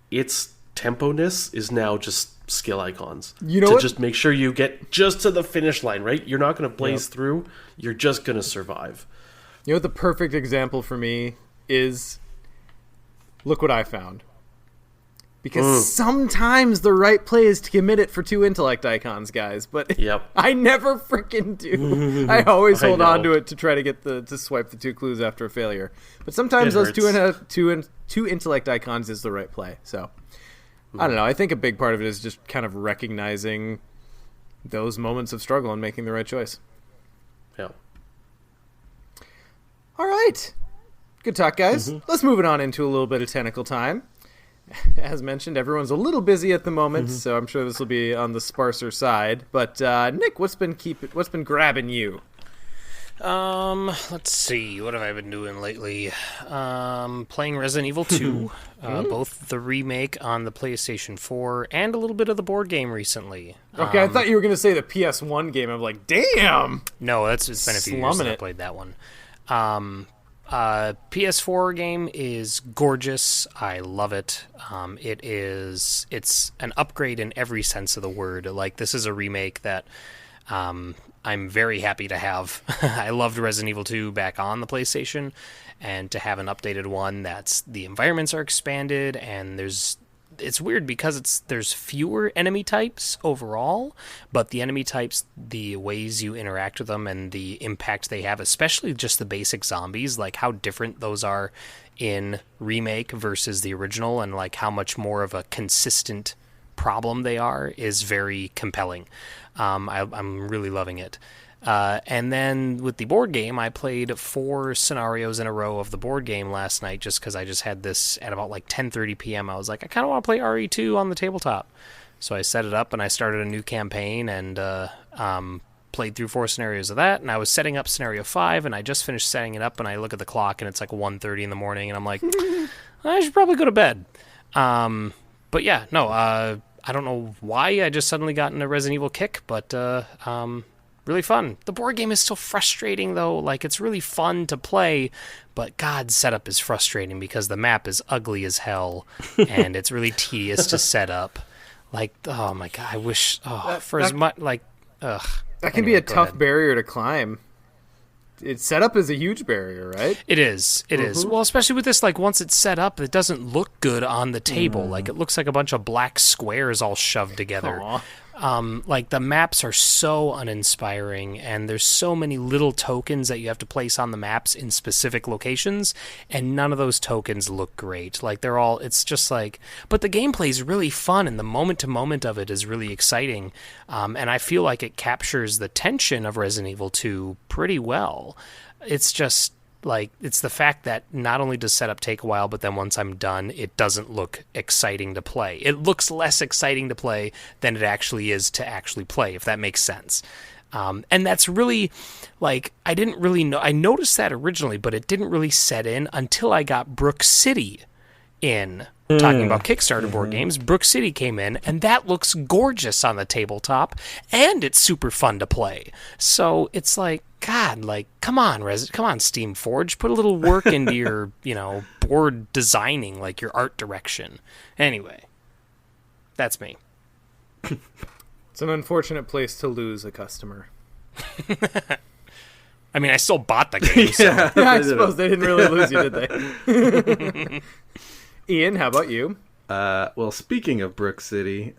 its tempo-ness is now just skill icons. You know what? Just make sure you get just to the finish line, right? You're not going to blaze through. You're just going to survive. You know what the perfect example for me is? Look what I found. Because sometimes the right play is to commit it for 2 intellect icons, guys. But I never freaking do. I always hold on to it to try to get to swipe the 2 clues after a failure. But sometimes those two intellect icons is the right play. So I don't know. I think a big part of it is just kind of recognizing those moments of struggle and making the right choice. Yeah. All right. Good talk, guys. Let's move it on into a little bit of technical time. As mentioned, everyone's a little busy at the moment, so I'm sure this will be on the sparser side. But Nick, what's been grabbing you? Let's see. What have I been doing lately? Playing Resident Evil 2, both the remake on the PlayStation 4 and a little bit of the board game recently. Okay, I thought you were going to say the PS1 game. I'm like, damn! No, it's been a few years since I played that one. PS4 game is gorgeous. I love it. It's an upgrade in every sense of the word. Like, this is a remake that I'm very happy to have. I loved Resident Evil 2 back on the PlayStation, and to have an updated one that's the environments are expanded, and it's weird because there's fewer enemy types overall, but the enemy types, the ways you interact with them and the impact they have, especially just the basic zombies, like how different those are in remake versus the original, and like how much more of a consistent problem they are, is very compelling. I'm really loving it. And then with the board game, I played 4 scenarios in a row of the board game last night, just because I just had this at about like 10:30 p.m. I was like, I kind of want to play RE2 on the tabletop. So I set it up and I started a new campaign and played through 4 scenarios of that. And I was setting up scenario 5, and I just finished setting it up, and I look at the clock and it's like 1:30 in the morning, and I'm like, I should probably go to bed. But yeah, no, I don't know why I just suddenly got in a Resident Evil kick, but really fun. The board game is still frustrating, though. Like, it's really fun to play, but God, setup is frustrating because the map is ugly as hell, and it's really tedious to set up. Like, oh my God, I wish, as much, like, ugh. That can be a tough barrier to climb. Setup is a huge barrier, right? It is. It is. Well, especially with this, like, once it's set up, it doesn't look good on the table. Like, it looks like a bunch of black squares all shoved together. Like, the maps are so uninspiring, and there's so many little tokens that you have to place on the maps in specific locations, and none of those tokens look great. Like, it's just like, but the gameplay is really fun, and the moment-to-moment of it is really exciting, and I feel like it captures the tension of Resident Evil 2 pretty well. It's just, like, it's the fact that not only does setup take a while, but then once I'm done, it doesn't look exciting to play. It looks less exciting to play than it actually is to actually play, if that makes sense. And that's really, like, I didn't really know. I noticed that originally, but it didn't really set in until I got Brook City in. Talking about Kickstarter board games, Brook City came in, and that looks gorgeous on the tabletop, and it's super fun to play. So it's like, God, like, come on, Steamforge, put a little work into your, board designing, like your art direction. Anyway, that's me. It's an unfortunate place to lose a customer. I mean, I still bought the game. So. Yeah, I suppose they didn't really lose you, did they? Ian, how about you? Well, speaking of Brook City,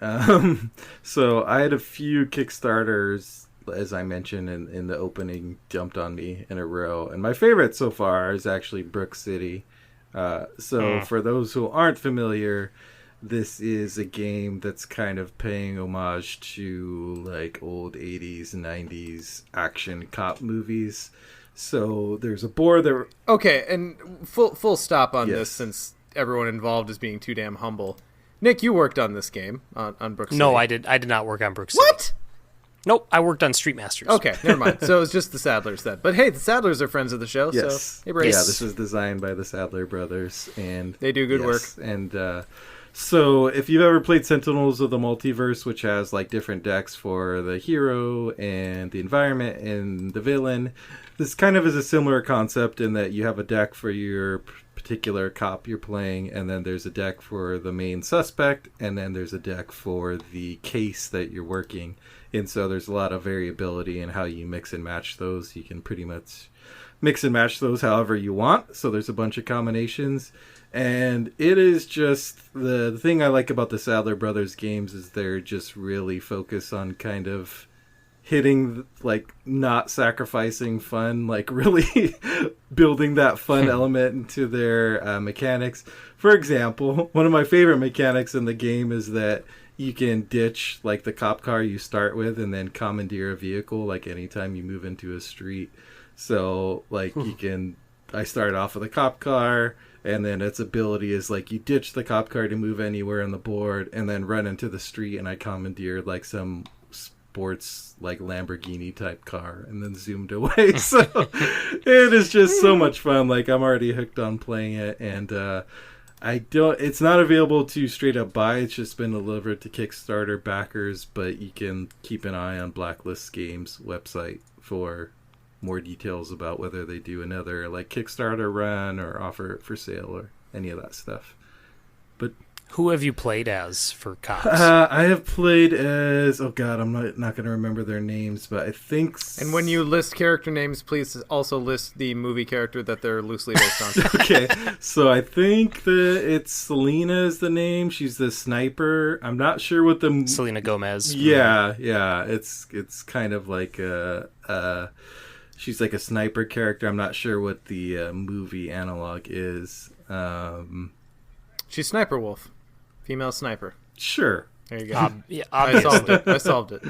so I had a few Kickstarters, as I mentioned in the opening, jumped on me in a row. And my favorite so far is actually Brook City. For those who aren't familiar, this is a game that's kind of paying homage to like old 80s and 90s action cop movies. So there's a board that... Okay, and full stop on Yes. this, since everyone involved is being too damn humble. Nick, you worked on this game, on Brook City. No, I did not work on Brook City. What? Nope, I worked on Street Masters. Okay, never mind. So it's just the Sadlers then. But hey, the Sadlers are friends of the show, Yes. so hey, Brace. Yeah, this is designed by the Sadler brothers, and They do good work. And so if you've ever played Sentinels of the Multiverse, which has like different decks for the hero and the environment and the villain, this kind of is a similar concept in that you have a deck for your particular cop you're playing, and then there's a deck for the main suspect, and then there's a deck for the case that you're working. And so there's a lot of variability in how you mix and match those. You can pretty much mix and match those however you want. So there's a bunch of combinations. And it is just the thing I like about the Sadler Brothers games is they're just really focused on kind of hitting, like, not sacrificing fun, like really building that fun element into their mechanics. For example, one of my favorite mechanics in the game is that you can ditch like the cop car you start with and then commandeer a vehicle like anytime you move into a street. So like I started off with a cop car, and then its ability is like you ditch the cop car to move anywhere on the board and then run into the street, and I commandeered like some sports like Lamborghini type car and then zoomed away. So it is just so much fun. Like, I'm already hooked on playing it, and it's not available to straight up buy. It's just been delivered to Kickstarter backers, but you can keep an eye on Blacklist Games website for more details about whether they do another like Kickstarter run or offer it for sale or any of that stuff. But who have you played as for cops? I have played as, oh god, I'm not going to remember their names, but I think. And when you list character names, please also list the movie character that they're loosely based on. Okay, so I think that it's Selena is the name. She's the sniper. I'm not sure what the Selena Gomez. Yeah. It's kind of like she's like a sniper character. I'm not sure what the movie analog is. She's Sniper Wolf. Female sniper. Sure. There you go. Yeah, I solved it.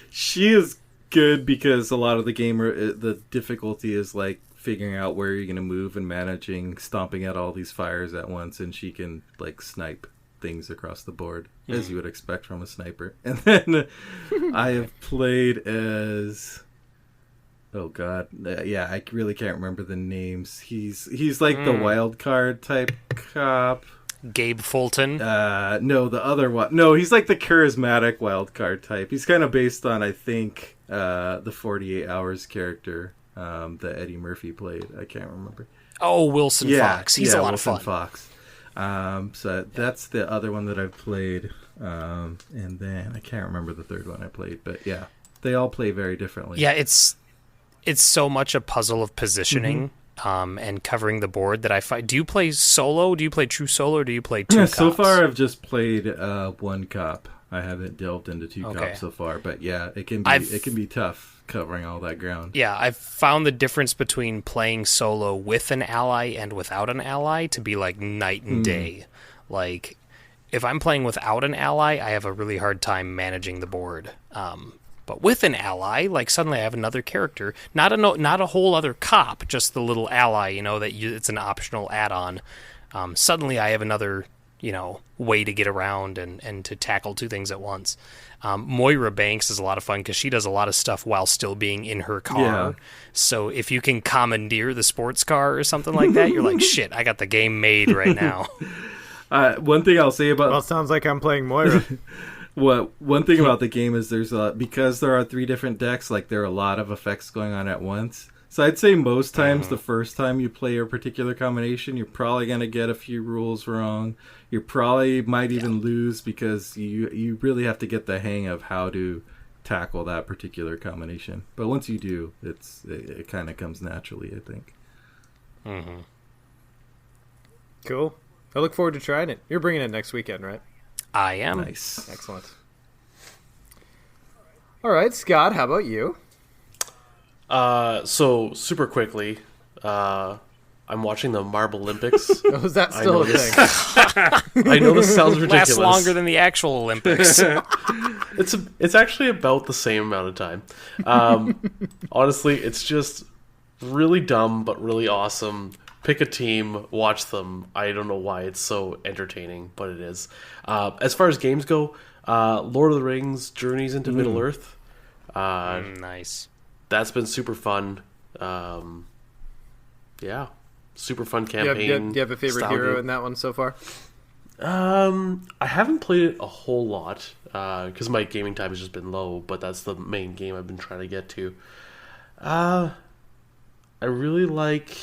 She is good because a lot of the game, the difficulty is like figuring out where you're going to move and managing stomping at all these fires at once, and she can like snipe things across the board, as you would expect from a sniper. And then I have played as... Oh god, yeah, I really can't remember the names. He's like the wild card type cop. Gabe Fulton. No, the other one. No, he's like the charismatic wild card type. He's kind of based on, I think, the 48 Hours character that Eddie Murphy played. I can't remember. Oh, Wilson Fox. He's a lot Wilson of fun. Fox. So that's the other one that I've played. And then I can't remember the third one I played, but yeah, they all play very differently. Yeah, it's so much a puzzle of positioning and covering the board that I find. Do you play solo? Do you play true solo, or do you play two cops? So far I've just played one cop. I haven't delved into two cops so far, but yeah, it can be tough covering all that ground. Yeah, I've found the difference between playing solo with an ally and without an ally to be like night and day. Like, if I'm playing without an ally, I have a really hard time managing the board. But with an ally, like suddenly I have another character, not a whole other cop, just the little ally, it's an optional add-on. Suddenly I have another, way to get around and to tackle two things at once. Moira Banks is a lot of fun because she does a lot of stuff while still being in her car. Yeah. So if you can commandeer the sports car or something like that, you're like, shit, I got the game made right now. One thing I'll say about... Well, it sounds like I'm playing Moira. One thing about the game is because there are 3 different decks, like there are a lot of effects going on at once. So I'd say most times the first time you play a particular combination, you're probably going to get a few rules wrong. You probably might even lose because you really have to get the hang of how to tackle that particular combination. But once you do, it kind of comes naturally, I think. Mm-hmm. Cool. I look forward to trying it. You're bringing it next weekend, right? I am. Nice. Excellent. All right, Scott, how about you? So super quickly, I'm watching the Marble Olympics. Oh, is that still a thing? I know this sounds ridiculous. Lasts longer than the actual Olympics. It's actually about the same amount of time. Honestly, it's just really dumb but really awesome. Pick a team, watch them. I don't know why it's so entertaining, but it is. As far as games go, Lord of the Rings, Journeys into Middle-earth. Nice. That's been super fun. Yeah. Super fun campaign. Do you have a favorite hero in that one so far? I haven't played it a whole lot because my gaming time has just been low, but that's the main game I've been trying to get to. I really like...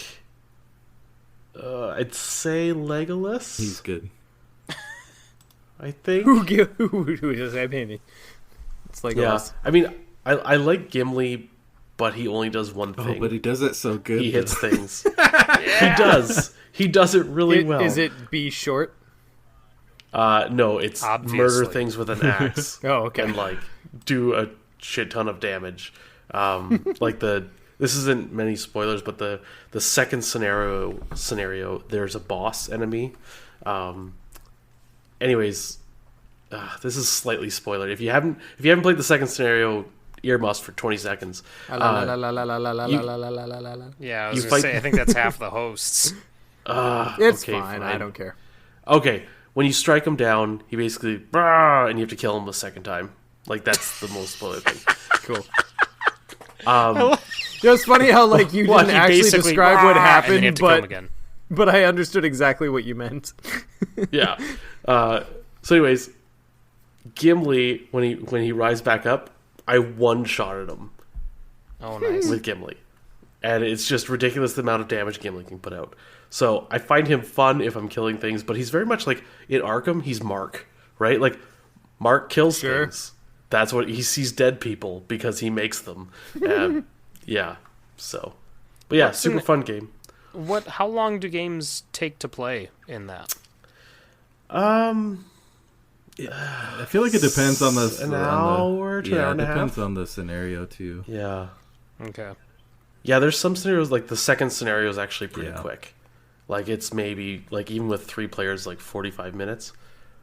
I'd say Legolas. He's good. I think. Who does that mean? It's Legolas. Yeah, I mean, I like Gimli, but he only does one thing. Oh, but he does it so good. He hits things. He does. He does it really well. Is it be short? No, it's Obviously. murder things with an axe. Oh, okay. And like do a shit ton of damage. This isn't many spoilers, but the second scenario, there's a boss enemy. Anyways, this is slightly spoiler. If you haven't played the second scenario, earmuffs for 20 seconds. Yeah, I was going to say, I think that's half the hosts. It's fine. I don't care. Okay, when you strike him down, he basically and you have to kill him the second time. Like, that's the most spoiler thing. Cool. Um, It's funny how like you Well, didn't he actually basically- describe what and then you happened, have to kill him again. but I understood exactly what you meant. yeah. So, anyways, Gimli, when he rises back up, I one-shotted him Oh, nice. with Gimli, and it's just ridiculous the amount of damage Gimli can put out. So I find him fun if I'm killing things, but he's very much like in Arkham. He's Mark, right? Like Mark kills Sure. things. That's what he sees dead people because he makes them. And yeah. So, but yeah, super fun game. How long do games take to play in that? I feel like it depends on the An hour to an hour and a it depends half. on the scenario too. Yeah. Okay. Yeah, there's some scenarios, like the second scenario is actually pretty Yeah. quick. Like it's maybe, like even with 3 players, like 45 minutes.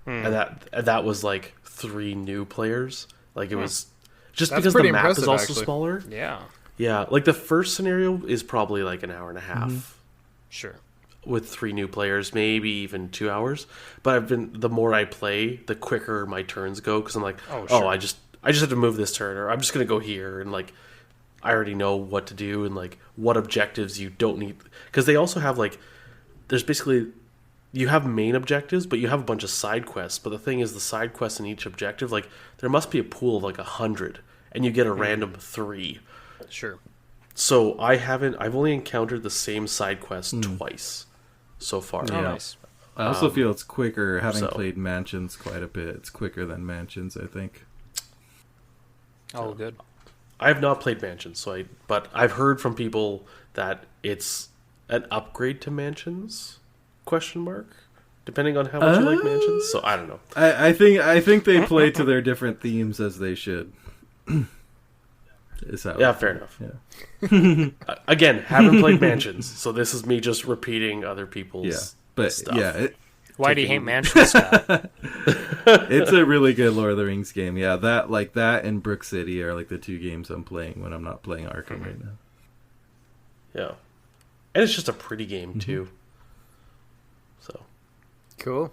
And that was like 3 new players. Like it was just That's because pretty the map is impressive, also actually. smaller. Yeah. Yeah, like the first scenario is probably like an hour and a half Sure. with 3 new players, maybe even 2 hours. But the more I play, the quicker my turns go because I'm like, Oh, oh, sure. I just have to move this turn, or I'm just gonna go here, and like I already know what to do and like what objectives you don't need, because they also have like, there's basically, you have main objectives, but you have a bunch of side quests. But the thing is, the side quests in each objective, like there must be a pool of like 100, and you get a random 3. Sure. So I've only encountered the same side quest twice so far. Oh, nice. I also feel it's quicker, having so- played Mansions quite a bit. It's quicker than Mansions, I think. Oh, good. I have not played Mansions, but I've heard from people that it's an upgrade to Mansions? Question mark. Depending on how much you like Mansions. So I don't know. I think they play to their different themes as they should. Is how Yeah, fair enough. Yeah. Again, haven't played Mansions, so this is me just repeating other people's Yeah. But stuff. yeah, Why do you hate Mansion, Scott? it's a really good Lord of the Rings game. Yeah, that and Brook City are like the 2 games I'm playing when I'm not playing Arkham right now. Yeah. And it's just a pretty game too. So Cool.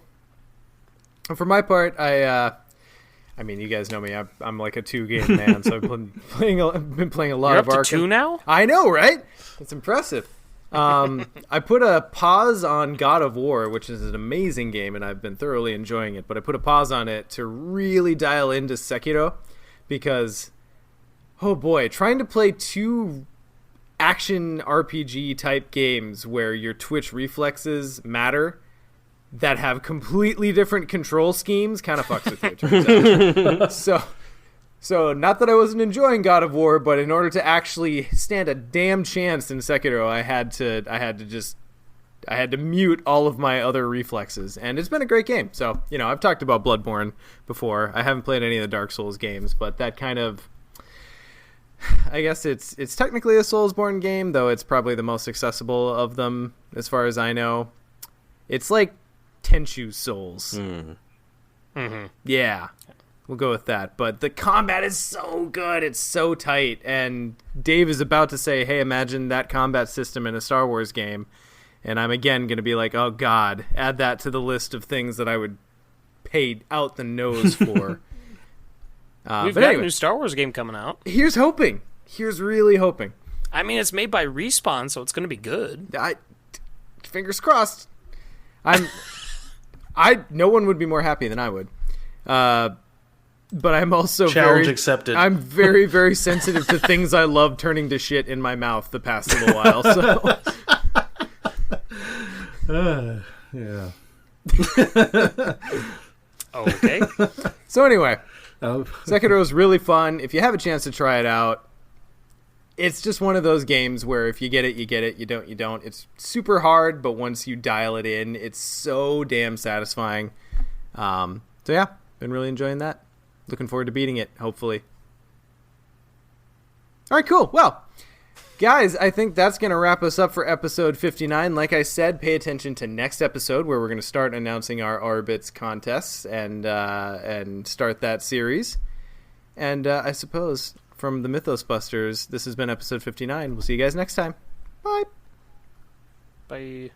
And for my part, I mean, you guys know me. I'm like a 2-game man, so I've been playing a lot You're of up to Arkham. 2 now? I know, right? It's impressive. I put a pause on God of War, which is an amazing game, and I've been thoroughly enjoying it. But I put a pause on it to really dial into Sekiro, because, oh boy, trying to play 2 action RPG type games where your twitch reflexes matter that have completely different control schemes kind of fucks with you, it turns out. So not that I wasn't enjoying God of War, but in order to actually stand a damn chance in Sekiro, I had to mute all of my other reflexes, and it's been a great game. So, I've talked about Bloodborne before. I haven't played any of the Dark Souls games, but that kind of, I guess it's technically a Soulsborne game, though it's probably the most accessible of them as far as I know. It's like Tenchu Souls. Mm-hmm. Yeah. We'll go with that. But the combat is so good. It's so tight. And Dave is about to say, hey, imagine that combat system in a Star Wars game. And I'm again going to be like, oh, God, add that to the list of things that I would pay out the nose for. We've but got anyway, a new Star Wars game coming out. here's hoping. Here's really hoping. I mean, it's made by Respawn, so it's going to be good. Fingers crossed. No one would be more happy than I would. But I'm also challenge accepted. I'm very, very sensitive to things I love turning to shit in my mouth the past little while. So Yeah. Okay. So anyway, Oh, Sekiro is really fun. If you have a chance to try it out, it's just one of those games where if you get it, you get it. You don't, you don't. It's super hard, but once you dial it in, it's so damn satisfying. So yeah, been really enjoying that. Looking forward to beating it, hopefully. All right, cool. Well, guys, I think that's going to wrap us up for episode 59. Like I said, pay attention to next episode where we're going to start announcing our Arbits contests and start that series. And I suppose from the Mythos Busters, this has been episode 59. We'll see you guys next time. Bye. Bye.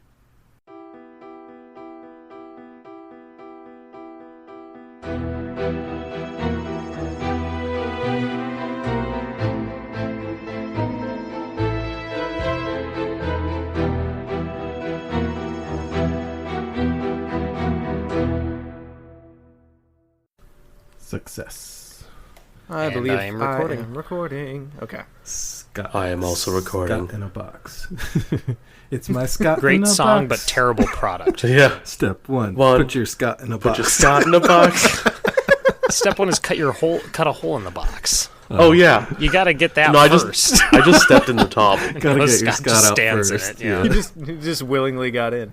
success. I And believe I am recording. I am recording. Okay. Scott, I am also recording. Scott in a box. It's my Scott in Great a song, box. but terrible product. Yeah. Step one, One, put your Scott in a Put box. your Scott in a box. Step one is cut a hole in the box. Oh yeah. You got to get that No, I first. just stepped in the top. Gotta No, get your Scott Scott just out stands in first. it, yeah. He just willingly got in.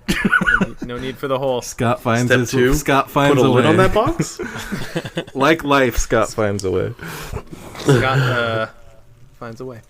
No need for the hole. Scott finds Step his. 2. Scott finds Put a a lid way. on that box. Like life, Scott finds a way. Scott finds a way.